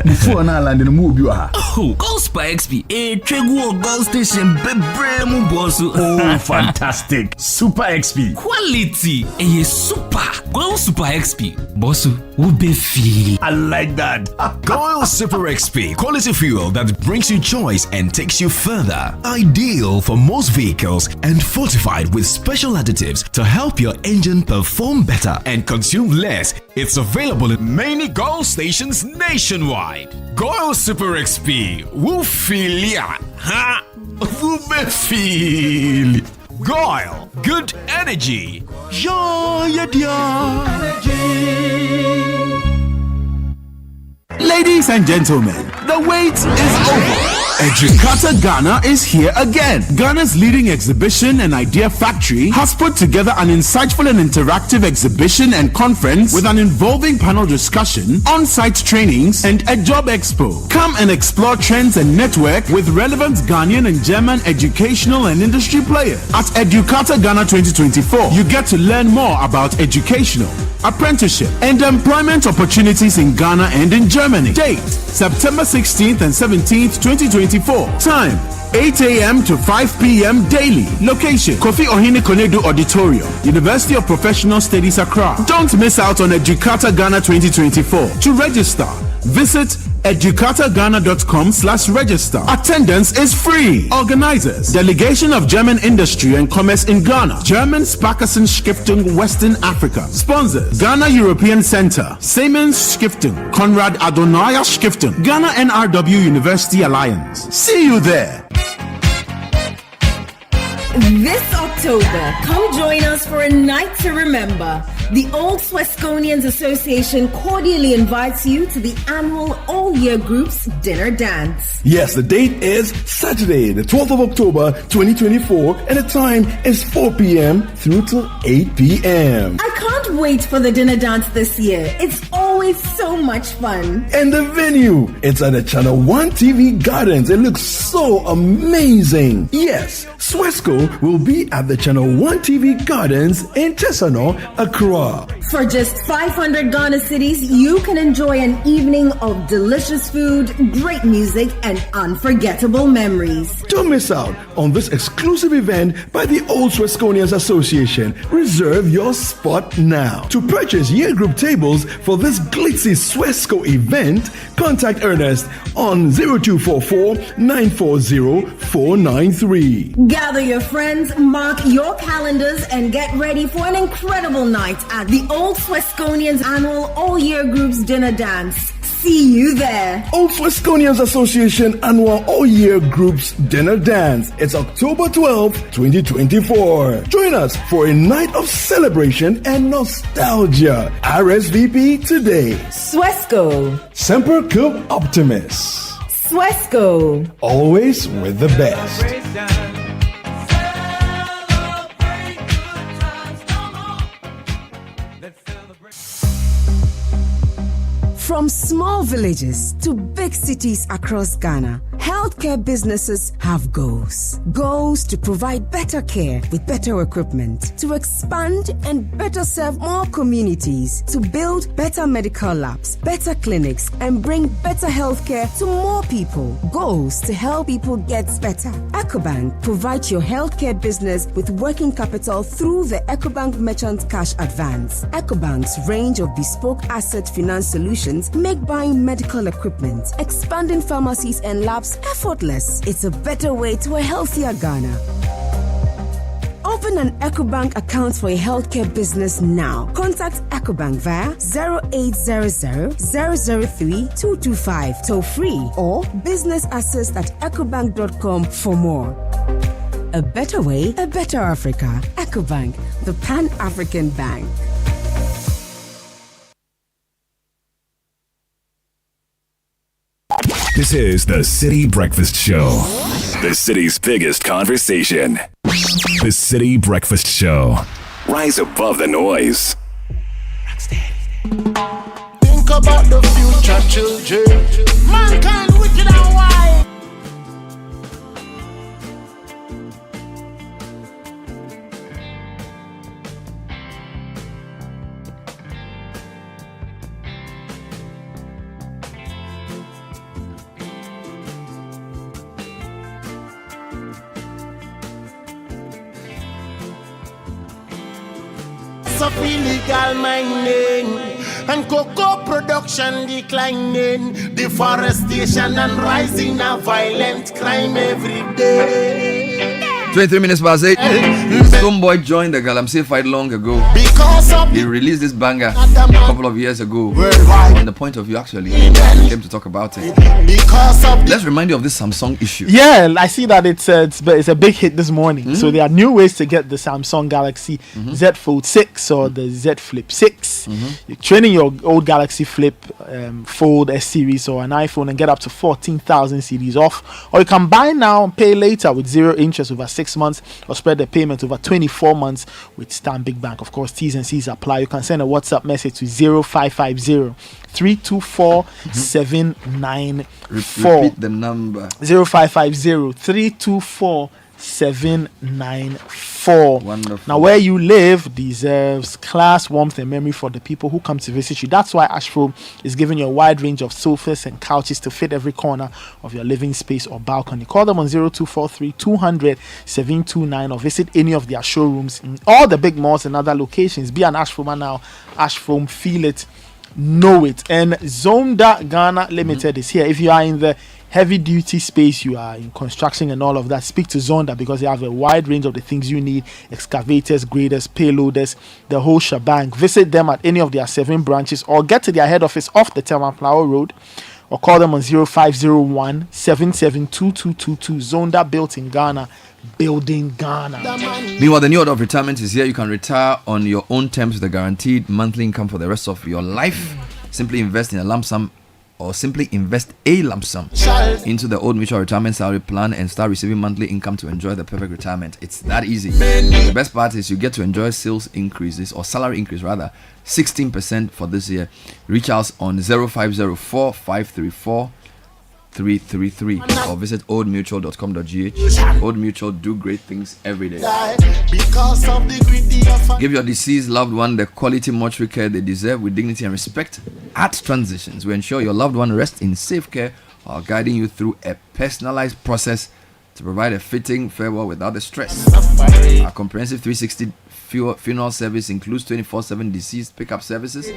Before na land in mu biwa. Oh, Gold Super XP. Tregu Gold Station bebre mu Bosu. Oh, fantastic. Super XP. Quality. Super. Gold Super XP. Bosu, ube feel. I like that. Gold Super XP. Quality fuel that brings you choice and takes you further. Ideal for most vehicles and fortified with special additives to help your engine perform better and consume less. It's available in many Gold stations nationwide. Gold Super XP. Woofilia. Ha! Woofeel. Goil. Good energy. Ladies and gentlemen, the wait is over. Educata Ghana is here again. Ghana's leading exhibition and idea factory has put together an insightful and interactive exhibition and conference with an involving panel discussion, on-site trainings, and a job expo. Come and explore trends and network with relevant Ghanaian and German educational and industry players. At Educata Ghana 2024, you get to learn more about educational, apprenticeship, and employment opportunities in Ghana and in Germany. Date: September 16th and 17th, 2024. Time: 8 a.m. to 5 p.m. daily. Location: Kofi Ohene Konedu Auditorium, University of Professional Studies, Accra. Don't miss out on Educata Ghana 2024. To register, visit educataghana.com/register. Attendance is free. Organizers: Delegation of German Industry and Commerce in Ghana, German Sparkassen Stiftung Western Africa. Sponsors: Ghana European Center, Siemens Stiftung, Konrad Adenauer Stiftung, Ghana NRW University Alliance. See you there. This October, come join us for a night to remember. The Old Swesconians Association cordially invites you to the annual All-Year Groups Dinner Dance. Yes, the date is Saturday, the 12th of October, 2024, and the time is 4 p.m. through till 8 p.m. I can't wait for the dinner dance this year. It's always so much fun. And the venue, it's at the Channel 1 TV Gardens. It looks so amazing. Yes, Swesco will be at the Channel 1 TV Gardens in Chesano, Accra. For just 500 Ghana cedis, you can enjoy an evening of delicious food, great music, and unforgettable memories. Don't miss out on this exclusive event by the Old Swesconians Association. Reserve your spot now. To purchase year group tables for this glitzy Swesco event, contact Ernest on 0244-940-493. Gather your friends, mark your calendars, and get ready for an incredible night at the Old Swesconians annual All-Year Groups Dinner Dance. See you there. Old Swesconians Association annual All-Year Groups Dinner Dance. It's October 12th, 2024. Join us for a night of celebration and nostalgia. RSVP today. Swesco. Semper Cum Optimus. Swesco. Always with the best. From small villages to big cities across Ghana, healthcare businesses have goals. Goals to provide better care with better equipment, to expand and better serve more communities, to build better medical labs, better clinics, and bring better healthcare to more people. Goals to help people get better. EcoBank provides your healthcare business with working capital through the EcoBank Merchant Cash Advance. EcoBank's range of bespoke asset finance solutions make buying medical equipment, expanding pharmacies and labs effortless. It's a better way to a healthier Ghana. Open an EcoBank account for a healthcare business now. Contact EcoBank via 0800-003-225 toll free or businessassist@ecobank.com for more. A better way, a better Africa. EcoBank, the Pan-African Bank. This is the Citi Breakfast Show, the city's biggest conversation. The Citi Breakfast Show. Rise above the noise. Think about the future children. Mankind wicked and wild. Of illegal mining and cocoa production declining, deforestation and rising of violent crime every day. 23 minutes past 8. Stonebwoy joined the Galamsey fight long ago. He released this banger a couple of years ago. On the point of view, actually, he came to talk about it. Let's remind you of this Samsung issue. Yeah, I see that it's a big hit this morning. So there are new ways to get the Samsung Galaxy Z Fold 6 or the Z Flip 6. You're training your old Galaxy Flip Fold S series or an iPhone and get up to 14,000 cedis off. Or you can buy now and pay later with 0 interest over 6 months, or spread the payment over 24 months with Stanbic Bank. Of course, T's and C's apply. You can send a WhatsApp message to 0550 324 794. Repeat the number. 0550 324 794. Wonderful. Now, where you live deserves class, warmth, and memory for the people who come to visit you. That's why Ashford is giving you a wide range of sofas and couches to fit every corner of your living space or balcony. Call them on 0243 200 729 or visit any of their showrooms in all the big malls and other locations. Be an Ashford man now. Ashford, feel it, know it. And Zonda Ghana Limited is here. If you are in the heavy duty space, you are in construction and all of that, speak to Zonda because they have a wide range of the things you need: excavators, graders, payloaders, the whole shebang. Visit them at any of their 7 branches or get to their head office off the Flower Road, or call them on 0501 772222. Zonda, built in Ghana, building Ghana. Meanwhile, the new order of retirement is here. You can retire on your own terms with a guaranteed monthly income for the rest of your life. Simply invest in a lump sum, or simply invest a lump sum into the Old Mutual Retirement Salary Plan and start receiving monthly income to enjoy the perfect retirement. It's that easy. The best part is you get to enjoy sales increases, or salary increase rather, 16% for this year. Reach us on 0504 534 333 or visit oldmutual.com.gh. Old Mutual, do great things every day. Give your deceased loved one the quality mortuary care they deserve with dignity and respect. At Transitions, we ensure your loved one rests in safe care while guiding you through a personalized process to provide a fitting farewell without the stress. Our comprehensive 360 funeral service includes 24/7 deceased pickup services,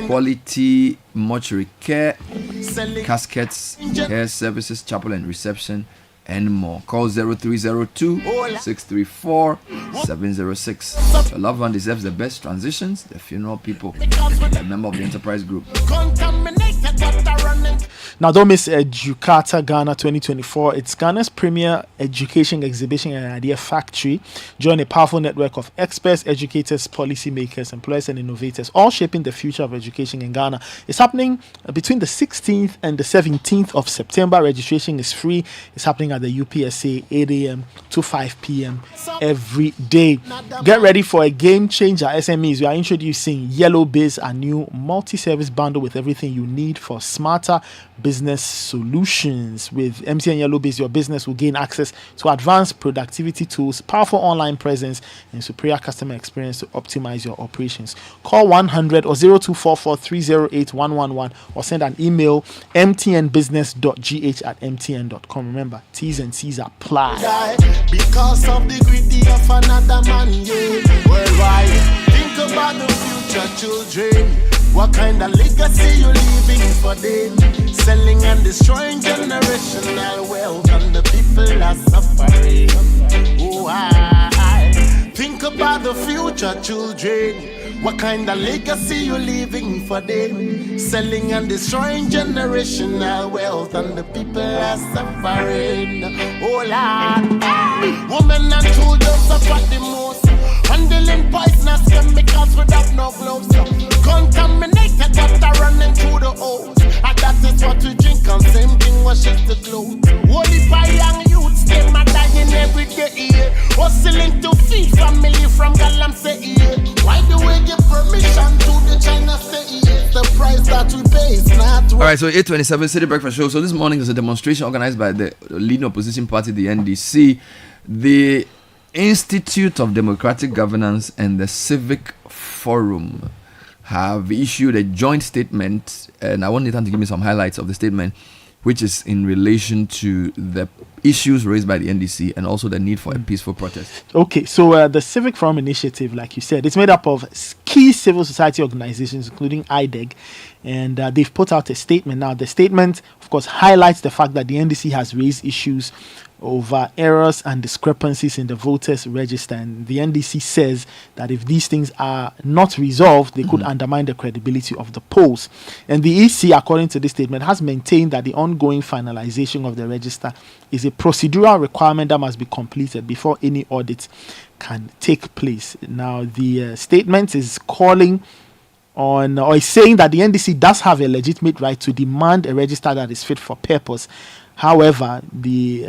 quality mortuary care, caskets, hair services, chapel and reception, and more. Call 0302 634 706. Your loved one deserves the best. Transitions, the funeral people, a member of the enterprise group. Now, don't miss Educata Ghana 2024. It's Ghana's premier education exhibition and idea factory. Join a powerful network of experts, educators, policymakers, employers, and innovators, all shaping the future of education in Ghana. It's happening between the 16th and the 17th of September. Registration is free. It's happening at the UPSA, 8 a.m. to 5 p.m. every day. Get ready for a game changer. SMEs, we are introducing Yellow Biz, a new multi-service bundle with everything you need for smarter business solutions. With MTN Yellow Biz, your business will gain access to advanced productivity tools, powerful online presence, and superior customer experience to optimize your operations. Call 100 or 0244 308 111 or send an email mtnbusiness.gh@mtn.com. Remember, T's and C's apply. Because of the greedy of another man, yeah. Worldwide, think about the future children. What kind of legacy you leaving for them? Selling and destroying generational wealth, and the people are suffering. Oh, Think about the future children. What kind of legacy you leaving for them? Selling and destroying generational wealth, and the people are suffering. Oh Lord, women and children suffer the most. Handling poisonous chemicals without no gloves. Contaminated water running through the hose. And that is what we drink, and same thing washes the clothes. Holy by young youths, they are dying every day. Hustling to feed family from Galamsey. Why do we give permission to the China state? The price that we pay is not. All right, so 8:27 Citi Breakfast Show. So this morning there's a demonstration organized by the leading opposition party, the NDC, the Institute of Democratic Governance, and the Civic Forum have issued a joint statement, and I want Nathan to give me some highlights of the statement, which is in relation to the issues raised by the NDC and also the need for a peaceful protest. Okay, so the Civic Forum Initiative, like you said, it's made up of key civil society organizations, including IDEG, and they've put out a statement. Now, the statement, of course, highlights the fact that the NDC has raised issues over errors and discrepancies in the voters register, and the NDC says that if these things are not resolved, they could undermine the credibility of the polls. And the EC, according to this statement, has maintained that the ongoing finalization of the register is a procedural requirement that must be completed before any audit can take place. Now, the statement is calling on, or is saying that the NDC does have a legitimate right to demand a register that is fit for purpose. However, the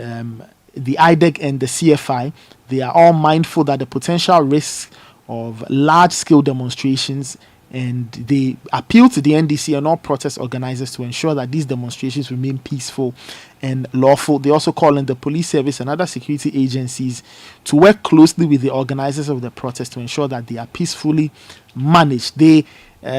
IDEC and the CFI, they are all mindful that the potential risks of large-scale demonstrations, and they appeal to the NDC and all protest organizers to ensure that these demonstrations remain peaceful and lawful. They also call on the police service and other security agencies to work closely with the organizers of the protest to ensure that they are peacefully managed. They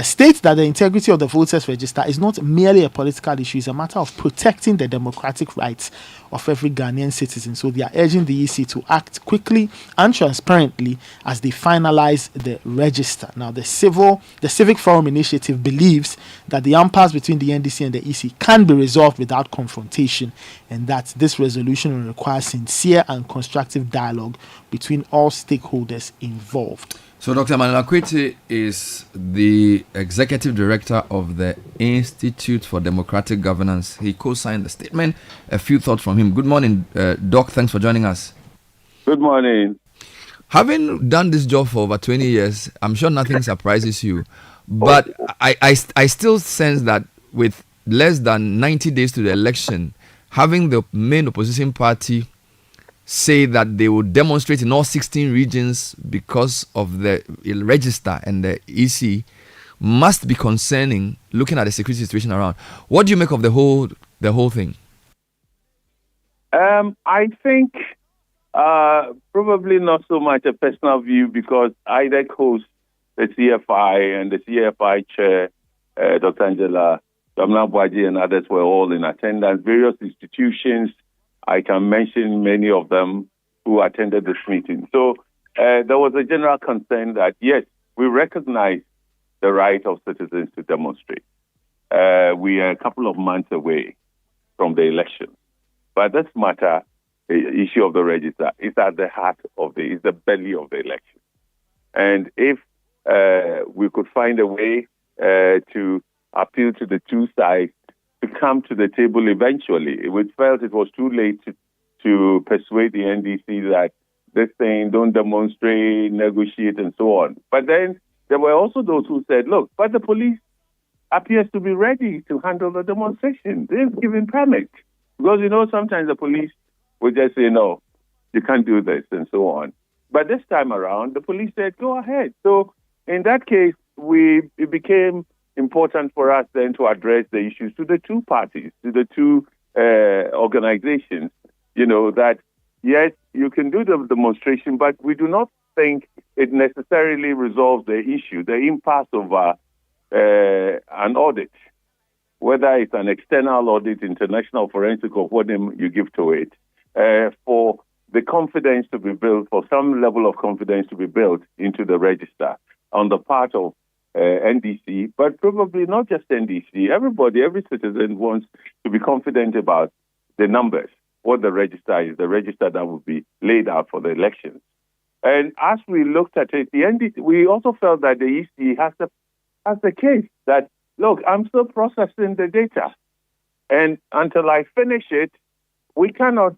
states that the integrity of the voters register is not merely a political issue, it's a matter of protecting the democratic rights of every Ghanaian citizen. So they are urging the EC to act quickly and transparently as they finalize the register. Now, the Civic Forum Initiative believes that the impasse between the NDC and the EC can be resolved without confrontation, and that this resolution will require sincere and constructive dialogue between all stakeholders involved. So Dr. Manuel Akwete is the executive director of the Institute for Democratic Governance. He co-signed the statement. A few thoughts from him. Good morning, Doc. Thanks for joining us. Good morning. Having done this job for over 20 years, I'm sure nothing surprises you. But I still sense that with less than 90 days to the election, having the main opposition party say that they will demonstrate in all 16 regions because of the register and the EC must be concerning, looking at the security situation around. What do you make of the whole thing? I think probably not so much a personal view, because IDEC hosts the CFI, and the CFI chair, Dr. Angela Damnabwaji, and others were all in attendance. Various institutions, I can mention many of them, who attended this meeting. So there was a general concern that, yes, we recognize the right of citizens to demonstrate. We are a couple of months away from the election. But this matter, the issue of the register, is at the heart of is the belly of the election. And if we could find a way to appeal to the two sides to come to the table eventually. We felt it was too late to persuade the NDC that this thing, don't demonstrate, negotiate, and so on. But then there were also those who said, look, but the police appears to be ready to handle the demonstration. They've given permit. Because, sometimes the police will just say, no, you can't do this, and so on. But this time around, the police said, go ahead. So in that case, it became important for us then to address the issues to the two parties, to the two organizations, that, yes, you can do the demonstration, but we do not think it necessarily resolves the issue, the impasse of an audit, whether it's an external audit, international forensic, or what name you give to it, for the confidence to be built, for some level of confidence to be built into the register on the part of NDC, but probably not just NDC. Every citizen wants to be confident about the numbers, what the register is, the register that will be laid out for the elections. And as we looked at it, we also felt that the EC has the case that, look, I'm still processing the data. And until I finish it, we cannot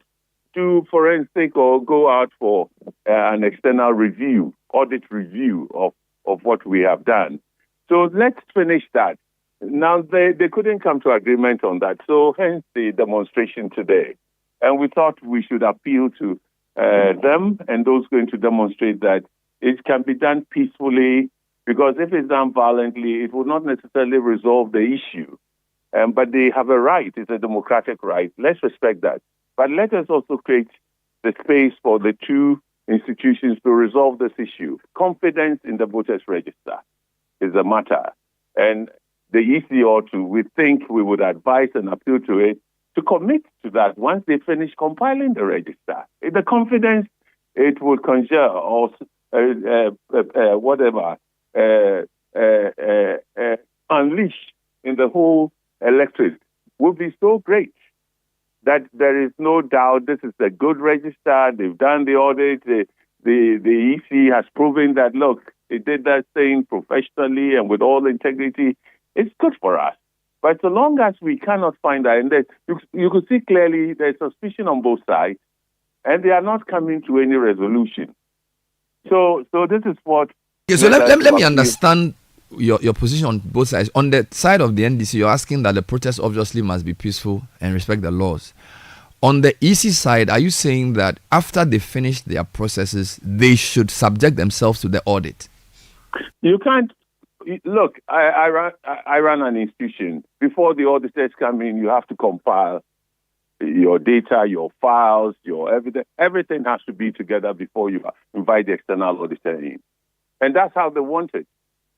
do forensic or go out for an external review, audit review of what we have done. So let's finish that. Now, they couldn't come to agreement on that. So hence the demonstration today. And we thought we should appeal to them and those going to demonstrate that it can be done peacefully, because if it's done violently, it will not necessarily resolve the issue. But they have a right. It's a democratic right. Let's respect that. But let us also create the space for the two institutions to resolve this issue. Confidence in the voters register is a matter. And the EC ought to, we think we would advise and appeal to it, to commit to that once they finish compiling the register. The confidence it will conjure or unleash in the whole electorate will be so great that there is no doubt this is a good register. They've done the audit. The EC has proven that, look, it did that thing professionally and with all integrity. It's good for us. But so long as we cannot find that, and that you could see clearly there's suspicion on both sides, and they are not coming to any resolution. So this is what... Okay, so let me understand your position on both sides. On the side of the NDC, you're asking that the protest obviously must be peaceful and respect the laws. On the EC side, are you saying that after they finish their processes, they should subject themselves to the audit? You can't... Look, I run an institution. Before the auditors come in, you have to compile your data, your files, your evidence. Everything has to be together before you invite the external auditor in. And that's how they want it.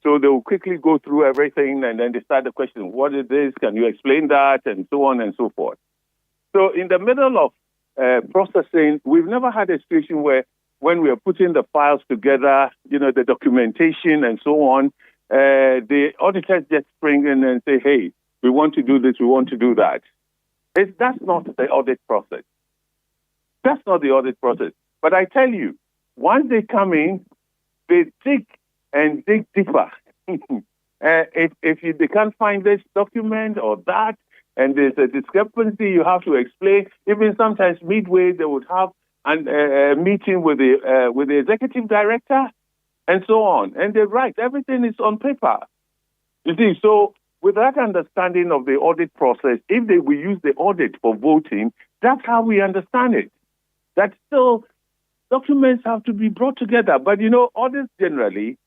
So they will quickly go through everything, and then they start the question, what is this? Can you explain that? And so on and so forth. So in the middle of processing, we've never had a situation where when we are putting the files together, the documentation and so on, the auditors just spring in and say, hey, we want to do this, we want to do that. That's not the audit process. That's not the audit process. But I tell you, once they come in, they dig and dig deeper. If they can't find this document or that, and there's a discrepancy, you have to explain. Even sometimes midway, they would have a meeting with the executive director, and so on. And they're right. Everything is on paper. You see, so with that understanding of the audit process, if we use the audit for voting, that's how we understand it. That still documents have to be brought together. But, audits generally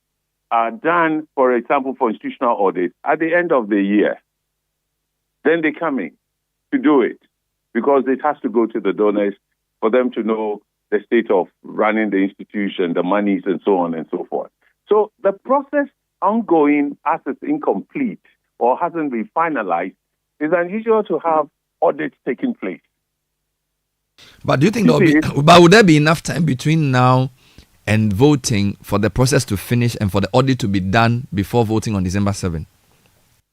are done, for example, for institutional audit at the end of the year. Then they come in to do it because it has to go to the donors for them to know the state of running the institution, the monies, and so on and so forth. So the process ongoing as it's incomplete or hasn't been finalized, is unusual to have audits taking place. But do you think would there be enough time between now and voting for the process to finish and for the audit to be done before voting on December 7?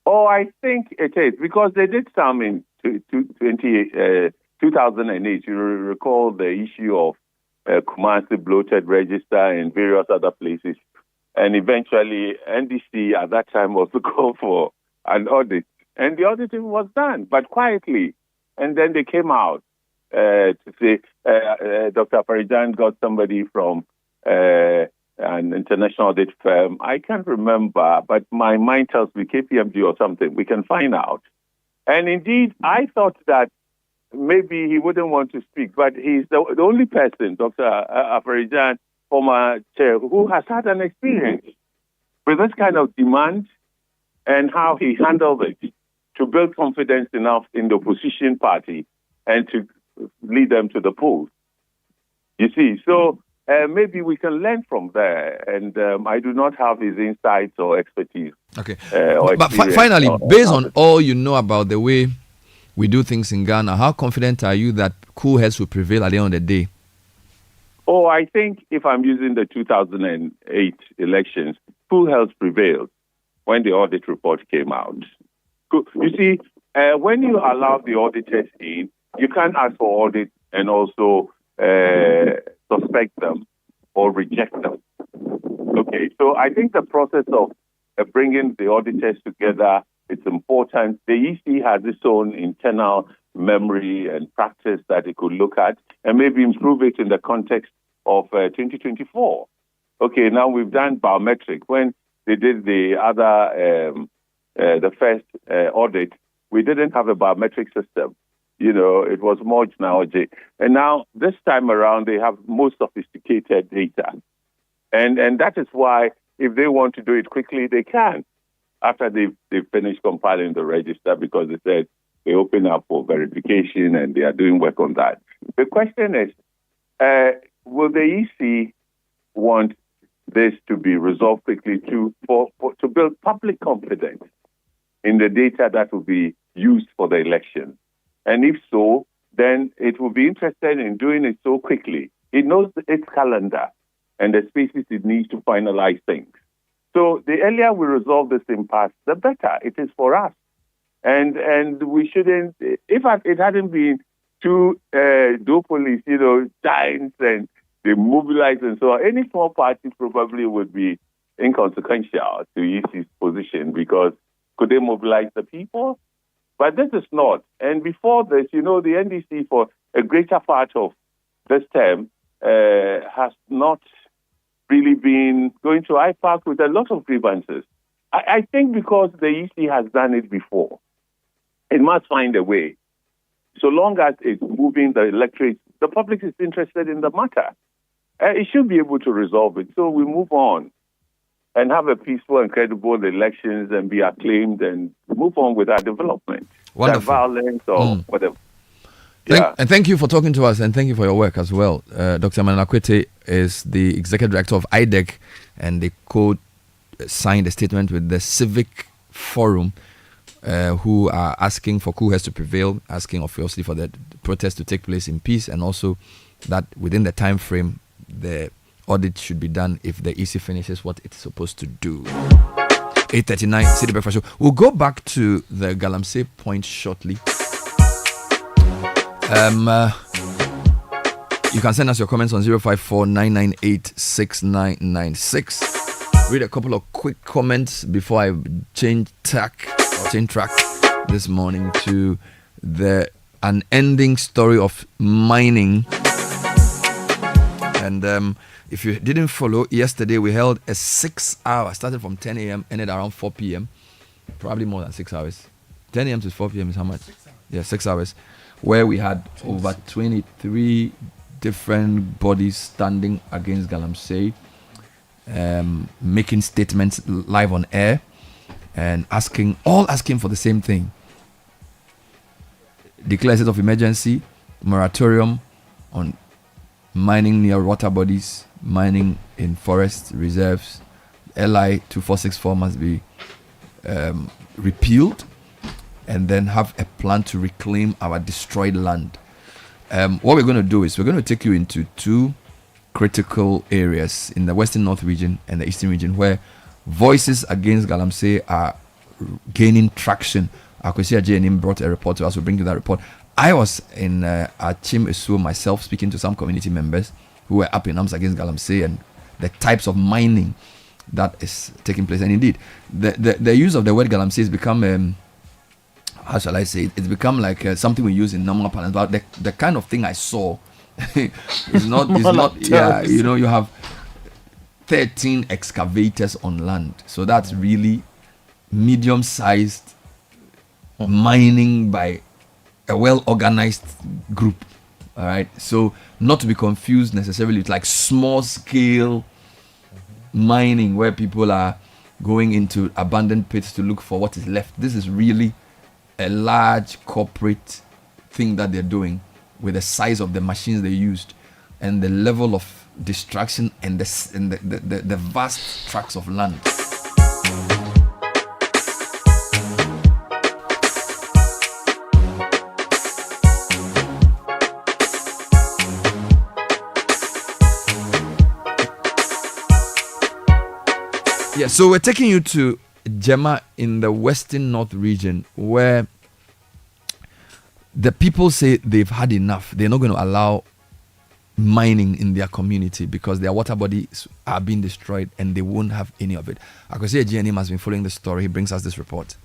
Oh, I think it is, because they did some in 2008. You recall the issue of Kumasi bloated register and various other places. And eventually, NDC at that time also called for an audit. And the auditing was done, but quietly. And then they came out to say Dr. Farijan got somebody from an international audit firm. I can't remember, but my mind tells me KPMG or something. We can find out. And indeed, I thought that maybe he wouldn't want to speak, but he's the only person, Dr. Afarijan, former chair, who has had an experience with this kind of demand and how he handled it to build confidence enough in the opposition party and to lead them to the polls. You see, so maybe we can learn from there, and I do not have his insights or expertise. Okay, but finally, based on all you know about the way we do things in Ghana, how confident are you that cool heads will prevail at the end of the day? Oh, I think if I'm using the 2008 elections, cool heads prevailed when the audit report came out. You see, when you allow the auditors in, you can't ask for audit and also suspect them or reject them. Okay, so I think the process of bringing the auditors together, it's important. The EC has its own internal memory and practice that it could look at and maybe improve it in the context of 2024. Okay, now we've done biometric. When they did the first audit, we didn't have a biometric system. It was more technology. And now this time around, they have more sophisticated data. And that is why if they want to do it quickly, they can. After they've finished compiling the register, because they said they open up for verification and they are doing work on that. The question is, will the EC want this to be resolved quickly to build public confidence in the data that will be used for the election? And if so, then it will be interested in doing it so quickly. It knows its calendar and the spaces it needs to finalize things. So the earlier we resolve this impasse, the better it is for us. And we shouldn't, if it hadn't been two duopolies, giants, and they mobilize and so on, any small party probably would be inconsequential to EC's position, because could they mobilize the people? But this is not. And before this, the NDC for a greater part of this term has not really been going to IPAC with a lot of grievances. I think because the EC has done it before, it must find a way. So long as it's moving the electorate, the public is interested in the matter. It should be able to resolve it. So we move on and have a peaceful and credible elections and be acclaimed and move on with our development. Wonderful. That violence or whatever. And thank you for talking to us, and thank you for your work as well. Dr. Manakwete is the Executive Director of IDEC, and they signed a statement with the Civic Forum, who are asking for cool heads to prevail, asking obviously for the protest to take place in peace, and also that within the time frame, the audit should be done if the EC finishes what it's supposed to do. 8:39, Citi Breakfast Show. We'll go back to the Galamsey point shortly. You can send us your comments on 054-998-6996. Read a couple of quick comments before I change track this morning to the unending story of mining. And if you didn't follow, yesterday we held a 6 hour, started from 10 a.m., ended around 4 p.m. Probably more than 6 hours. 10 a.m. to 4 p.m. is how much? 6 hours. Yeah, 6 hours. Where we had over 23 different bodies standing against Galamsey, making statements live on air, and asking for the same thing: declare a state of emergency, moratorium on mining near water bodies, mining in forest reserves. LI 2464 must be repealed, and then have a plan to reclaim our destroyed land. What we're going to do is we're going to take you into two critical areas in the Western North region and the Eastern region where voices against Galamsey are gaining traction. Akwesi Ajenim brought a report to us. We'll bring you that report. I was in Achim Esuo myself, speaking to some community members who were up in arms against Galamsey and the types of mining that is taking place. And indeed, the use of the word Galamsey has become how shall I say it? It's become like something we use in normal parlance. But the kind of thing I saw is not. Yeah, you have 13 excavators on land, so that's really medium-sized mining by a well-organized group. All right, so not to be confused necessarily with like small-scale mining where people are going into abandoned pits to look for what is left. This is really a large corporate thing that they're doing with the size of the machines they used and the level of destruction and the vast tracts of land. Yeah, so we're taking you to Jema in the Western North region where the people say they've had enough. They're not going to allow mining in their community because their water bodies are being destroyed and they won't have any of it. Akwasi Ejianim has been following the story. He brings us this report.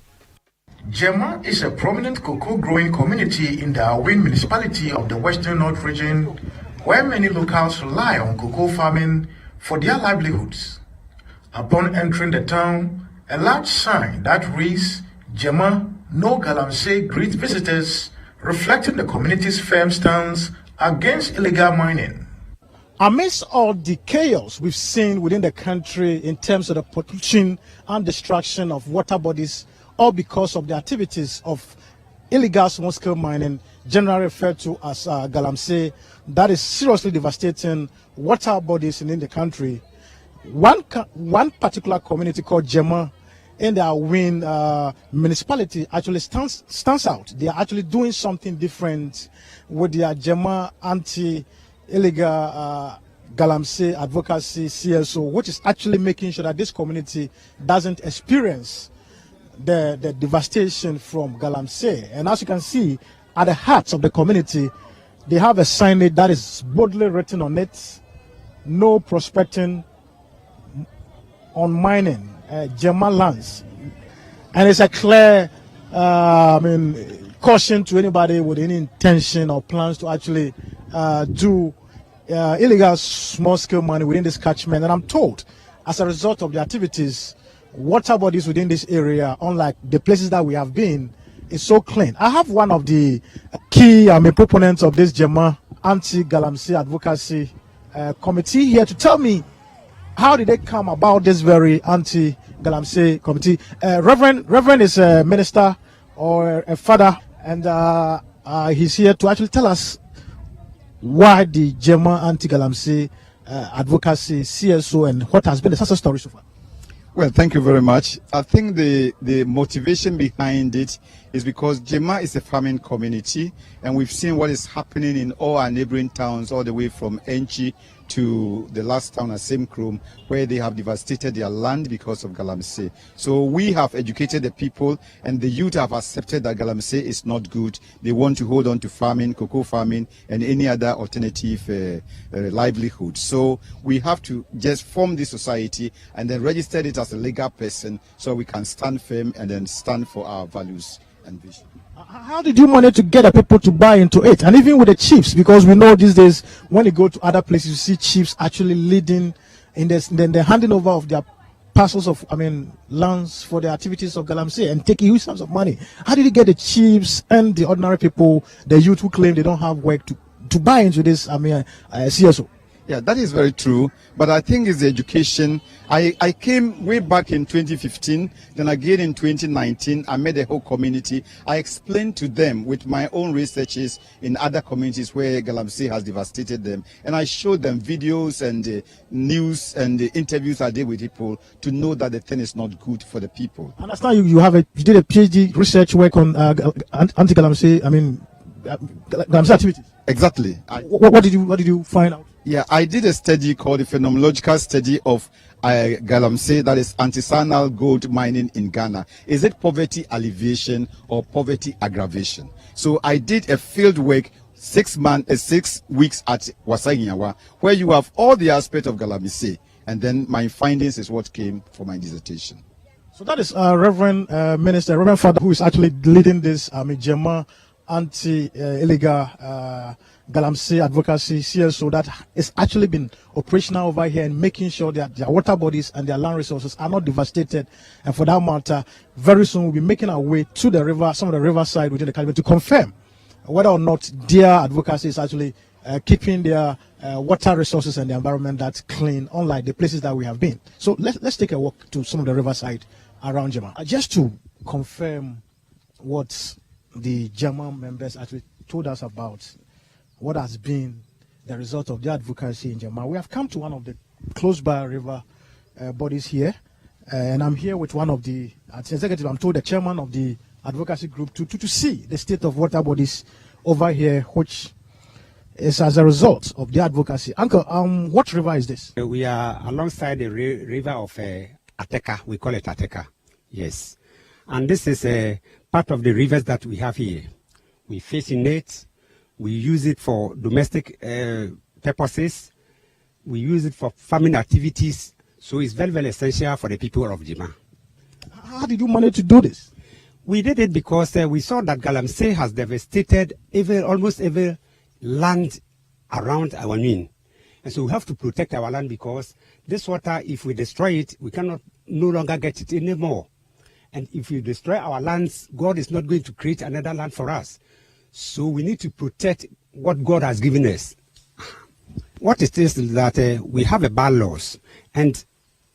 Jema is a prominent cocoa growing community in the Awin municipality of the Western North region, where many locals rely on cocoa farming for their livelihoods. Upon entering the town, a large sign that reads Jema No Galamsey greets visitors, reflecting the community's firm stance against illegal mining. Amidst all the chaos we've seen within the country in terms of the pollution and destruction of water bodies, all because of the activities of illegal small-scale mining, generally referred to as Galamsey, that is seriously devastating water bodies in the country. One particular community called Jema in the Awin municipality actually stands out. They are actually doing something different with their Jema anti-illegal Galamsey advocacy CSO, which is actually making sure that this community doesn't experience the devastation from Galamsey. And as you can see, at the heart of the community, they have a signage that is boldly written on it: no prospecting on mining Jema lands. And it's a clear caution to anybody with any intention or plans to actually do illegal small-scale mining within this catchment. And I'm told, as a result of the activities, water bodies within this area, unlike the places that we have been, is so clean. I have one of the key proponents of this Jema anti-Galamsey advocacy committee here to tell me how did they come about this very anti-Galamsey committee. Reverend is a minister or a father, and he's here to actually tell us why the Jema anti-Galamsey advocacy CSO and what has been the success story so far. Well, thank you very much. I think the motivation behind it is because Jema is a farming community, and we've seen what is happening in all our neighboring towns, all the way from Enchi to the last town at Semkrom, where they have devastated their land because of Galamsey. So we have educated the people, and the youth have accepted that Galamsey is not good. They want to hold on to farming, cocoa farming, and any other alternative livelihood. So we have to just form this society and then register it as a legal person so we can stand firm and then stand for our values and vision. How did you manage to get the people to buy into it? And even with the chiefs, because we know these days when you go to other places, you see chiefs actually leading in this, then the handing over of their parcels of, lands for the activities of Galamsey and taking huge sums of money. How did you get the chiefs and the ordinary people, the youth who claim they don't have work, to buy into this, CSO? Yeah, that is very true. But I think it's the education. I came way back in 2015, then again in 2019, I met the whole community. I explained to them with my own researches in other communities where Galamsey has devastated them. And I showed them videos and news and interviews I did with people to know that the thing is not good for the people. I understand you did a PhD research work on anti-Galamsey, Galamsey activities. Exactly. What did you find out? Yeah, I did a study called a phenomenological study of Galamsey, that is artisanal gold mining in Ghana. Is it poverty alleviation or poverty aggravation? So I did a field work 6 weeks at Wasaginyawa, where you have all the aspects of Galamsey, and then my findings is what came for my dissertation. So that is Reverend Minister, Reverend Father, who is actually leading this Jema anti-illegal Galamsey advocacy CSO that is actually been operational over here and making sure that their water bodies and their land resources are not devastated. And for that matter, very soon we'll be making our way to the river, some of the riverside within the Caribbean, to confirm whether or not their advocacy is actually keeping their water resources and the environment that's clean, unlike the places that we have been. So let's take a walk to some of the riverside around Jema, just to confirm what the Jema members actually told us about what has been the result of the advocacy in Jema. We have come to one of the close by river bodies here, and I'm here with one of the executive, I'm told the chairman of the advocacy group, to see the state of water bodies over here, which is as a result of the advocacy. Uncle, what river is this? We are alongside the river of Ateka. We call it Ateka. Yes. And this is a part of the rivers that we have here. We fish in it. We use it for domestic purposes. We use it for farming activities. So it's very, very essential for the people of Jema. How did you manage to do this? We did it because we saw that Galamsey has devastated almost every land around our mean. And so we have to protect our land because this water, if we destroy it, we cannot no longer get it anymore. And if we destroy our lands, God is not going to create another land for us. So we need to protect what God has given us. What it is that we have a bad laws. And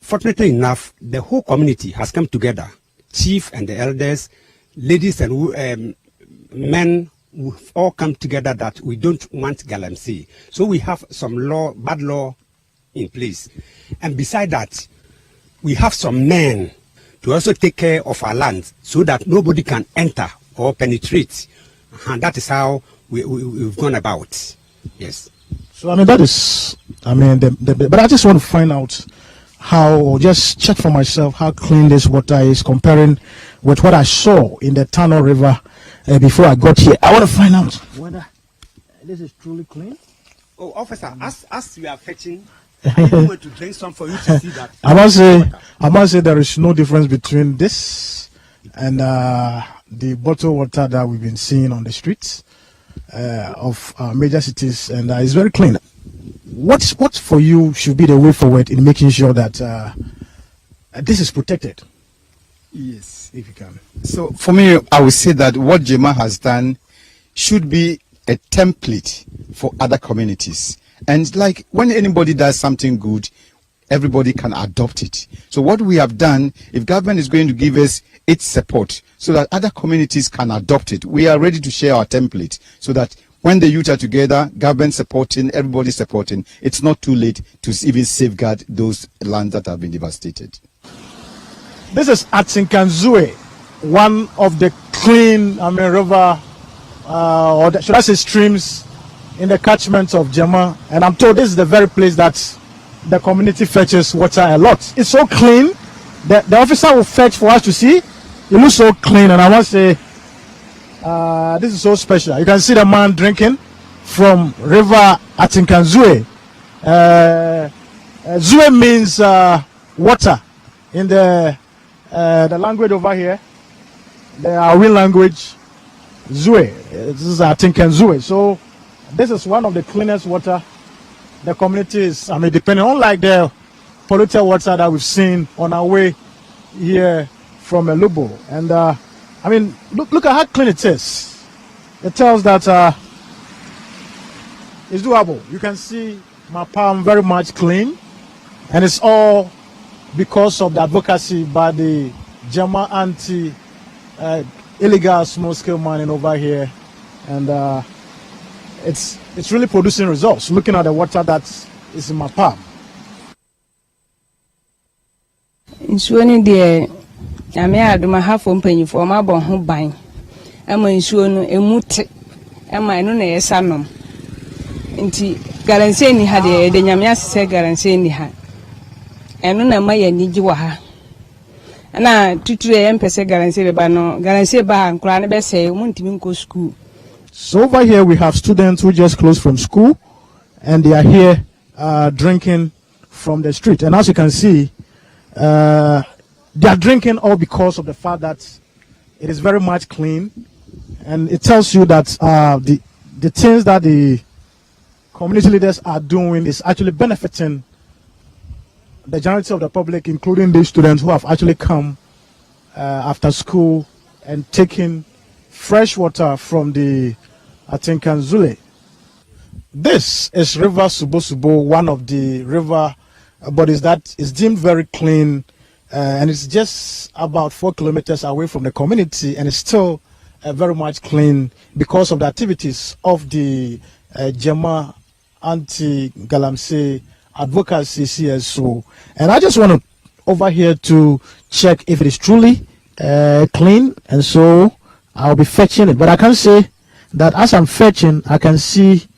fortunately enough, the whole community has come together. Chief and the elders, ladies and men, we've all come together that we don't want Galamsey. So we have some bad law in place. And beside that, we have some men to also take care of our land so that nobody can enter or penetrate. And that is how we've gone about. Yes. So, that is, but I just want to find out how, or just check for myself how clean this water is comparing with what I saw in the Tano River before I got here. I want to find out whether this is truly clean. Oh, officer, as we are fetching, I even want to drink some for you to see that. I must say there is no difference between this and the bottled water that we've been seeing on the streets of major cities, and it's very clean. What for you should be the way forward in making sure that this is protected? Yes, if you can. So for me, I would say that what Jema has done should be a template for other communities. And like when anybody does something good, everybody can adopt it. So what we have done, if government is going to give us its support so that other communities can adopt it, we are ready to share our template so that when the youth are together, government supporting, everybody supporting, it's not too late to even safeguard those lands that have been devastated. This is Atsinkanzue, one of the clean river, or should I say streams in the catchment of Jema. And I'm told this is the very place that the community fetches water a lot. It's so clean that the officer will fetch for us to see. It looks so clean, and I want to say this is so special. You can see the man drinking from river Atsinkanzue. Zue means water in the language over here, the Awin language. Zue, this is Atsinkanzue. So this is one of the cleanest water the community is, depending on like the polluted water that we've seen on our way here from Elubo. And look at how clean it is. It tells that it's doable. You can see my palm very much clean, and it's all because of the advocacy by the Jema anti illegal small scale mining over here, and it's really producing results. Looking at the water that is in my palm. Nsuo ni de ame aduma hafo mpanyifo ma bon ho ban ama nsuo no emute ama eno na yesanom nti Galamsey ni ha de nyame asese Galamsey ni ha eno na ma ya nigi wa ha na tutu e mpese Galamsey be ba no Galamsey ba nkura ne be say muntimi nko school. So over here we have students who just closed from school, and they are here drinking from the street. And as you can see, they are drinking all because of the fact that it is very much clean, and it tells you that the things that the community leaders are doing is actually benefiting the majority of the public, including these students who have actually come after school and taken fresh water from the Atsinkanzue. This is River Subo, one of the river bodies that is deemed very clean, and it's just about 4 kilometers away from the community, and it's still very much clean because of the activities of the Jema anti-Galamsey advocacy CSO. And I just want to over here to check if it is truly clean, and so I'll be fetching it. But I can say that as I'm fetching, I can see,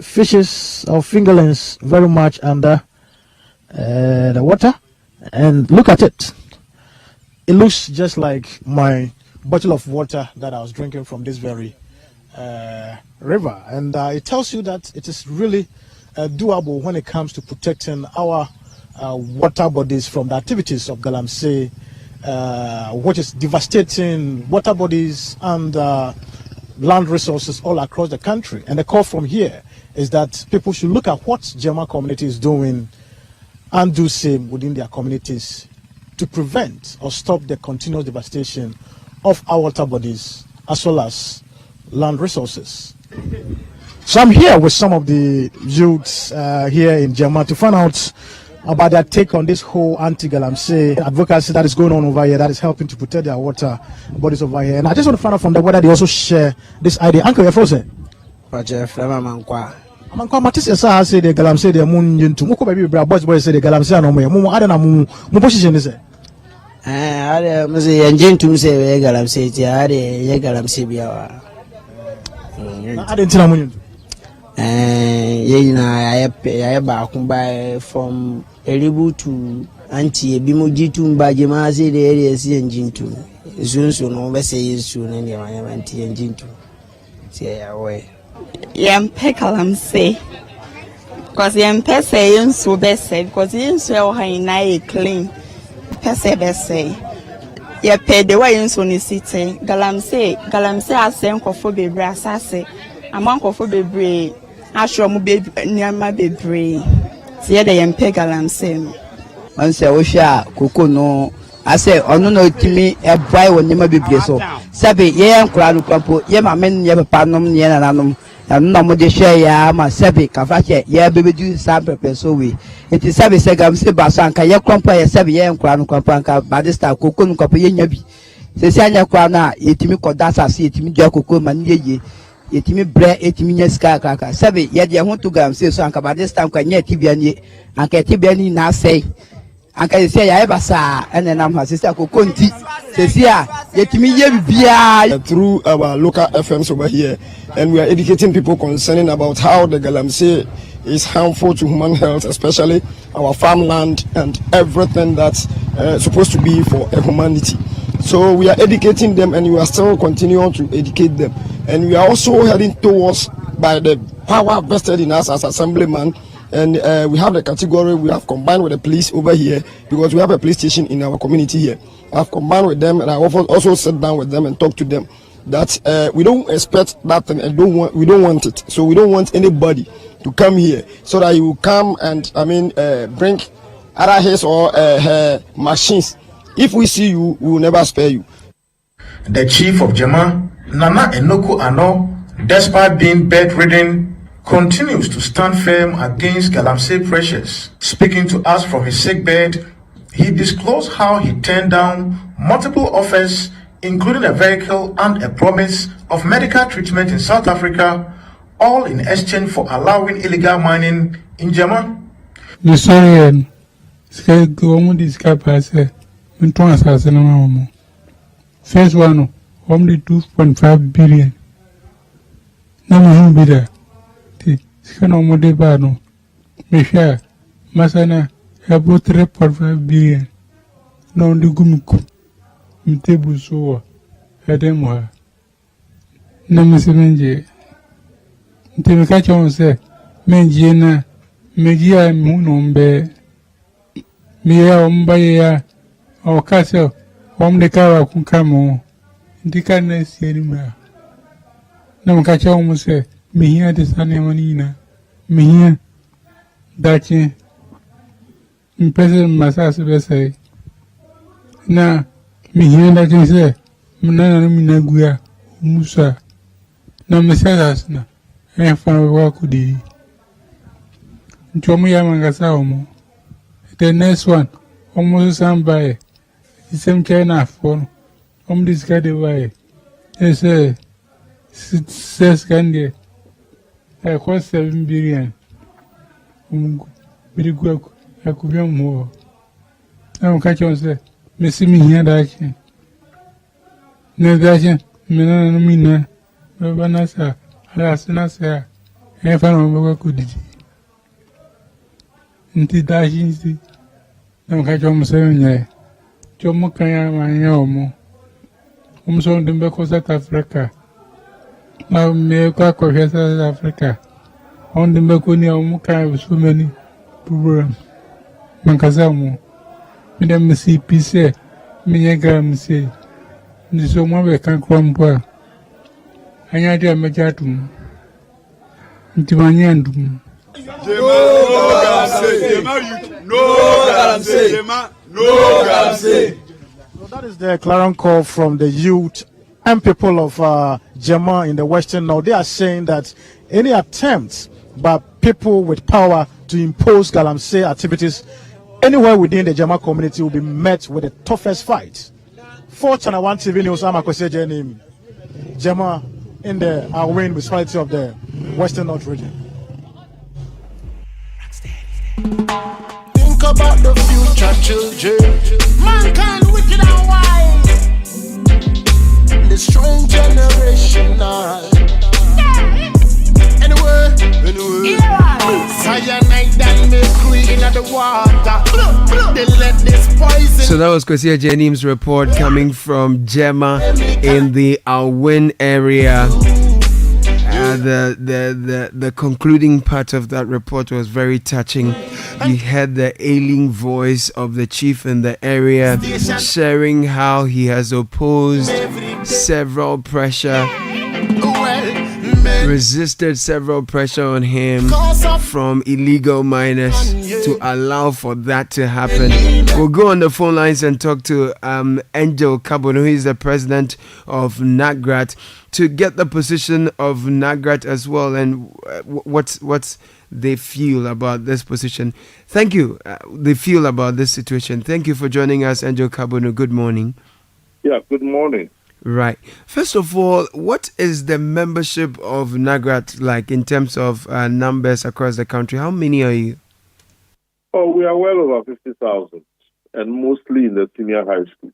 fishes or fingerlings very much under the water. And look at it. It looks just like my bottle of water that I was drinking from this very river, and it tells you that it is really doable when it comes to protecting our water bodies from the activities of Galamsey, which is devastating water bodies and land resources all across the country. And the call from here is that people should look at what Jema community is doing and do same within their communities to prevent or stop the continuous devastation of our water bodies as well as land resources. So I'm here with some of the youths here in Jema to find out about their take on this whole anti-Galamsey advocacy that is going on over here, that is helping to protect their water bodies over here. And I just want to find out from them whether they also share this idea. Uncle, you're frozen. Roger, Flamankwa. Amankwa Matis Esa say the Galamsey the moon into Moko baby boys say the Galamsey no more. Mumu Adana Mumu position is it? I say engine to say Galamsey, I Galamsey Biawa. I didn't tell you. I back by from Elibu to Anti Bimuji to Bajimasi, the area is engine to soon over say soon and I am anti engine to say away. Yam Galamsey because Yam Pessay so best said because you so high clean Pessay say. Ye paid the way in Sony City Galamsey I sent for baby assassin among of baby. Ashram baby near my baby. See the Yam Galamsey. Man say, Osha, Coco no. I say, oh no, to me, a boy will never be so. Sabi, ye and Crowd Campo, ye my men never panum, ye and anum, and no more share ya, my Sabi, Cavache, ye baby do sample so we. It is Sabi Segamse Basanka, ye compare Sabi and Crown Campanca, Badista, Coco, Copy, Yabi. Sesania Crana, Yetimi Codasa, see Timi Jacoco, Manie. Yetimi bre etimi nyeska kaka sabe ye de ho to Galamsey so anka bade stamp kwa nye tibiani anka tibiani na sei anka se ya ebasa enenam ha sister kokonti sesia yetimi ye bibia through our local FMs over here, and we are educating people concerning about how the Galamsey is harmful to human health, especially our farmland and everything that's supposed to be for humanity. So we are educating them, and we are still continuing to educate them. And we are also heading towards, by the power vested in us as assemblyman, and we have the category we have combined with the police over here, because we have a police station in our community here. I've combined with them, and I also sit down with them and talk to them that we don't expect that thing, and we don't want it. So we don't want anybody to come here so that you come and bring either his or her machines. If we see you, we will never spare you. The chief of Jema, Nana Enoku Ano, despite being bedridden, continues to stand firm against Galamsey pressures. Speaking to us from his sick bed, he disclosed how he turned down multiple offers, including a vehicle and a promise of medical treatment in South Africa, all in exchange for allowing illegal mining in Jema. First one, only 2.5 billion. Now, bidder. The Scanomodebano, Misha, Masana, about 3.5 billion. Now, the Gumuku, Mtebu Soa, Ademwa. Namasemenje. Ntemikacha say, Menjena, Megia Munombe, Mia Umbaya, our castle. The car can come the can't see anymore. No catch almost say, me here the Sunny Manina, me here that in President Massas say. Now, me here that you say, Nana Minaguia, Musa, no Messas, and for work with thee. Jomiya Mangasaumo. The next one, almost somebody. The same China for this guy away. They say, says Candy, I cost 7 billion. Very good, I could be more. I'm catching say, Missy me here, that no, that Mina, Vanessa, Alasana, and found work with it. Until that, I'm catching 7 years. Jomo Kaya Mayomo. So the Beko South Africa. Now, me South Africa. On the Makuni, kind of so many programs. Mankazamu. Me dem see peace. Me Galamsey. This is one we can crumble. I had a majatum. Ntimanyandum. So that is the clarion call from the youth and people of Jema in the Western North. They are saying that any attempts by people with power to impose Galamsey activities anywhere within the Jema community will be met with the toughest fight. For Channel 1 TV News, I'm Akosej name Jema in the Awin municipality of the Western North region. Think about the future children. Mankind wicked and wise. The strong generation now. Anyway. Cyanide and mercury in the water. They let this poison. So that was Kosia Jenim's report coming from Jema in the Awin area. The concluding part of that report was very touching. You heard the ailing voice of the chief in the area sharing how he has opposed several pressure, resisted several pressure on him from illegal miners to allow for that to happen. We'll go on the phone lines and talk to Angel Kabono, who is the president of NAGRAT, to get the position of NAGRAT as well and what's they feel about this position. Thank you. They feel about this situation. Thank you for joining us, Angel Kabono. Good morning. Yeah, good morning. Right. First of all, what is the membership of NAGRAT like in terms of numbers across the country? How many are you? Oh, we are well over 50,000 and mostly in the senior high school.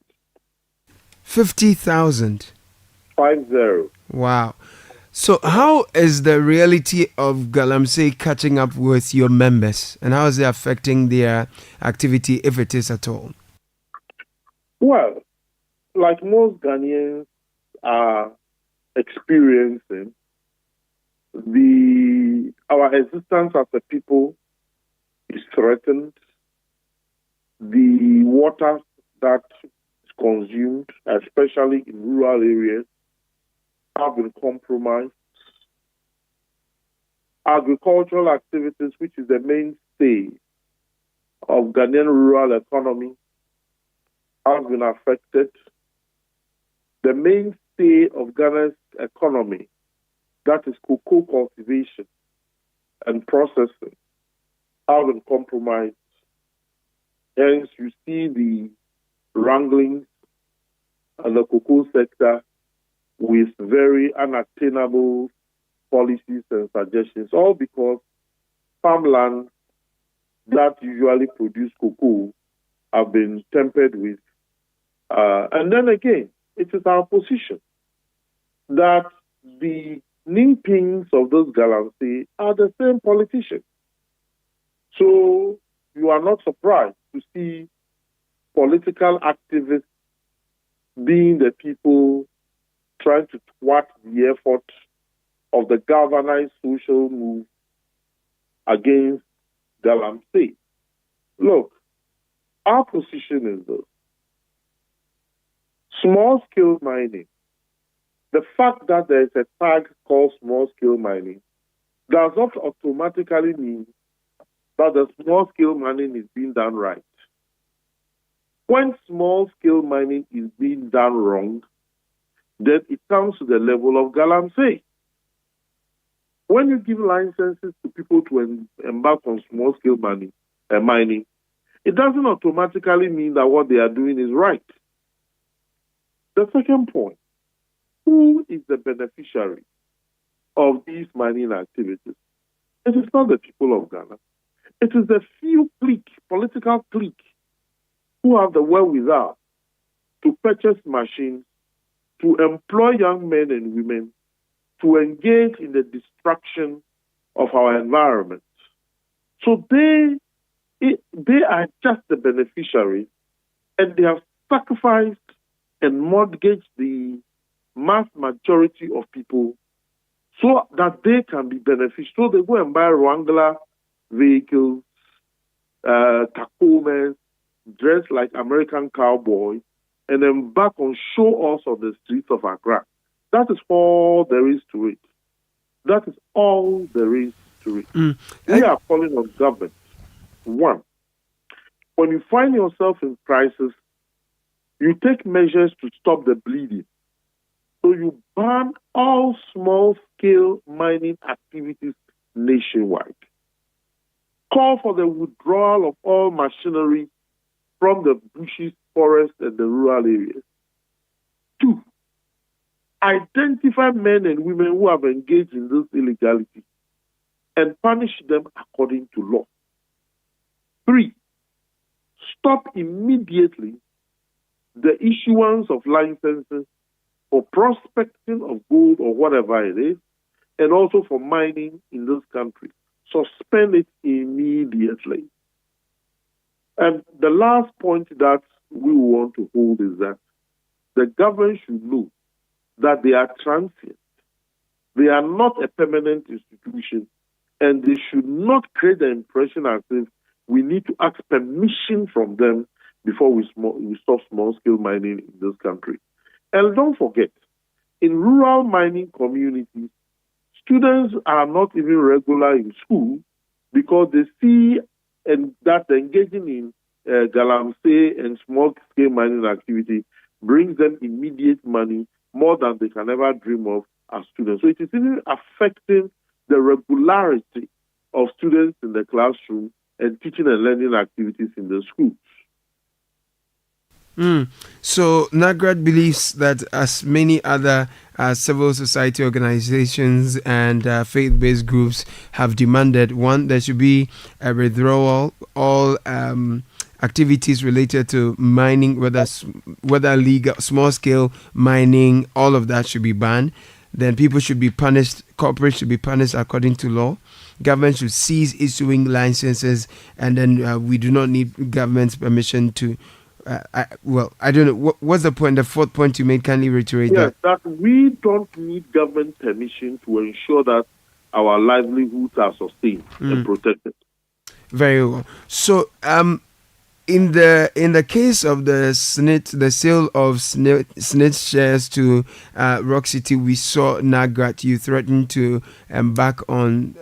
50,000? 50. Wow. So how is the reality of Galamsey catching up with your members, and how is it affecting their activity, if it is at all? Well, like most Ghanaians are experiencing, our existence as a people is threatened. The water that is consumed, especially in rural areas, have been compromised. Agricultural activities, which is the mainstay of Ghanaian rural economy, have been affected. The mainstay of Ghana's economy, that is cocoa cultivation and processing, have been compromised. Hence, you see the wranglings in the cocoa sector with very unattainable policies and suggestions, all because farmland that usually produce cocoa have been tempered with. And then again, it is our position that the ninpings of those Galamsey are the same politicians. So you are not surprised to see political activists being the people trying to thwart the effort of the galvanized social move against Galamsey. Look, our position is this. Small-scale mining, the fact that there is a tag called small-scale mining does not automatically mean that the small-scale mining is being done right. When small-scale mining is being done wrong, then it comes to the level of Galamsey. When you give licenses to people to embark on small-scale mining, it doesn't automatically mean that what they are doing is right. The second point, who is the beneficiary of these mining activities? It is not the people of Ghana. It is the few political clique, who have the wherewithal to purchase machines, to employ young men and women, to engage in the destruction of our environment. So they are just the beneficiaries, and they have sacrificed and mortgaged the mass majority of people so that they can be beneficial. So they go and buy Wrangler vehicles, Tacomas, dress like American cowboy, and then back on show us on the streets of Accra. That is all there is to it. That is all there is to it. We are calling on government. One, when you find yourself in crisis, you take measures to stop the bleeding. So you ban all small-scale mining activities nationwide. Call for the withdrawal of all machinery from the bushes, forests, and the rural areas. Two, identify men and women who have engaged in this illegality and punish them according to law. Three, stop immediately the issuance of licenses for prospecting of gold or whatever it is, and also for mining in this country. Suspend it immediately. And the last point that we want to hold is that the government should know that they are transient. They are not a permanent institution, and they should not create the impression as if we need to ask permission from them before we stop small-scale mining in this country. And don't forget, in rural mining communities, students are not even regular in school because they see and that engaging in Galamsey and small-scale mining activity brings them immediate money more than they can ever dream of as students. So it is even affecting the regularity of students in the classroom and teaching and learning activities in the schools. So NAGRAT believes that as many other civil society organizations and faith-based groups have demanded, one, there should be a withdrawal, all activities related to mining, whether legal, small-scale mining, all of that should be banned. Then people should be punished, corporates should be punished according to law. Government should cease issuing licenses, and then we do not need government's permission to I don't know. What's the point? The fourth point you made, kindly reiterate that. Yes, that we don't need government permission to ensure that our livelihoods are sustained and protected. Very well. So, in the case of the sale of SNIT shares to Rock City, we saw NAGRAT. You threatened to embark on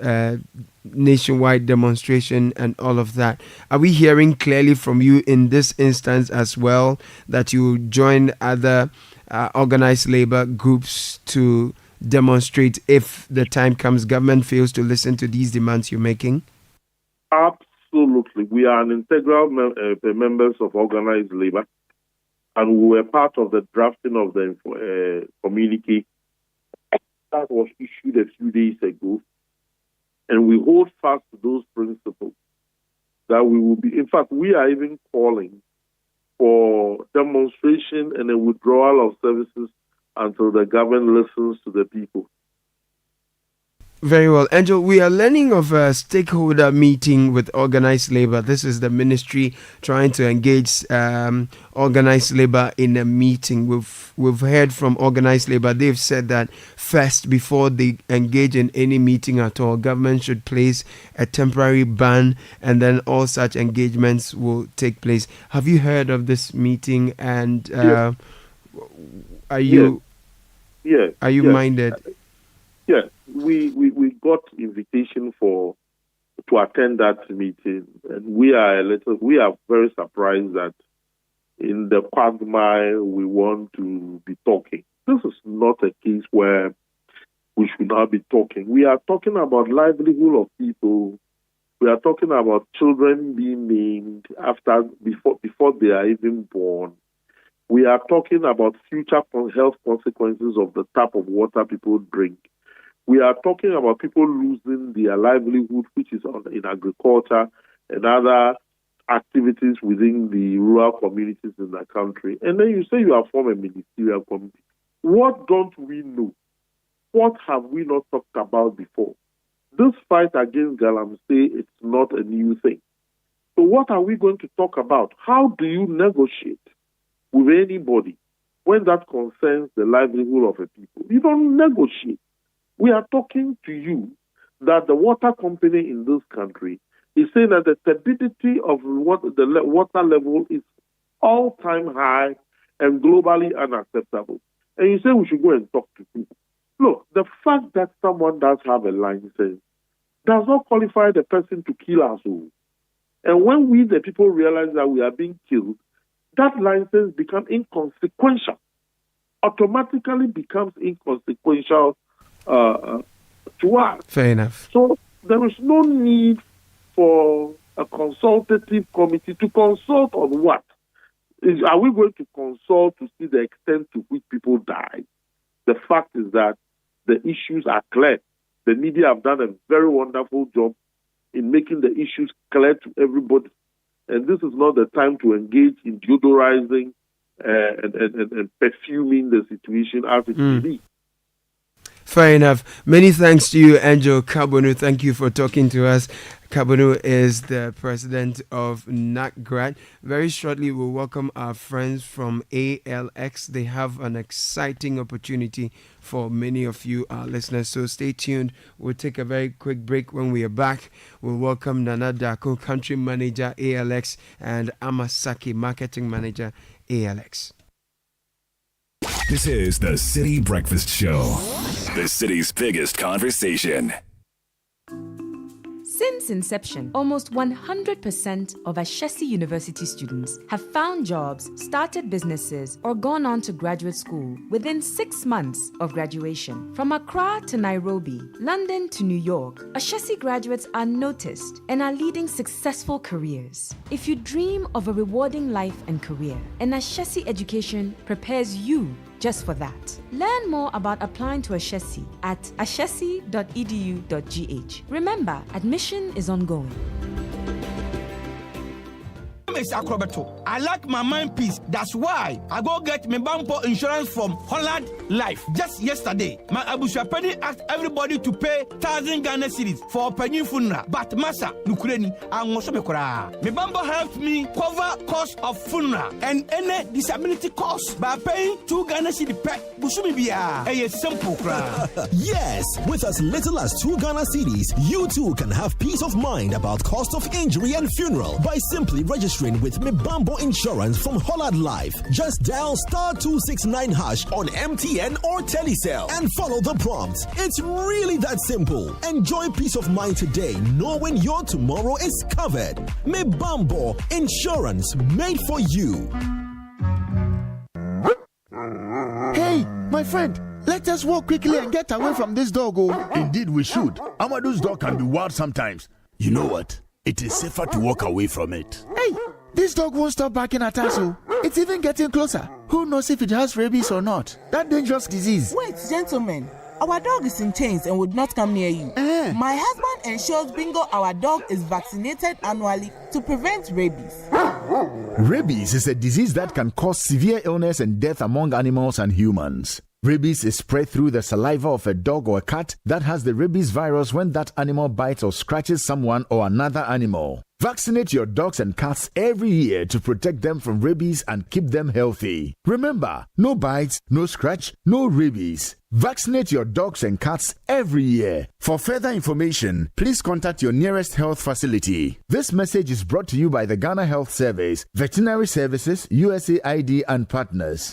nationwide demonstration and all of that. Are we hearing clearly from you in this instance as well that you join other organized labor groups to demonstrate if the time comes government fails to listen to these demands you're making? Absolutely. We are an integral members of organized labor, and we were part of the drafting of the communique that was issued a few days ago. And we hold fast to those principles that we will be. In fact, we are even calling for demonstration and a withdrawal of services until the government listens to the people. Very well. Angel, we are learning of a stakeholder meeting with organized labor. This is the ministry trying to engage organized labor in a meeting. We've heard from organized labor. They've said that first, before they engage in any meeting at all, government should place a temporary ban, and then all such engagements will take place. Have you heard of this meeting? And yes. Are you minded? Yes. We got invitation to attend that meeting, and we are very surprised that in the quagmire we want to be talking. This is not a case where we should not be talking. We are talking about livelihood of people. We are talking about children being named before they are even born. We are talking about future health consequences of the type of water people drink. We are talking about people losing their livelihood, which is in agriculture and other activities within the rural communities in the country. And then you say you are from a ministerial committee. What don't we know? What have we not talked about before? This fight against Galamsey, it's not a new thing. So what are we going to talk about? How do you negotiate with anybody when that concerns the livelihood of a people? You don't negotiate. We are talking to you that the water company in this country is saying that the turbidity of the water level is all-time high and globally unacceptable. And you say we should go and talk to people. Look, the fact that someone does have a license does not qualify the person to kill us all. And when we, the people, realize that we are being killed, that license becomes inconsequential, automatically becomes inconsequential to us. Fair enough. So there is no need for a consultative committee to consult on what? Are we going to consult to see the extent to which people died? The fact is that the issues are clear. The media have done a very wonderful job in making the issues clear to everybody. And this is not the time to engage in deodorizing and perfuming the situation as it may be. Fair enough. Many thanks to you, Angel Kabonu. Thank you for talking to us. Kabonu is the president of NACGRAD. Very shortly, we'll welcome our friends from ALX. They have an exciting opportunity for many of you, our listeners. So stay tuned. We'll take a very quick break. When we are back, we'll welcome Nana Dako, country manager, ALX, and Amasaki, marketing manager, ALX. This is the Citi Breakfast Show, the city's biggest conversation. Since inception, almost 100% of Ashesi University students have found jobs, started businesses, or gone on to graduate school within 6 months of graduation. From Accra to Nairobi, London to New York, Ashesi graduates are noticed and are leading successful careers. If you dream of a rewarding life and career, an Ashesi education prepares you just for that. Learn more about applying to Ashesi at ashesi.edu.gh. Remember, admission is ongoing. I like my mind peace. That's why I go get my Bampo insurance from Holland Life. Just yesterday, my Abusha Penny asked everybody to pay 1,000 Ghana cedis for a penny funeral. But Masa, Nukreni, and Mosomekora. My Bambo helped me cover cost of funeral and any disability cost by paying 2 Ghana cedis per Bushumibia. A simple cry. Yes, with as little as 2 Ghana cedis, you too can have peace of mind about cost of injury and funeral by simply registering with Mibambo Insurance from Holland Life. Just dial *269# on MTN or Telecel and follow the prompts. It's really that simple. Enjoy peace of mind today, knowing your tomorrow is covered. Mibambo Insurance, made for you. Hey, my friend, let us walk quickly and get away from this dog. Indeed, we should. Amadu's dog can be wild sometimes. You know what? It is safer to walk away from it. Hey, this dog won't stop barking at us. It's even getting closer. Who knows if it has rabies or not? That dangerous disease. Wait, gentlemen. Our dog is in chains and would not come near you. My husband ensures Bingo, our dog, is vaccinated annually to prevent rabies. Rabies is a disease that can cause severe illness and death among animals and humans. Rabies is spread through the saliva of a dog or a cat that has the rabies virus when that animal bites or scratches someone or another animal. Vaccinate your dogs and cats every year to protect them from rabies and keep them healthy. Remember, no bites, no scratch, no rabies. Vaccinate your dogs and cats every year. For further information, please contact your nearest health facility. This message is brought to you by the Ghana Health Service, Veterinary Services, USAID and partners.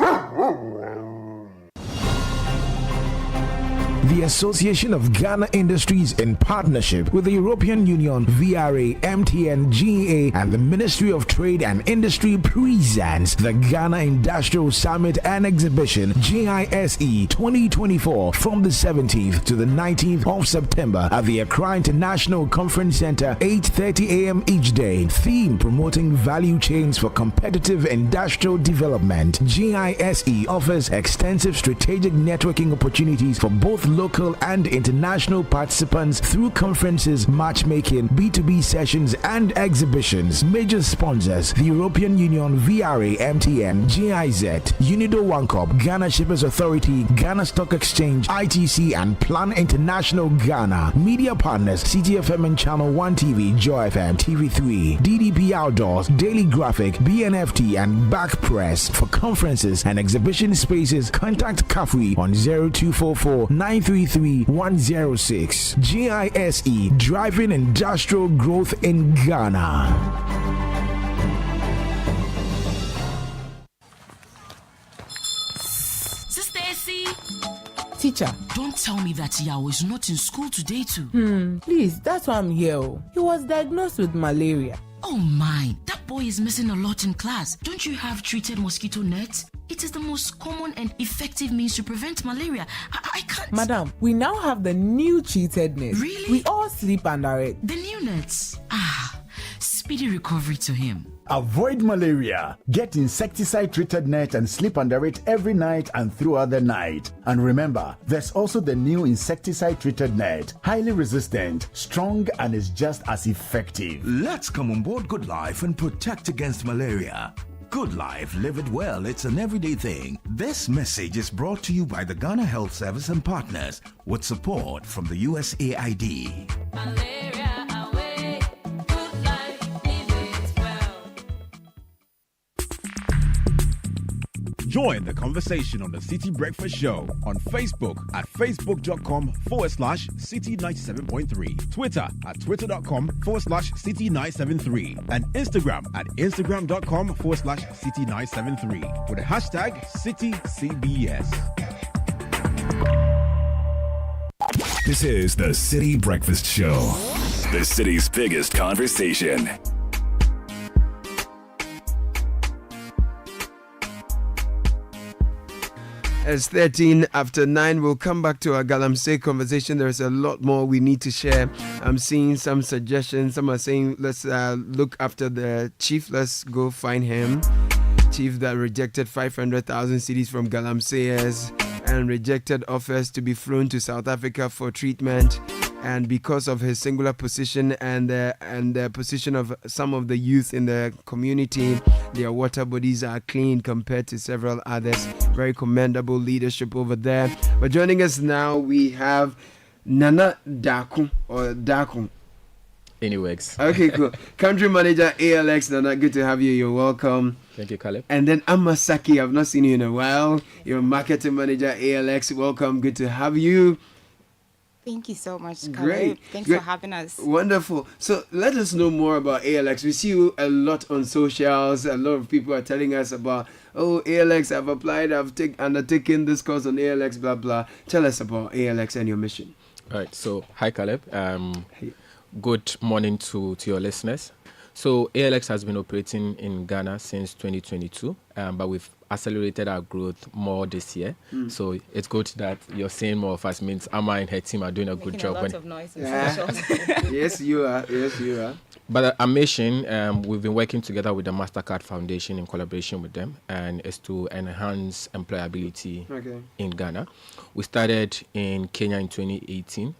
The Association of Ghana Industries, in partnership with the European Union, VRA, MTN, GEA, and the Ministry of Trade and Industry, presents the Ghana Industrial Summit and Exhibition, GISE 2024, from the 17th to the 19th of September at the Accra International Conference Center, 8:30 a.m. each day. Theme: promoting value chains for competitive industrial development. GISE offers extensive strategic networking opportunities for both local and international participants through conferences, matchmaking, B2B sessions, and exhibitions. Major sponsors: the European Union, VRA, MTN, GIZ, Unido Wancop, Ghana Shippers Authority, Ghana Stock Exchange, ITC, and Plan International Ghana. Media partners: Citi FM and Channel 1 TV, Joy FM, TV3, DDP Outdoors, Daily Graphic, BNFT, and Back Press. For conferences and exhibition spaces, contact CAFRI on 0244 9 333-106. GISE, driving industrial growth in Ghana. Teacher, don't tell me that Yao is not in school today too. Please, that's why I'm here. He was diagnosed with malaria. Oh my, that boy is missing a lot in class. Don't you have treated mosquito nets? It is the most common and effective means to prevent malaria. I can't. Madam, we now have the new treated net. Really? We all sleep under it. The new nets. Speedy recovery to him. Avoid malaria. Get insecticide-treated net and sleep under it every night and throughout the night. And remember, there's also the new insecticide-treated net. Highly resistant, strong, and is just as effective. Let's come on board Good Life and protect against malaria. Good Life, live it well. It's an everyday thing. This message is brought to you by the Ghana Health Service and partners with support from the USAID. Malaria away. Good life, live it well. Join the conversation on the Citi Breakfast Show on Facebook at facebook.com/Citi97.3, Twitter at twitter.com/Citi973, and Instagram at instagram.com/Citi973 with the hashtag CitiCBS. This is the Citi Breakfast Show, the city's biggest conversation. It's 13 after 9. We'll come back to our Galamsey conversation. There's a lot more we need to share. I'm seeing some suggestions. Some are saying, let's look after the chief. Let's go find him. Chief that rejected 500,000 cedis from Galamseyers and rejected offers to be flown to South Africa for treatment. And because of his singular position and the position of some of the youth in the community, their water bodies are clean compared to several others. Very commendable leadership over there. But joining us now, we have Nana Daku or Daku. Anyways. Okay, cool. Country manager ALX, Nana, good to have you. You're welcome. Thank you, Caleb. And then Amasaki, I've not seen you in a while. You're marketing manager ALX. Welcome. Good to have you. Thank you so much, Caleb. Great. Thanks Great. for having us. Wonderful. So let us know more about ALX. We see you a lot on socials. A lot of people are telling us about, oh, ALX, I've applied, I've undertaken this course on ALX, blah, blah. Tell us about ALX and your mission. All right. So, hi, Caleb. Good morning to your listeners. So, ALX has been operating in Ghana since 2022, but we've accelerated our growth more this year. So it's good that you're seeing more of us. Means Amma and her team are doing a good job. A lot of noise in socials. Yes, you are. Yes, you are. But our mission, we've been working together with the MasterCard Foundation in collaboration with them, and is to enhance employability in Ghana. We started in Kenya in 2018,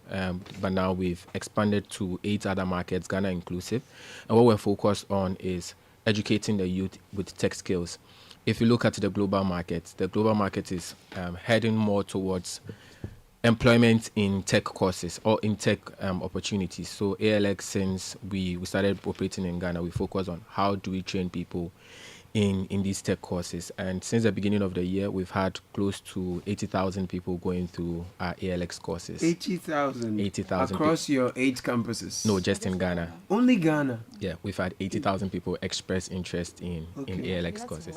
but now we've expanded to 8 other markets, Ghana inclusive. And what we're focused on is educating the youth with tech skills. If you look at the global market is heading more towards employment in tech courses or in tech opportunities. So ALX, since we started operating in Ghana, we focus on how do we train people in these tech courses. And since the beginning of the year, we've had close to 80,000 people going through our ALX courses. 80,000? 80,000. Across your 8 campuses? No, just in Ghana. Only Ghana? Yeah, we've had 80,000 people express interest in ALX courses.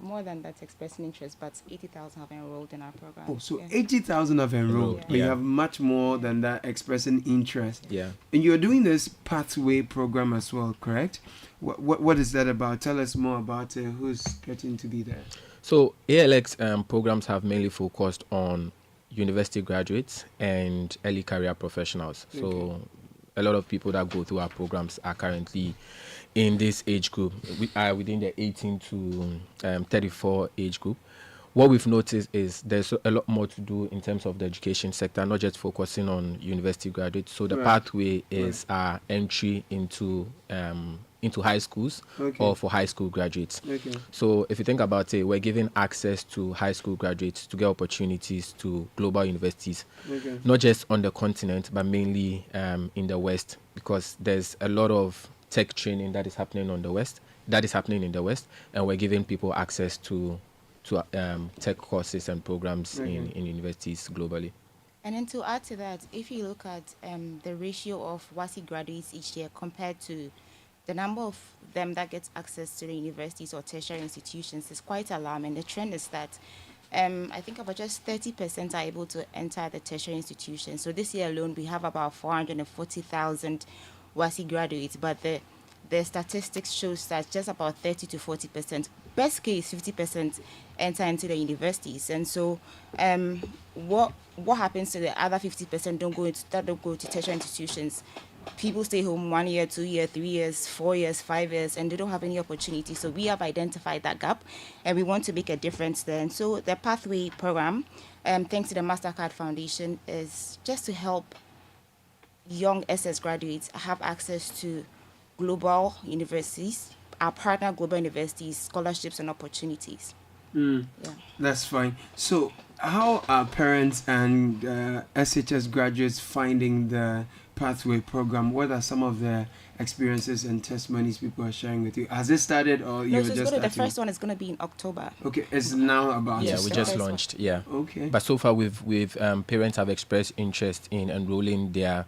More than that expressing interest, but 80,000 have enrolled in our program. Oh, so 80,000 have enrolled, but you have much more than that expressing interest. Yeah. And you're doing this pathway program as well, correct? What is that about? Tell us more about it. Who's getting to be there? So ALX programs have mainly focused on university graduates and early career professionals. So a lot of people that go through our programs are currently in this age group. We are within the 18 to 34 age group. What we've noticed is there's a lot more to do in terms of the education sector, not just focusing on university graduates. So the pathway is our entry into high schools or for high school graduates. So if you think about it, we're giving access to high school graduates to get opportunities to global universities, not just on the continent, but mainly in the West, because there's a lot of tech training that is happening in the West, and we're giving people access to tech courses and programs in universities globally. And then to add to that, if you look at the ratio of WASI graduates each year compared to the number of them that gets access to the universities or tertiary institutions, is quite alarming. The trend is that I think about just 30% are able to enter the tertiary institution. So this year alone, we have about 440,000 WASI graduates, but the statistics shows that just about 30 to 40%, best case 50%, enter into the universities. And so what happens to the other 50% don't go to tertiary institutions? People stay home 1 year, 2 years, 3 years, 4 years, 5 years, and they don't have any opportunity. So we have identified that gap, and we want to make a difference there. And so the Pathway program, thanks to the MasterCard Foundation, is just to help young SS graduates have access to global universities, our partner global universities, scholarships and opportunities. Yeah. That's fine. So how are parents and SHS graduates finding the Pathway program? What are some of the experiences and testimonies people are sharing with you? Has it started or you're just starting? The first one is going to be in October. Okay, it's now about Yeah, to we start. just launched. Yeah. Okay. But so far, parents have expressed interest in enrolling their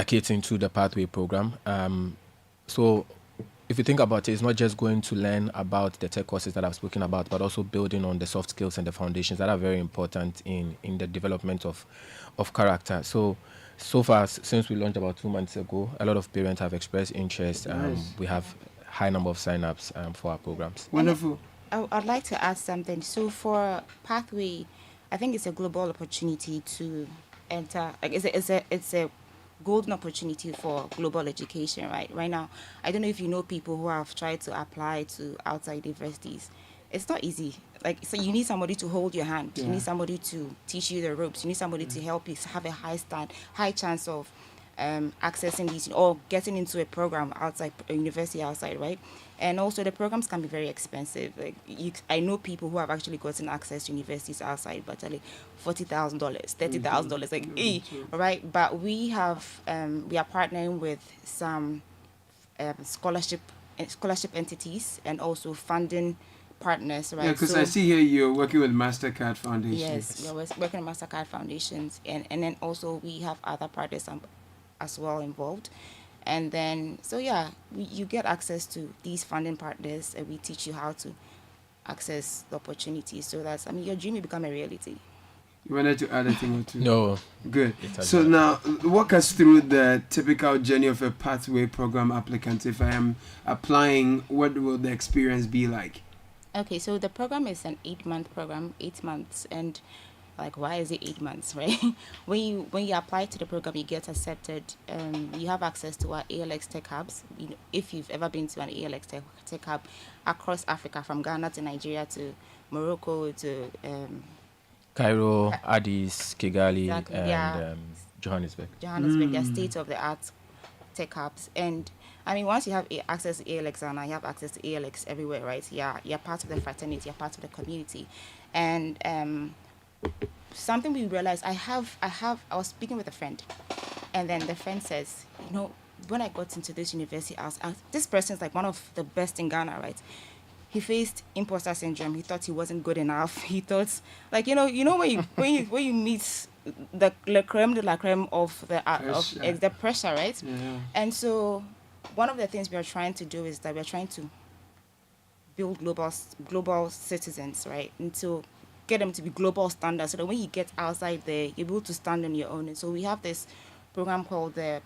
kids into the Pathway program. So if you think about it, it's not just going to learn about the tech courses that I've spoken about, but also building on the soft skills and the foundations that are very important in the development of character. So far, since we launched about 2 months ago, a lot of parents have expressed interest. Nice. We have high number of sign-ups for our programs. Wonderful. I'd like to add something. So for Pathway, I think it's a global opportunity to enter. Like it's a golden opportunity for global education, right? Right now, I don't know if you know people who have tried to apply to outside universities. It's not easy. Like, so you need somebody to hold your hand. You need somebody to teach you the ropes. You need somebody to help you have a high chance of accessing these or getting into a program outside, a university outside, right? And also the programs can be very expensive. Like I know people who have actually gotten access to universities outside, but like $40,000, $30,000, like right? But we are partnering with some scholarship entities and also funding partners, right? Yeah, because I see here you're working with MasterCard Foundation. Yes, we're working with MasterCard Foundations, and then also we have other partners as well involved. And then, so yeah, you get access to these funding partners, and we teach you how to access the opportunities so that, your dream will become a reality. You wanted to add a thing or two? No. Good. So now, walk us through the typical journey of a Pathway program applicant. If I am applying, what will the experience be like? Okay, so the program is an 8-month program, 8 months, and like, why is it 8 months, right? When you apply to the program, you get accepted. You have access to our ALX tech hubs. If you've ever been to an ALX tech hub across Africa, from Ghana to Nigeria to Morocco to Cairo, Addis, Kigali, exactly, and Johannesburg. Johannesburg, they're state-of-the-art tech hubs. And once you have access to ALX Ghana, you have access to ALX everywhere, right? You're part of the fraternity, you're part of the community. And something we realized, I was speaking with a friend, and then the friend says, when I got into this university, this person's like one of the best in Ghana, right? He faced imposter syndrome. He thought he wasn't good enough. He thought, like, when you meet the creme de la creme of the pressure, right? Yeah. And so one of the things we are trying to do is that we're trying to build global citizens, right? And to get them to be global standards, so that when you get outside there, you're able to stand on your own. And so we have this program called the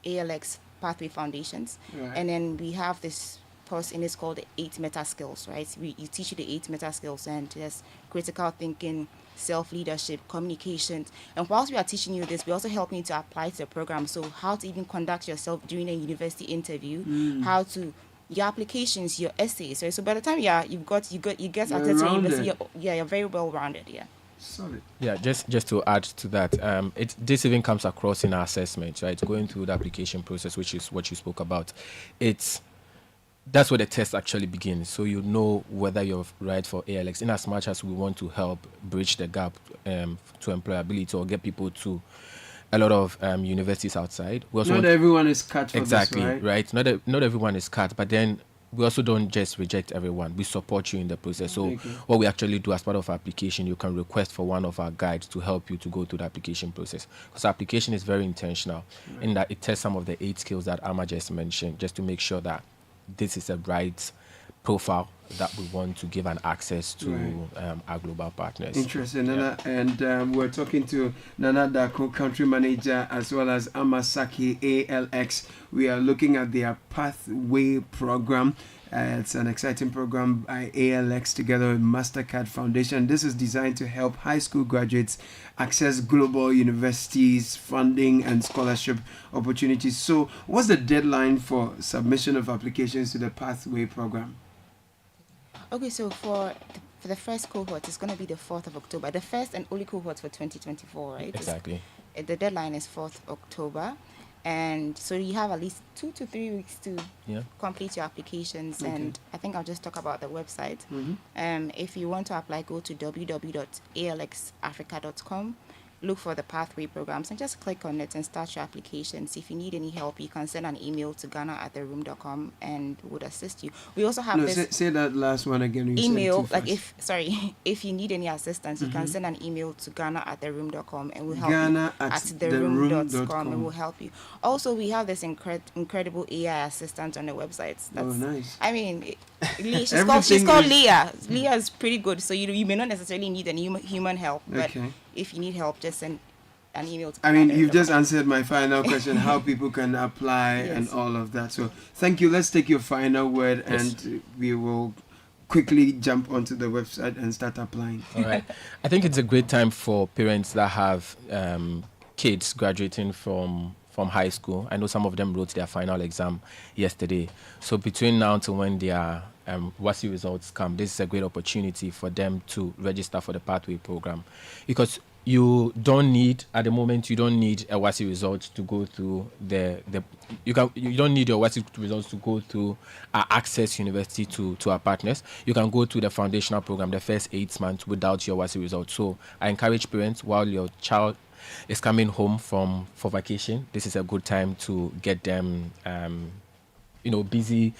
ALX Pathway Foundations, Right. and then we have this course in it's called the 8 meta skills, right? You teach you the 8 meta skills, and there's critical thinking, self-leadership, communication. And whilst we are teaching you this, we're also helping you to apply to the program. So how to even conduct yourself during a university interview, how to your applications, your essays, right? So by the time you get access to university, you're very well rounded, yeah. Solid. Yeah, just to add to that, this even comes across in our assessment, right? Going through the application process, which is what you spoke about. That's where the test actually begins. So you know whether you're right for ALX, in as much as we want to help bridge the gap to employability or get people to a lot of universities outside. We also Not everyone is cut for exactly, this, right? Not everyone is cut, but then we also don't just reject everyone. We support you in the process. So Thank you. what we actually do as part of our application, you can request for one of our guides to help you to go through the application process. Because our application is very intentional in that it tests some of the 8 skills that Amma just mentioned, just to make sure that this is a right profile that we want to give an access to our global partners. Interesting, Nana. And we're talking to Nana Dako, country manager, as well as Amasaki ALX. We are looking at their Pathway program. It's an exciting program by ALX together with MasterCard Foundation. This is designed to help high school graduates access global universities, funding, and scholarship opportunities. So, what's the deadline for submission of applications to the Pathway program? Okay, so for the first cohort, it's going to be the 4th of October. The first and only cohort for 2024, right? Exactly. The deadline is 4th October. And so you have at least 2 to 3 weeks to complete your applications. Okay. And I think I'll just talk about the website. Mm-hmm. If you want to apply, go to www.alxafrica.com. Look for the Pathway programs and just click on it and start your applications. If you need any help, you can send an email to ghana@theroom.com and would assist you. We also have Say that last one again. You email. said it too If you need any assistance, you can send an email to ghana@theroom.com and we'll help Ghana you at theroom.com and we'll help you. Also, we have this incredible AI assistant on the website. That's, nice. I mean, she's called Leah. Leah is pretty good, so you may not necessarily need any human help, but if you need help, just send an email to you've just answered my final question, how people can apply and all of that. So thank you. Let's take your final word and we will quickly jump onto the website and start applying. All right. I think it's a great time for parents that have kids graduating from high school. I know some of them wrote their final exam yesterday. So between now till when their WASI results come, this is a great opportunity for them to register for the Pathway program. Because you don't need a WASI result to go through you don't need your WASI results to go through our Access University to our partners. You can go to the foundational program the first 8 months without your WASI result. So I encourage parents, while your child is coming home for vacation, this is a good time to get them busy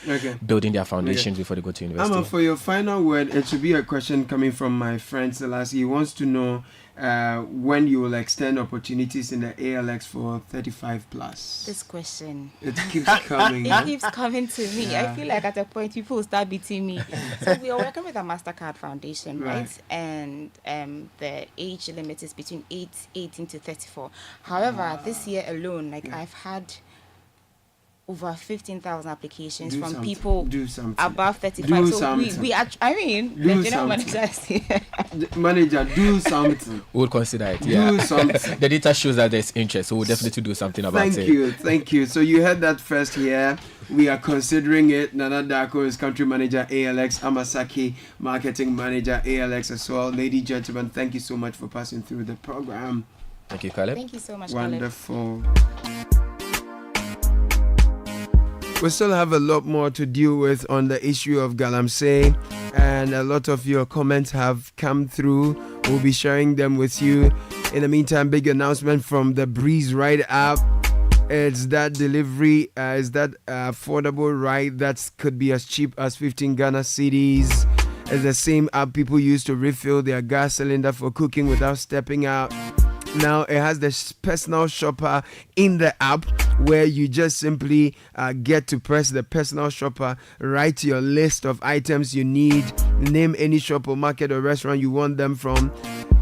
building their foundations before they go to university. Amma, for your final word, it should be a question coming from my friend Selassie. He wants to know when you will extend opportunities in the ALX for 35 plus. This question. It keeps coming. It keeps coming to me. I feel like at a point people will start beating me. So we are working with a MasterCard Foundation, right? And the age limit is between 18 to 34. However, this year alone, I've had over 15,000 applications from people above 35. The general manager is here. Manager, do something. We'll consider it. Do something. The data shows that there's interest, so we'll definitely do something about it. Thank you. So you heard that first here. We are considering it. Nana Dako is country manager ALX, Amasaki marketing manager ALX as well. Ladies, gentlemen, thank you so much for passing through the program. Thank you, Caleb. Thank you so much, Wonderful. We still have a lot more to deal with on the issue of Galamsey, and a lot of your comments have come through. We'll be sharing them with you. In the meantime, big announcement from the Breeze Ride app. It's that delivery, it's that affordable ride that could be as cheap as 15 Ghana cedis. It's the same app people use to refill their gas cylinder for cooking without stepping out. Now it has the personal shopper in the app, where you just simply get to press the personal shopper, write your list of items you need, name any shop or market or restaurant you want them from,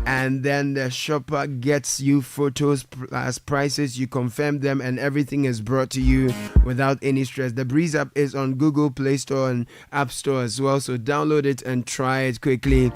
and then the shopper gets you photos plus prices. You confirm them and everything is brought to you without any stress. The Breeze app is on Google Play Store and App Store as well, so download it and try it quickly.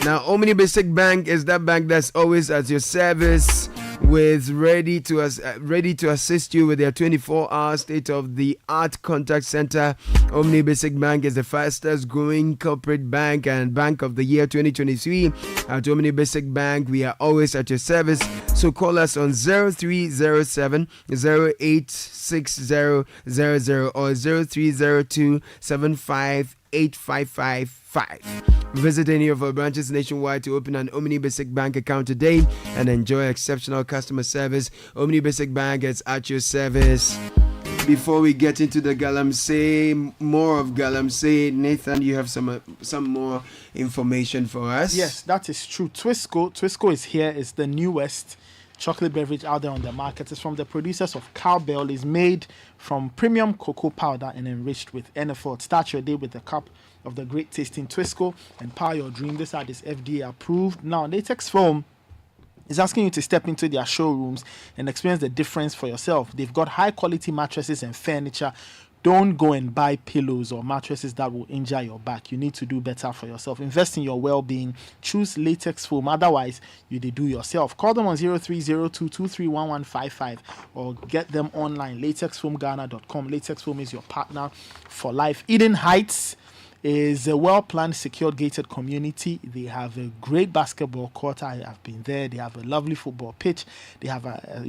Now, Omni Basic Bank is that bank that's always at your service, with ready to assist you with their 24-hour state-of-the-art contact center. Omni Basic Bank is the fastest growing corporate bank and bank of the year 2023. At Omni Basic Bank, we are always at your service. So call us on 0307 086000 or 0302 75855. Visit any of our branches nationwide to open an Omni Basic Bank account today and enjoy exceptional customer service. Omni Basic Bank is at your service. Before we get into the Galamsey, more of Galamsey, Nathan, you have some more information for us. Yes, that is true. Twisco is here. It's the newest chocolate beverage out there on the market. It's from the producers of Cowbell. It's made from premium cocoa powder and enriched with NFL. Start your day with a cup of the great tasting Twisco and power your dream. This ad is FDA approved. Now, Latex Foam is asking you to step into their showrooms and experience the difference for yourself. They've got high quality mattresses and furniture. Don't go and buy pillows or mattresses that will injure your back. You need to do better for yourself. Invest in your well-being. Choose Latex Foam. Otherwise, you do yourself. Call them on 0302231155 or get them online, latexfoamghana.com. Latex Foam is your partner for life. Eden Heights is a well-planned, secured, gated community. They have a great basketball court. I have been there. They have a lovely football pitch. They have a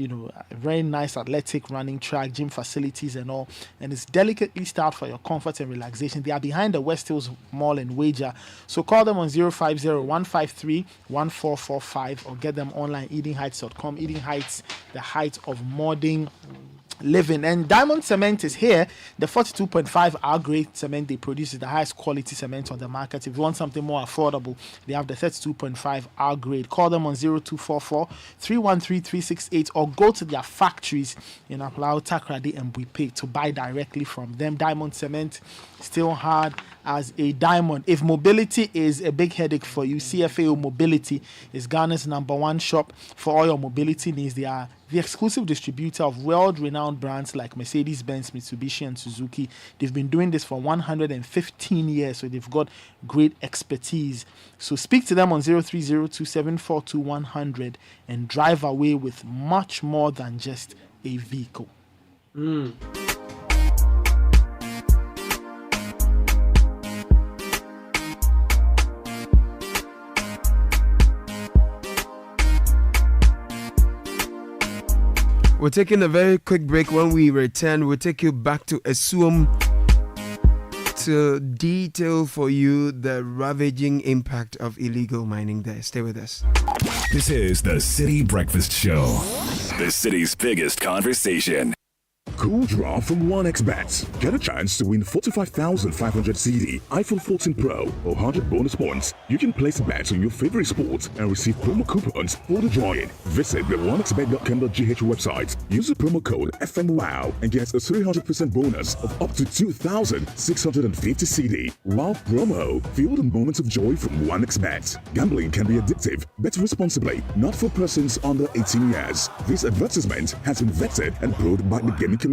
very nice athletic running track, gym facilities and all. And it's delicately styled for your comfort and relaxation. They are behind the West Hills Mall in Wager. So call them on 050-153-1445 or get them online, edenheights.com. Eden Heights, the height of modern living. And Diamond Cement is here. The 42.5 R grade cement they produce is the highest quality cement on the market. If you want something more affordable, they have the 32.5 R grade. Call them on 0244-313-368 or go to their factories in Aplau, Takrady and Buipe to buy directly from them. Diamond Cement, still hard as a diamond. If mobility is a big headache for you, CFAO Mobility is Ghana's #1 shop for all your mobility needs. They are the exclusive distributor of world-renowned brands like Mercedes-Benz, Mitsubishi, and Suzuki. They've been doing this for 115 years, so they've got great expertise. So speak to them on 0302742100 and drive away with much more than just a vehicle. We're taking a very quick break. When we return, we'll take you back to Esuom to detail for you the ravaging impact of illegal mining there. Stay with us. This is the Citi Breakfast Show, the city's biggest conversation. Cool draw from 1xBet. Get a chance to win 45,500 CD, iPhone 14 Pro, or 100 bonus points. You can place bets on your favorite sports and receive promo coupons for the drawing. Visit the 1xBet.com.gh website. Use the promo code FMWOW and get a 300% bonus of up to 2,650 CD. Wow promo. Feel the moments of joy from 1xBet. Gambling can be addictive. Bet responsibly. Not for persons under 18 years. This advertisement has been vetted and approved by the Gaming Commission.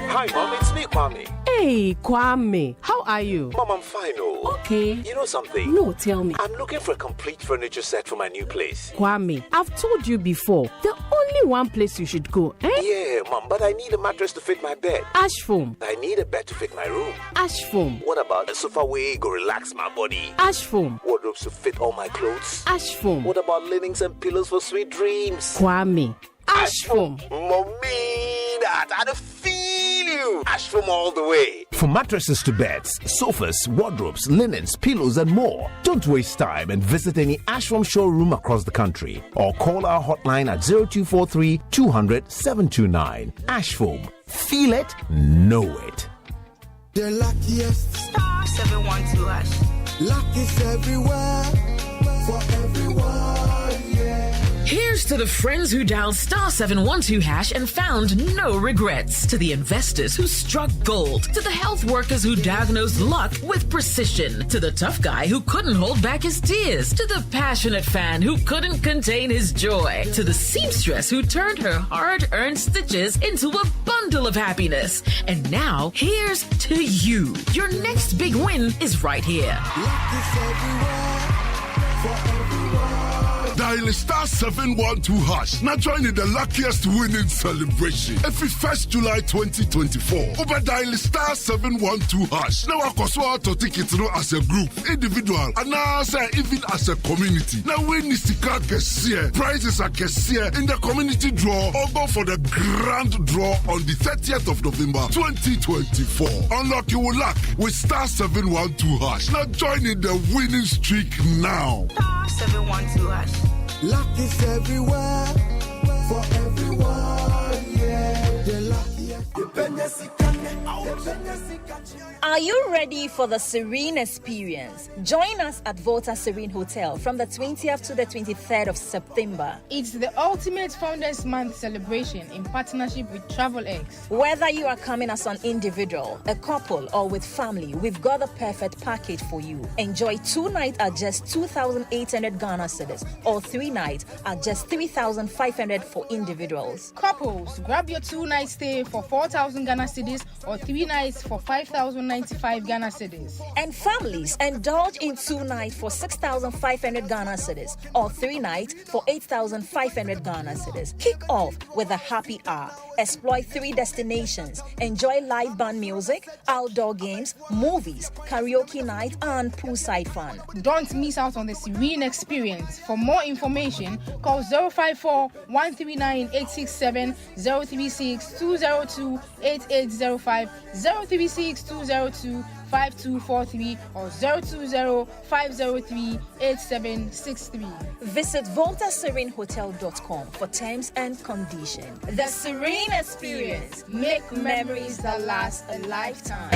Hi, Mom, it's me, Kwame. Hey, Kwame. How are you? Mom, I'm fine, oh. Okay. You know something? No, tell me. I'm looking for a complete furniture set for my new place. Kwame, I've told you before, the only one place you should go, eh? Yeah, Mom, but I need a mattress to fit my bed. Ash Foam. I need a bed to fit my room. Ash Foam. What about a sofa where go relax my body? Ash Foam. Wardrobes to fit all my clothes? Ash Foam. What about linens and pillows for sweet dreams? Kwame. Ash Foam. Mommy, I feel you. Ash Foam all the way. For mattresses to beds, sofas, wardrobes, linens, pillows, and more. Don't waste time and visit any Ash Foam showroom across the country or call our hotline at 0243 200 729. Ash Foam. Feel it, know it. The luckiest. Star 712 hash. Luck is everywhere. For everyone, yeah. Here's to the friends who dialed star 712 hash and found no regrets. To the investors who struck gold. To the health workers who diagnosed luck with precision. To the tough guy who couldn't hold back his tears. To the passionate fan who couldn't contain his joy. To the seamstress who turned her hard-earned stitches into a bundle of happiness. And now, here's to you. Your next big win is right here. Luck is everywhere. For everyone. Dial star 712 hash. Now join in the luckiest winning celebration. Every 1st July 2024. Over dial star 712 hash. Now I can to tickets as a group, individual, and now even as a community. Now win is the card prizes are in the community draw or go for the grand draw on the 30th of November 2024. Unlock your luck with star 712 hash. Now join in the winning streak now. Star 712 hash. Luck is everywhere. For everyone, yeah. Are you ready for the Serene experience? Join us at Volta Serene Hotel from the 20th to the 23rd of September. It's the ultimate Founders Month celebration in partnership with TravelX. Whether you are coming as an individual, a couple, or with family, we've got the perfect package for you. Enjoy 2 nights at just 2,800 Ghana cedis, or 3 nights at just 3,500 for individuals. Couples, grab your 2-night stay for 4,000 Ghana cedis or 3 nights for 5,095 Ghana cedis. And families, indulge in 2 nights for 6,500 Ghana cedis or 3 nights for 8,500 Ghana cedis. Kick off with a happy hour. Explore 3 destinations. Enjoy live band music, outdoor games, movies, karaoke night, and poolside fun. Don't miss out on the Serene experience. For more information, call 054-139-867, 036-202-8805, 036-202-5243, or 020-503-8763. Visit voltaserenehotel.com for terms and conditions. The Serene experience. Make memories that last a lifetime.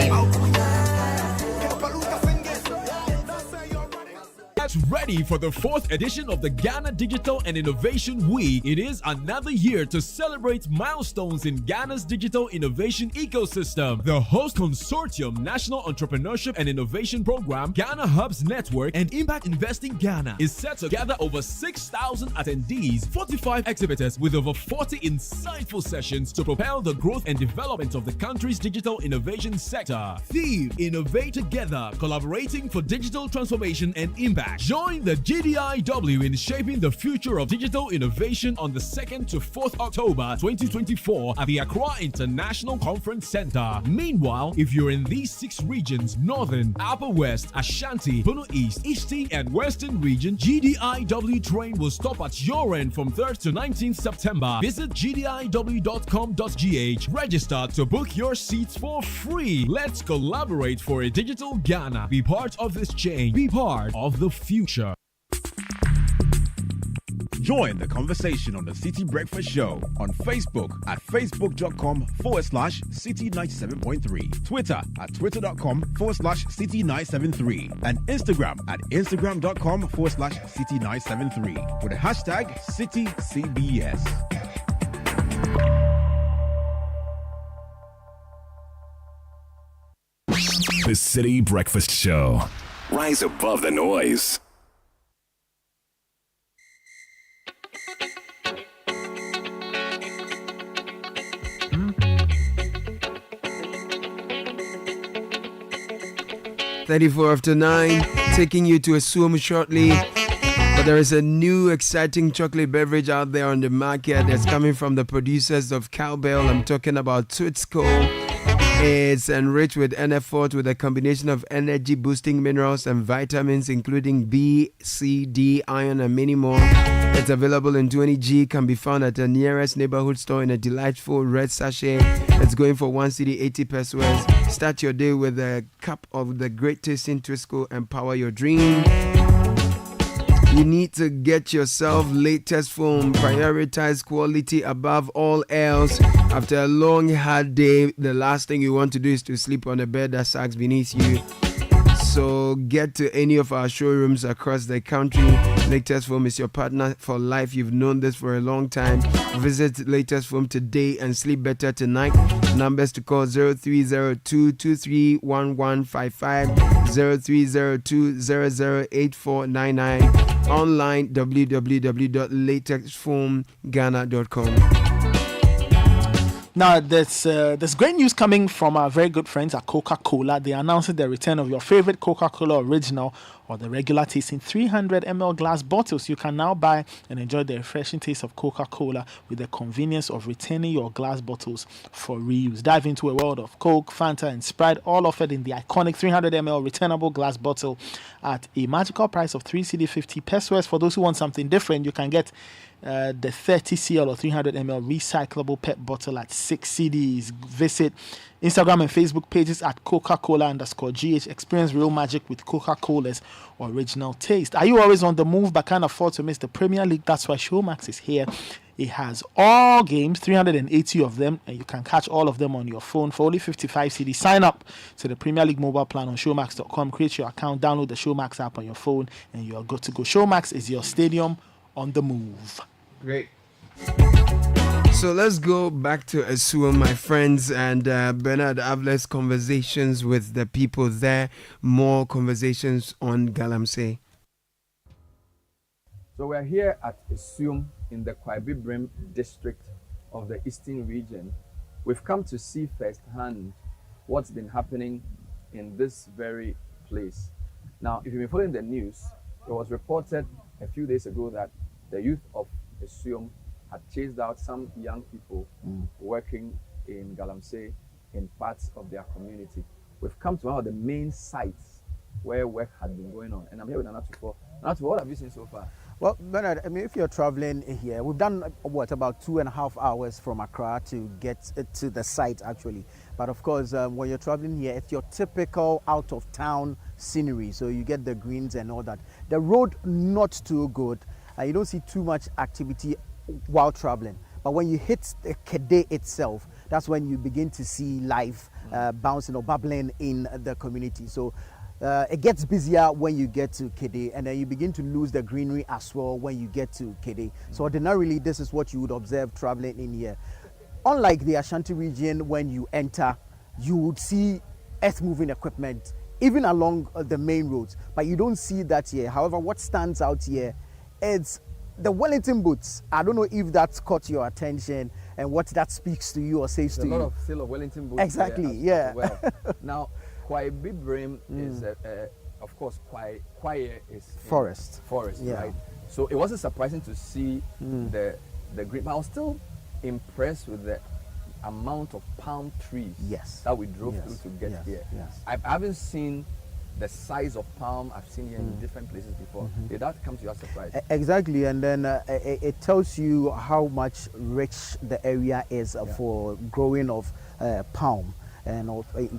Get ready for the 4th edition of the Ghana Digital and Innovation Week. It is another year to celebrate milestones in Ghana's digital innovation ecosystem. The host consortium, National Entrepreneurship and Innovation Program, Ghana Hubs Network, and Impact Investing Ghana is set to gather over 6,000 attendees, 45 exhibitors with over 40 insightful sessions to propel the growth and development of the country's digital innovation sector. Theme: Innovate Together, collaborating for digital transformation and impact. Join the GDIW in shaping the future of digital innovation on the 2nd to 4th October 2024 at the Accra International Conference Center. Meanwhile, if you're in these 6 regions, Northern, Upper West, Ashanti, Bono East, Eastern and Western region, GDIW train will stop at your end from 3rd to 19th September. Visit gdiw.com.gh. Register to book your seats for free. Let's collaborate for a digital Ghana. Be part of this change. Be part of the future. Join the conversation on the Citi Breakfast Show on Facebook at facebook.com/Citi97.3, Twitter at twitter.com/Citi973, and Instagram at instagram.com/Citi973 with the hashtag CitiCBS. The Citi Breakfast Show. Rise above the noise. "34 after 9, taking you to a Zoom shortly. But there is a new exciting chocolate beverage out there on the market that's coming from the producers of Cowbell. I'm talking about Twitsco. It's enriched with NF4 with a combination of energy boosting minerals and vitamins including B, C, D, iron and many more. It's available in 20G, can be found at the nearest neighborhood store in a delightful red sachet. It's going for 1 cedi 80 pesos. Start your day with a cup of the great tasting Twitsco and power your dream. You need to get yourself latest foam. Prioritize quality above all else. After a long, hard day, the last thing you want to do is to sleep on a bed that sags beneath you. So get to any of our showrooms across the country. Latest Foam is your partner for life. You've known this for a long time. Visit Latest Foam today and sleep better tonight. Numbers to call 0302-231155, 0302-008499. Online www.latexfoamghana.com. Now, there's great news coming from our very good friends at Coca-Cola. They are announcing the return of your favorite Coca-Cola Original or the regular taste in 300 ml glass bottles. You can now buy and enjoy the refreshing taste of Coca-Cola with the convenience of returning your glass bottles for reuse. Dive into a world of Coke, Fanta, and Sprite, all offered in the iconic 300 ml returnable glass bottle at a magical price of 3 cedi 50 pesos. For those who want something different, you can get the 30 cl or 300 ml recyclable PET bottle at 6 cedis. Visit Instagram and Facebook pages at Coca-Cola_GH. Experience real magic with Coca-Cola's original taste. Are you always on the move but can't afford to miss the Premier League? That's why Showmax is here. It has all games, 380 of them, and you can catch all of them on your phone for only 55 cedis. Sign up to the Premier League mobile plan on showmax.com, create your account, download the Showmax app on your phone, and you are good to go. Showmax is your stadium on the move. Great. So let's go back to Esuo, my friends, and Bernard Avle's conversations with the people there. More conversations on Galamsey. So we're here at Esuo in the Kwai Brim district of the Eastern region. We've come to see firsthand what's been happening in this very place. Now, if you've been following the news, it was reported a few days ago that the youth of Esuo had chased out some young people working in Galamsey in parts of their community. We've come to one of the main sites where work had been going on, and I'm here with Anatufo. Anatufo, what have you seen so far? Well, Bernard, I mean, if you're traveling here, we've done about 2.5 hours from Accra to get to the site actually. But of course, when you're traveling here, it's your typical out of town scenery. So you get the greens and all that. The road not too good. You don't see too much activity while traveling. But when you hit the Kede itself, that's when you begin to see life bouncing or bubbling in the community. So it gets busier when you get to Kede, and then you begin to lose the greenery as well when you get to Kede. So ordinarily, this is what you would observe traveling in here. Unlike the Ashanti region, when you enter, you would see earth-moving equipment, even along the main roads, but you don't see that here. However, what stands out here is the Wellington boots. I don't know if that's caught your attention and what that speaks to you or says to you. There's a lot of sale of Wellington boots. Exactly, yeah. Well. Now, Kwai Brim is, of course, Kwai is forest, yeah. Right? So it wasn't surprising to see the green, but I was still impressed with the amount of palm trees that we drove through to get here. I haven't seen the size of palm I've seen here in different places before. Did that come to your surprise? Exactly, and then it tells you how much rich the area is for growing of palm. And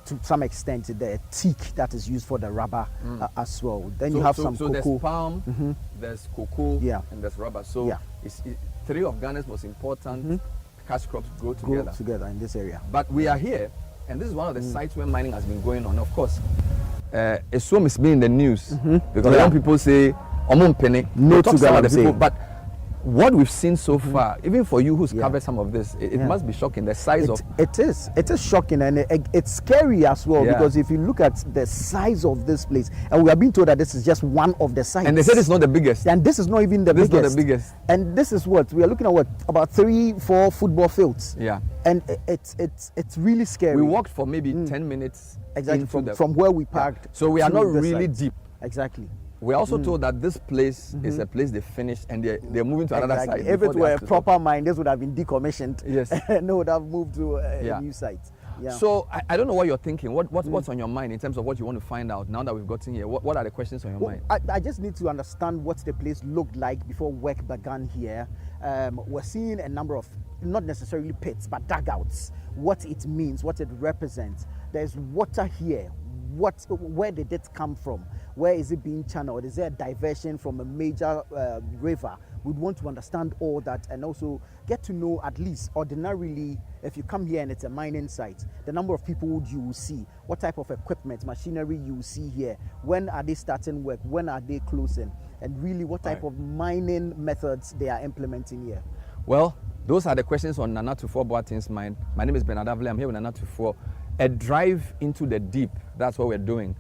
to some extent the teak that is used for the rubber as well. Then you have some cocoa. So there's palm, there's cocoa, and there's rubber. So it's three of Ghana's most important cash crops grow together in this area. But we are here, and this is one of the sites where mining has been going on. Of course, Esuo is being in the news because young people say, no to Galamsey. But what we've seen so far, even for you who's covered some of this, it must be shocking. The size of it is shocking, and it's scary as well because if you look at the size of this place, and we are being told that this is just one of the sites, and they said it's not the biggest, and this is not even the biggest. Not the biggest, and this is what we are looking at. About 3-4 football fields. Yeah, and it's really scary. We walked for maybe 10 minutes exactly from where we parked. So we are not really deep. Exactly. We're also told that this place is a place they finished and they're moving to another site. If it were a proper mine, this would have been decommissioned. Yes. And it would have moved to a new site. Yeah. So I don't know what you're thinking. What's on your mind in terms of what you want to find out now that we've gotten here? What are the questions on your mind? I just need to understand what the place looked like before work began here. We're seeing a number of, not necessarily pits, but dugouts. What it means, what it represents. There's water here. Where did it come from? Where is it being channeled? Is there a diversion from a major river? We'd want to understand all that and also get to know, at least ordinarily, if you come here and it's a mining site, the number of people you will see, what type of equipment, machinery you will see here, when are they starting work, when are they closing, and really what type of mining methods they are implementing here. Well, those are the questions on Nana Tufo Boateng's mind. My name is Bernard Avle. I'm here with Nana Tufo. A drive into the deep, that's what we're doing.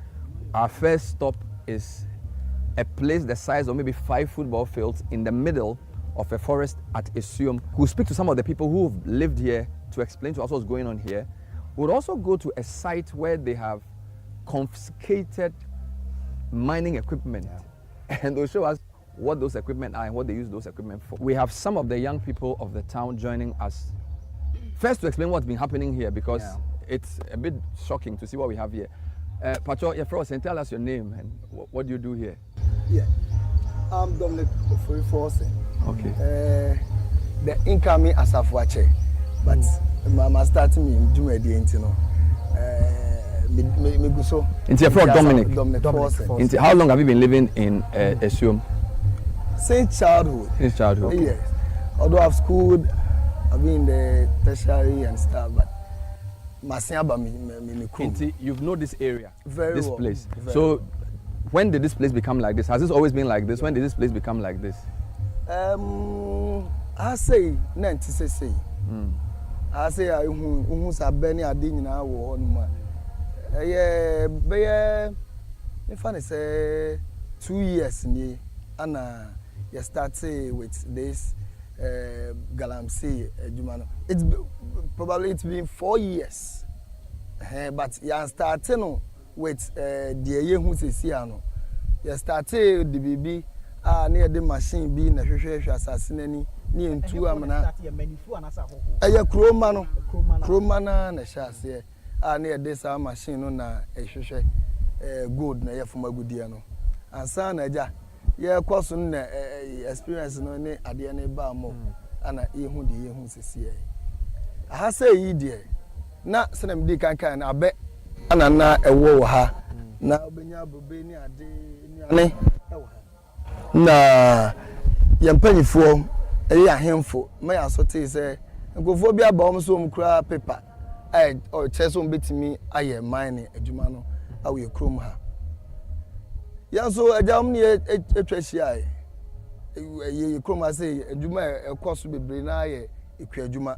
Our first stop is a place the size of maybe 5 football fields in the middle of a forest at Esuo. We'll speak to some of the people who've lived here to explain to us what's going on here. We'll also go to a site where they have confiscated mining equipment and they'll show us what those equipment are and what they use those equipment for. We have some of the young people of the town joining us. First, to explain what's been happening here, because it's a bit shocking to see what we have here. Pacho, and tell us your name and what do you do here? Yeah, I'm Dominic Force. Okay. The incoming Asafuache, but I'm starting me doing the intino. Me go so. Into from Dominic Force. How long have you been living in Esuo? Since childhood. Since childhood. Yes. although I've schooled, I've been in the tertiary and stuff, but you've known this area, very this well, place. very So, well. when did this place become like this? Has this always been like this? When did this place become like this? I say 90. I say who sabeni adin na wo no. If I say 2 years ni ana you start with this Galamsey Jumano. It's been 4 years. But you starting with the year who says no. You started the baby near the machine being a assassin ni into amana. Kromana na shase near this machine na good na ya fuma gudia no. Ansa na ja ye kwaso na experience no ne ade ne ba mo ana ehu de ehu sisi aha say yi de na senam di kankan na abe ana na ewo wo ha na obenya bobe ni ade ni ewo ha na yempanyifo eyi ahemfo me asote se nkofo bi aba om so omkura paper o cheso mbetimi aye mine adwuma no awe krom ha yanso ajam ni etwahia ye krom ase adwuma ekoso bebre na aye ekwadwuma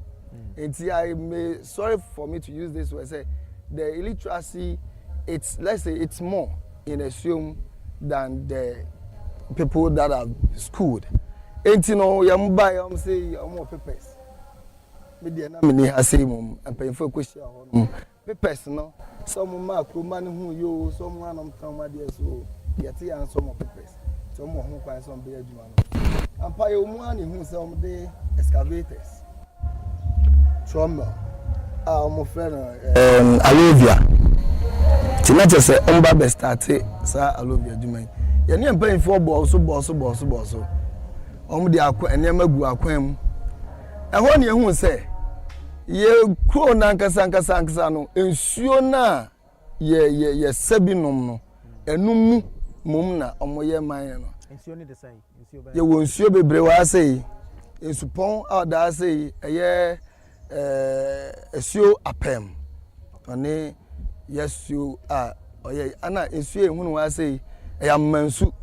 enti I may sorry for me to use this word say the illiteracy it's let's say it's more in assume than the people that are schooled. Enti no yam buy am say more papers. Media na me ni ase mum empanyfo question ho papers no some mark man hu yo some one am come there so yet and some papers some more hu kwan some be adwuma no ampa yo mu ani hu some de excavators trauma mo friend Alovia tinache se omba be start sa Alovia adwuma ye ne empanyfo boss de akwa enema gu akwan mu ehọ ne ehun se ye kro na nkasa no ensuo na ye sabinom no enum mum na omoye man no ensuo ne de sai ensuo ba ye wo ensuo bebre wa sei ensupon ada sei eye ensuo apem one yesuo oye ana ensuo ehun wa sei eya mansu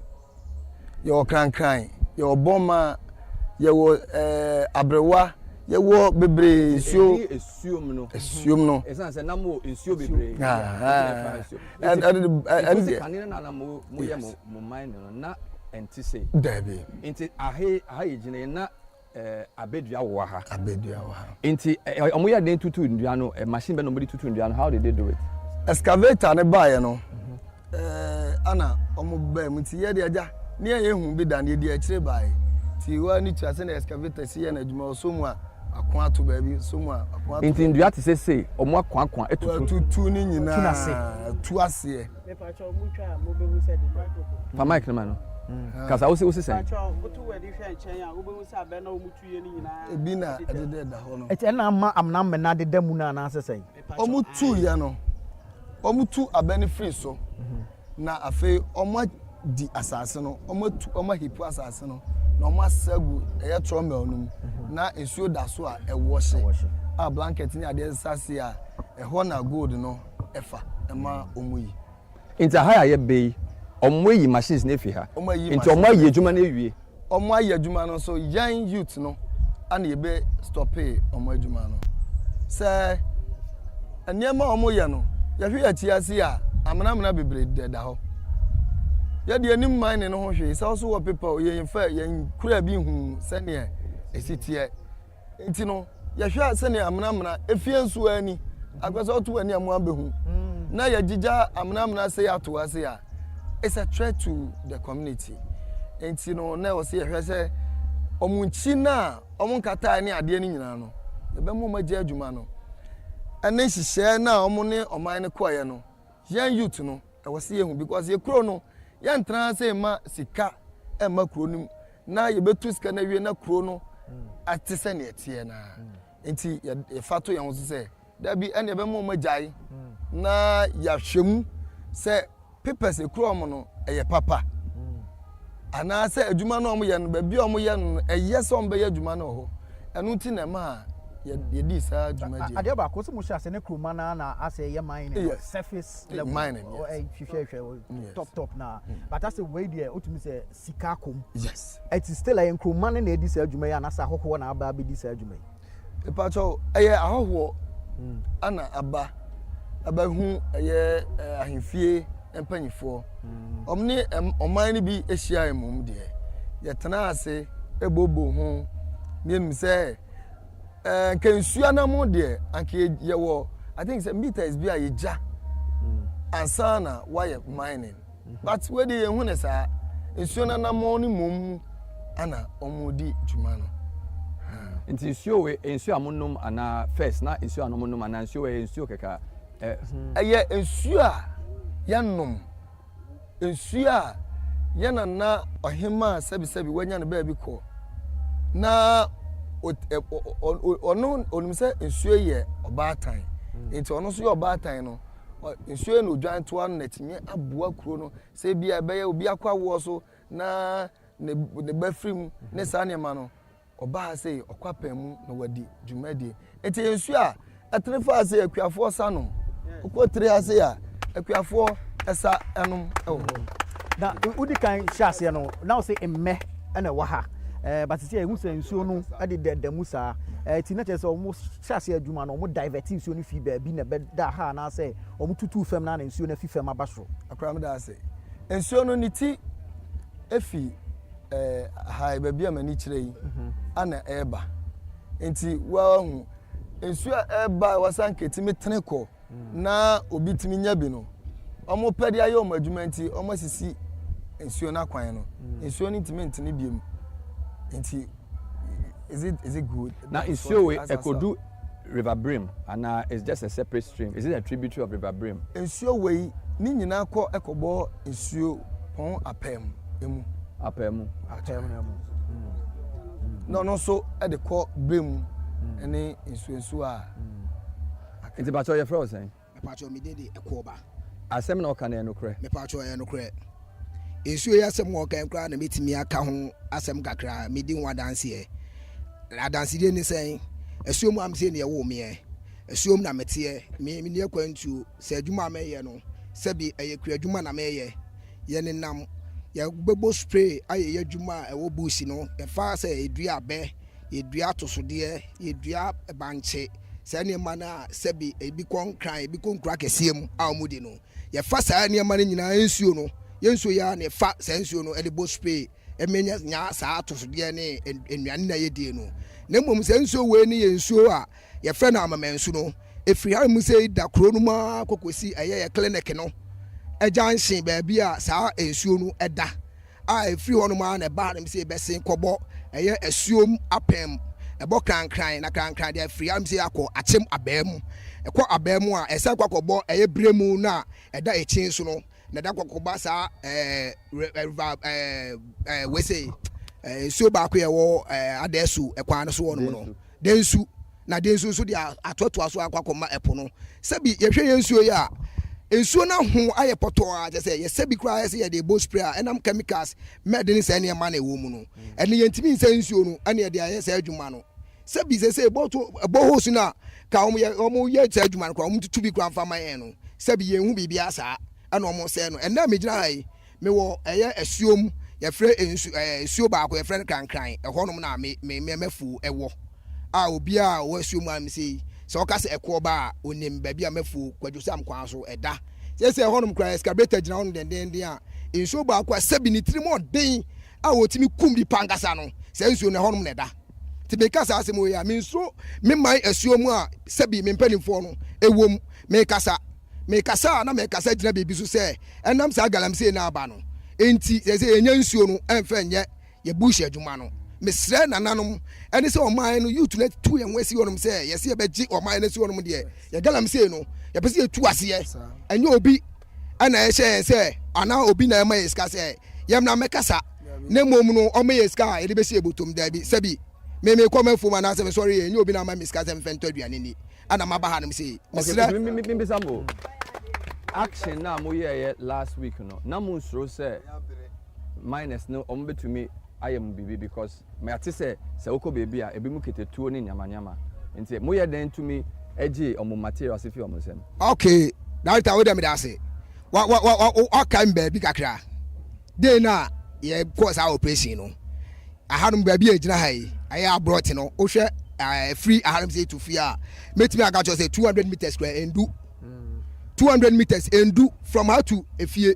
ye okran ye oboma ye wo abrewa ye wo bebre esuom no esan se na mo ensuo bebre and kanina na mo ye mo mind no na enti se dabi enti ahe gine na abedua wo ha enti omo ya den tutu ndua no machine be no body tutu ndua no how did they do it excavator ne bae no ana omo ba mti ye de aja ne ye hu bi dan ye de akire bae ti wa ni tuase na excavator si ye na adwuma so mu akwa to baabi so mu akwa to enti ndua te se omo akwa etutu ni nyina tu ase me pa cho mu twa mo be hu se de pa mic no no kasa wo se sen cho butu we di hwe nchen ya wo be hu se abe na wo mutu ye ni nyina ebi na adede da ho no eti na ma amna me na de damu na na asesen omutu ya no omutu abeni free so na afi omo di asase no omo hipu asase no na omo asagu eye trauma onum na ensuo da so a ewo hye a blanket ni ade sase a eho na gold no efa ema omuyi inta haya ye be omo yi machines na efi ha inta omo yi adwuma na ewie omo yi adwuma no so young youth no ana ye be stop omo adwuma no se eniema omo ye no ya hwe achiase a amana bebre da ho ya de anim mine no ho hwe se also wo people ye fa ye kura bi hu sene esitie enti no ya hwe sene amana efie nso ani agwasa oto ani amu abehu na ya jija amana se ya to ase a it's a threat to the community enti no na wo se ya hwe se omunchi na omunkata ani ade ani nyina no ye be mo magye adwuma no ene hihye na omo ne oman ne koye no yan youth no e wo se yehu because ye kro no yan tran se ma sika e ma kro nim na ye betu sika na wie na kro no atise ne etie na enti ye fato yan wo se da bi ene be mo magyai na ya hwemu se papers e kro mo no e ye papa ana say adwuma no omo ye no ba bi omo ye no eye so ombe ye adwuma no ho enu ti na ma ye di sa adwuma je ade ba ko so mo sha se ne kroma na ase ye mining surface level mining top na but as a way there otumi say sika kom yes it is still a kroma na edi sa adwuma ya na sa hoho na aba be di sa adwuma e pa cho eye ahoho ana aba hu eye ahemfie empanyifo omni oman ni bi ehia emum de ye tena ase ebobo ho nem say kensua na mo de anke ye wo I think say meters bi a ye ja ansana why mining but we dey hu ne sa nsuo na mo ni mum ana omodi dwuma no nti nsuo we nsuo amonum ana first na nsuo amonum ana nsuo we nsuo keka eye nsuo a yanom nsuo a yana na ohima sebi wanya ne ba bi ko na ono onimse nsuo ye obatan nti ono so ye obatan no nsuo no dwan to an natime aboa kuro no se bia be ye obi akwa wo so na ne bafrim ne sa ne ma no oba se okwapam mu na wadi dwumadi enti nsuo a atrefa ase akuafo sanom okotire ase a akuafo esa enum na udi kan shase no now say emme na wa ha but see ehun say nsuo no ade de musa ti na chese omo shase adwuma no omo divert nsuo no fi ba bi na be da ha na say omo tutu fam na nsuo na fi fam abasoro akram da ase nsuo no niti efi hai ba bi amani kire yi ana eba enti wa hu nsuo eba wasan ketimi teneko na obi timi nya bi no omo pedi ayo omo adwuma nti omo sisi nsuo na kwan no nsuo ni timi ntini biem nti is it good now nsuo we ekodu River Brim and it's just a separate stream is it a tributary of River Brim nsuo we ni nyina akọ ekobo nsuo pon apem emu no so e de kọ Brim ene nsuo a nti ba cho ye fro sen pa cho mi de ekoba asem na oka na enokre me pa cho ye enokre nsuo ya asem oka enkra na metimi aka ho asem kakra me di nwa dance ye la dance de ni sen esuo mu am se ne ye wo me esuo mu na mete me ne akwantu se adwuma me ye no se bi eye kura adwuma na me ye ne nam ya gbegbo spray aye adwuma e wo bush no e fa se edua be edua tosode edua banche se ne ma na se bi ebi konkran ebi konkra kesiem a omudi no ye fa sa ne ma nyina ensuo no yensuo ya ne fa se ensuo no e de bo spray emenya nya sa atosode ne ennuane na ye die no na mmom se ensuo we ne yensuo a ye fra na amamensu no efiri ha mu se da kro no ma kokosi eye ye clinic no ejansin ba bia sa ensuo no eda a efiri ho no ma na ba na se besen kobo eye esuom apem ebo krankran na krankran de efiri am se akọ achem abam ekọ abam a esa kwakobo eye bremu na eda echin so no na da kwakoba sa we say ensuo ba ko ye wo adesu ekwan so no no densu na densu so de atoto aso akwakoma epo no sabi ye hwe ensuo ya ensuo na ho aye poto a je say ye sabi kra ye de bo spray enam chemicals medin say ne ma na ewo mu no ene ye ntimi nsa ensuo no ene de aye say adwuma no sabi say boto bohosu na ka omo ye say adwuma no omo tutu bi kra mfa ma ye no sabi ye hu bibia sa ana omo say no ene me gina hai me wo eye asuom ye frɛ ensuo ba ko ye frɛ krankran ɛhɔnom na me mafu ɛwɔ a obi a wo asuom am sei sɛ ɔka sɛ ɛkɔ ba onim ba bi a mafu kwadwosam kwan so ɛda sɛ ɛhɔnom kra excavator gyina hɔ den a ensuo ba ko asabi ni tiri mo den a wotimi kum di pankasa no sɛ ensuo na ɛhɔnom na ɛda ti be kasa asɛm wo ya me nsuo me mai asuom a sabi me mpanimfo no ɛwom me kasa na me kasa gyina bebi so sɛ ɛnam sa galamsey na aba no enti ze enya nsuo no emfa nye ye bush adwuma no mesre nananom ene se oman no youth let tu ye nwasi wonom se ye se ye beji oman no se wonom de ye galamsey no ye pese ye tu ase ye enye obi ana ye hye se ana obi na ema ye ska se ye na mekasa na mom no o me ye ska ye de be se ebotom da bi sabi me komafo ma na se sorry enye obi na ma me ska se mfento aduane ni ana maba ha no se mesre me sambo action na mo ye last week no na mo nsoro say minus no ombe to me I am baby because my atise se oko baby a ebi mu ketetuo ni nyama nti mo ye den to me eje omo materials if you omo sem. Okay, that we dem da say what kan baby kakra dey na ye course our operation no ahanum baby ejina hai aya brought no o hwe free ahanum say to free a metimi aga just say 200 meters square and do 200 meters and do from how to efie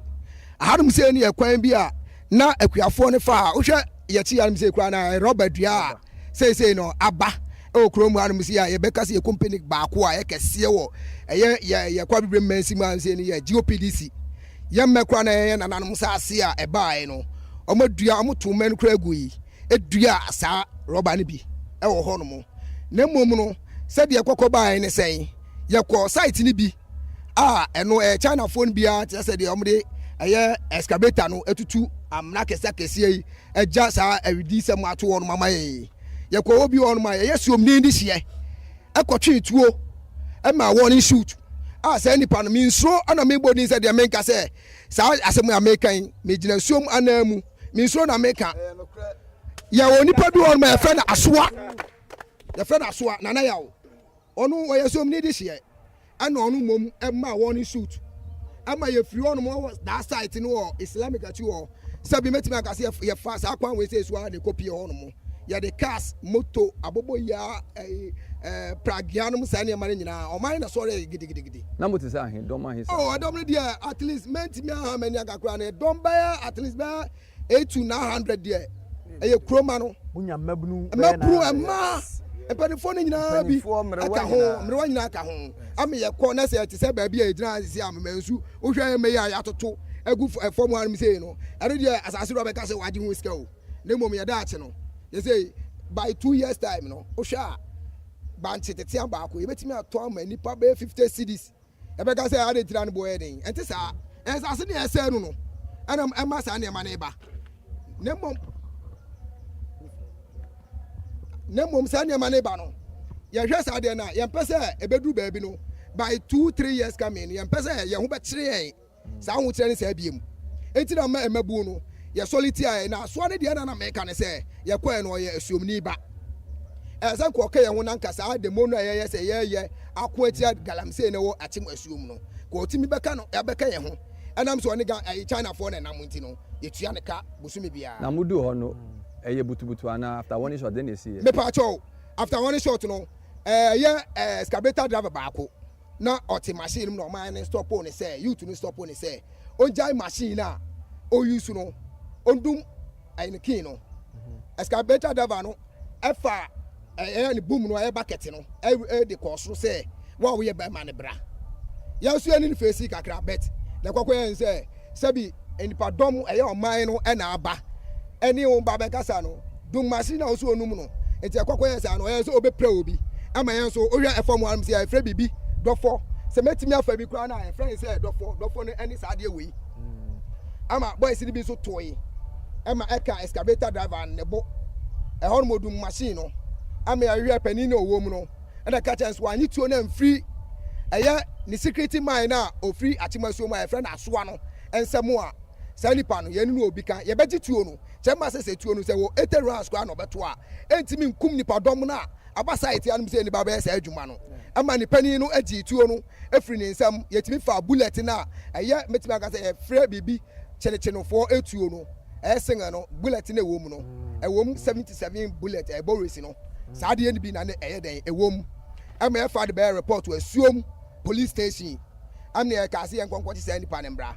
ahanum say ni ekwan bi a na akuafo ne fa o hwe ye chi ahanum say kura na rubber dua say no aba o krom ahanum say ye beka say company ba ko a ye kese wo ye kwa bibre mansi man say ni ye GOPDC ye mekwa na ye nananum sa ase a eba no omadua omoto men kura gui edua sa rubber ne bi e wo ho no mo na mom no se de ekokọ ba ne sen ye ko site ni bi eno China phone bia te se de omde eye excavator no etutu amna kesa kese eja sa awidi sem ato won mama ye ko obi won ma ye suom ni ndi hye ekotwe tuo e ma warning shoot say nipa no minso ana mebo ni se de menka se sa asem American me gina suom anamu minso na America ya woni pa bi won ma e fe na asoa ya fe na asoa na ya wo onu ye suom ni ndi hye ana onu mom e ma warning shoot ama ye free on mo that site no Islamic at you sabi metimi aka se ye fast akwan we say so na copy on mo ya the cars moto abobo ya pragianum sa na mane nyina o man na sorry gidi na mo te say ahen don man he adom there at least mentimi aha mani akakra na don buy at least 8 to 900 there e kroma no bunya mabnu ema epanifo ni nyina bi aka ho mrewa nyina aka ho ame ye ko na se ti se ba bi e gyina sisi amansu wo hwe me ya atoto agu form one me say no ere dia asase ro be ka se waji hu ska o na mom ye da ache no ye say by 2 years time no wo hwe a ban tete ba ko ye betimi ato ama nipa be 50 cedis e be ka se ade tira no boy den enti sa asase ne ese no no ana ema sa ne ma ne ba na mom sa ne ma ne ba no ye hwe sa de na ye mpese ebedu ba bi no by 2-3 years coming ye mpese ye ho be kire yen sa ho kire ne sa biem enti na ma emabu no ye solitaire na so ne de na America ne se ye kwa no ye asuomni ba san ko ka ye ho nan kasa de mo no ye se ye ako atia Galamsey ne wo atim asuom no ko timi beka no ya beka ye ho enam so ne ga China for na nam nti no ye tua ne ka bosumi bia na mudu ho no eye butubutu ana after one shot then they see me pa cho after one shot no excavator driver baako na oti machine no man stop on say you to stop on say on jai machine na o use no ondum ayin kin no excavator driver no efa ni boom no e bucket no e de cost say wa we be man bra ya so ani face kakra bet na kwakwa say sabi enipa dom o man no e na aba eni o ba be kasa no dum machine na o so onum no enti kwakwa say no e so obe pra obi ama yen so ohwa efom am say afre bibi dofo se metimi afa bi kra na afre say dofo no any sa de we ama boys ni bi so toyi ama eka excavator driver ne bo e hon modum machine no ama ahwe pani na owo mu no e na ka chance wa anyi tuo na mfiri eye ni security mine na ofiri atimasuo ma afre na asoa no ensemo a sa nipa no ye nu obi ka ye beji tuo no chema se tuo no se wo 80 rounds kwa no beto a entimi nkum nipa dom na aba site anum se ni baba esa adwuma no ama ni pani no agi tuo no efiri ni nsam yetimi fa bullet na eye metimi aka se frɛ bibi chene for etuo no esenga no bullet na ewom no ewom 77 bullet e borisi no saa de ni bi na eye den ewom ama e fa de be report to asuom police station amne e ka se enkonkwo ti se nipa ne mbra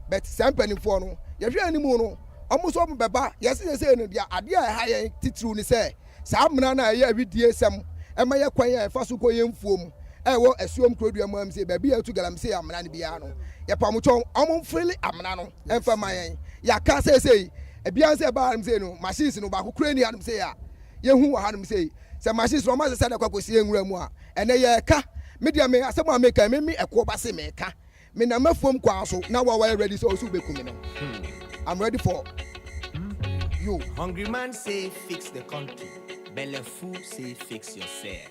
but sampani for no ye hwe animu no omuso mo beba yesi se no dia ade a ha ye titru ni se saa mna na ye awidie sem e ma ye kwan ye fa so ko ye mfuom e wo asuom krodua mo am se ba bia tu Galamsey amna ne bia no ye pamuchon omon frili amna no emfa ma yen ya ka se e bia se ba am se no machines no ba ko krani anum se ya ye hu wa hanum se machines no ma se da kwakosi enwura mu a ene ye ka media me asem America me ekwo ba se me ka me na mafom kwa so na wa ready so be kumi no I'm ready for you. Hungry man say fix the country. Belle food say fix yourself.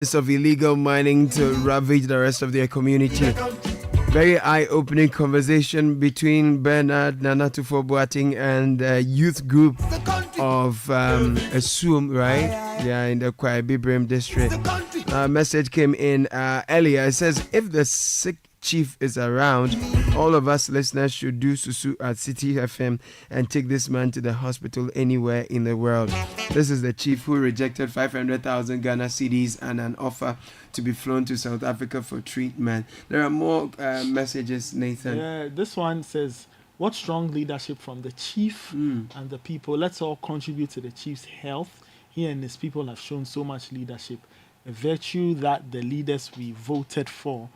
of illegal mining to ravage the rest of their community. Very eye-opening conversation between Bernard Nana Tufo-Boateng and a youth group of Assume, right? Yeah, in the Kwai Bibrem district. A message came in earlier. It says, if the sick chief is around, all of us listeners should do susu at Citi FM and take this man to the hospital anywhere in the world. This is the chief who rejected 500,000 Ghana cedis and an offer to be flown to South Africa for treatment. There are more messages, Nathan. Yeah, this one says, what strong leadership from the chief and the people. Let's all contribute to the chief's health. He and his people have shown so much leadership. A virtue that the leaders we voted for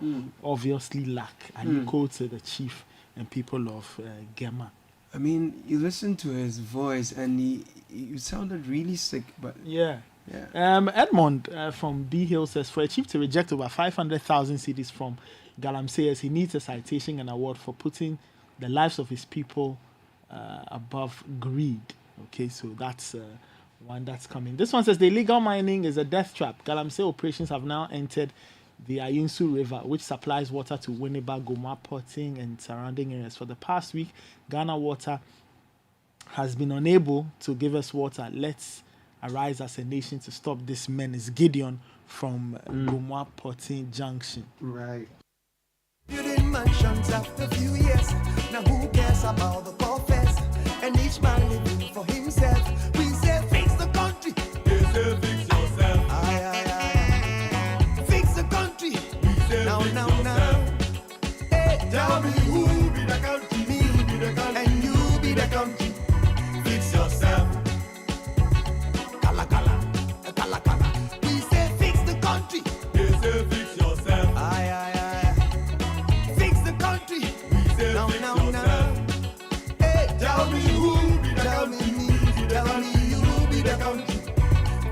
obviously lack. And you quote to the chief and people of Gema. I mean, you listen to his voice and he sounded really sick, but yeah. Edmond from B Hill says, for a chief to reject over 500,000 cedis from Galamsey, he needs a citation and award for putting the lives of his people above greed. Okay, so that's one that's coming. This one says the illegal mining is a death trap. Galamsey operations have now entered the Ayinsu River, which supplies water to Winneba, Goma, Porting, and surrounding areas. For the past week, Ghana Water has been unable to give us water. Let's arise as a nation to stop this menace. Gideon from Goma, Porting Junction. Right. Building mansions after few years. Now who cares about the confess? And each man living for himself. We say fix the country. They say fix yourself. Fix the country. We say now. Hey, tell me who be the country? Me be the country. And you be the country. Fix yourself. Kala. We say fix the country. They say fix yourself. Fix the country. We say now. Hey, tell me who be the country. Tell me you be the country.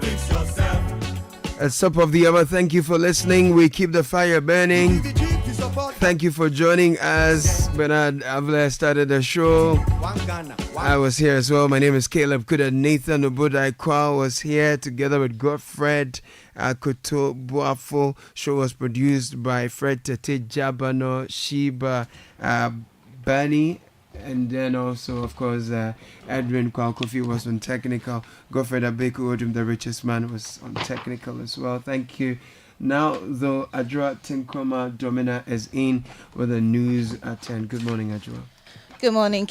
Fix yourself. At top of the hour, thank you for listening. We keep the fire burning. Thank you for joining us. Bernard Avila started the show. I was here as well. My name is Caleb Kuda. Nathan Obudai Kwa was here together with Godfred Koto Boafo. Show was produced by Fred Tete Jabano, Sheba Bani, and then also, of course, Edwin Kwalkofi was on technical. Godfred Abeku Odum, the richest man, was on technical as well. Thank you. Now, though, Adra Tinkroma Domina is in with the news at 10. Good morning, Adra. Good morning.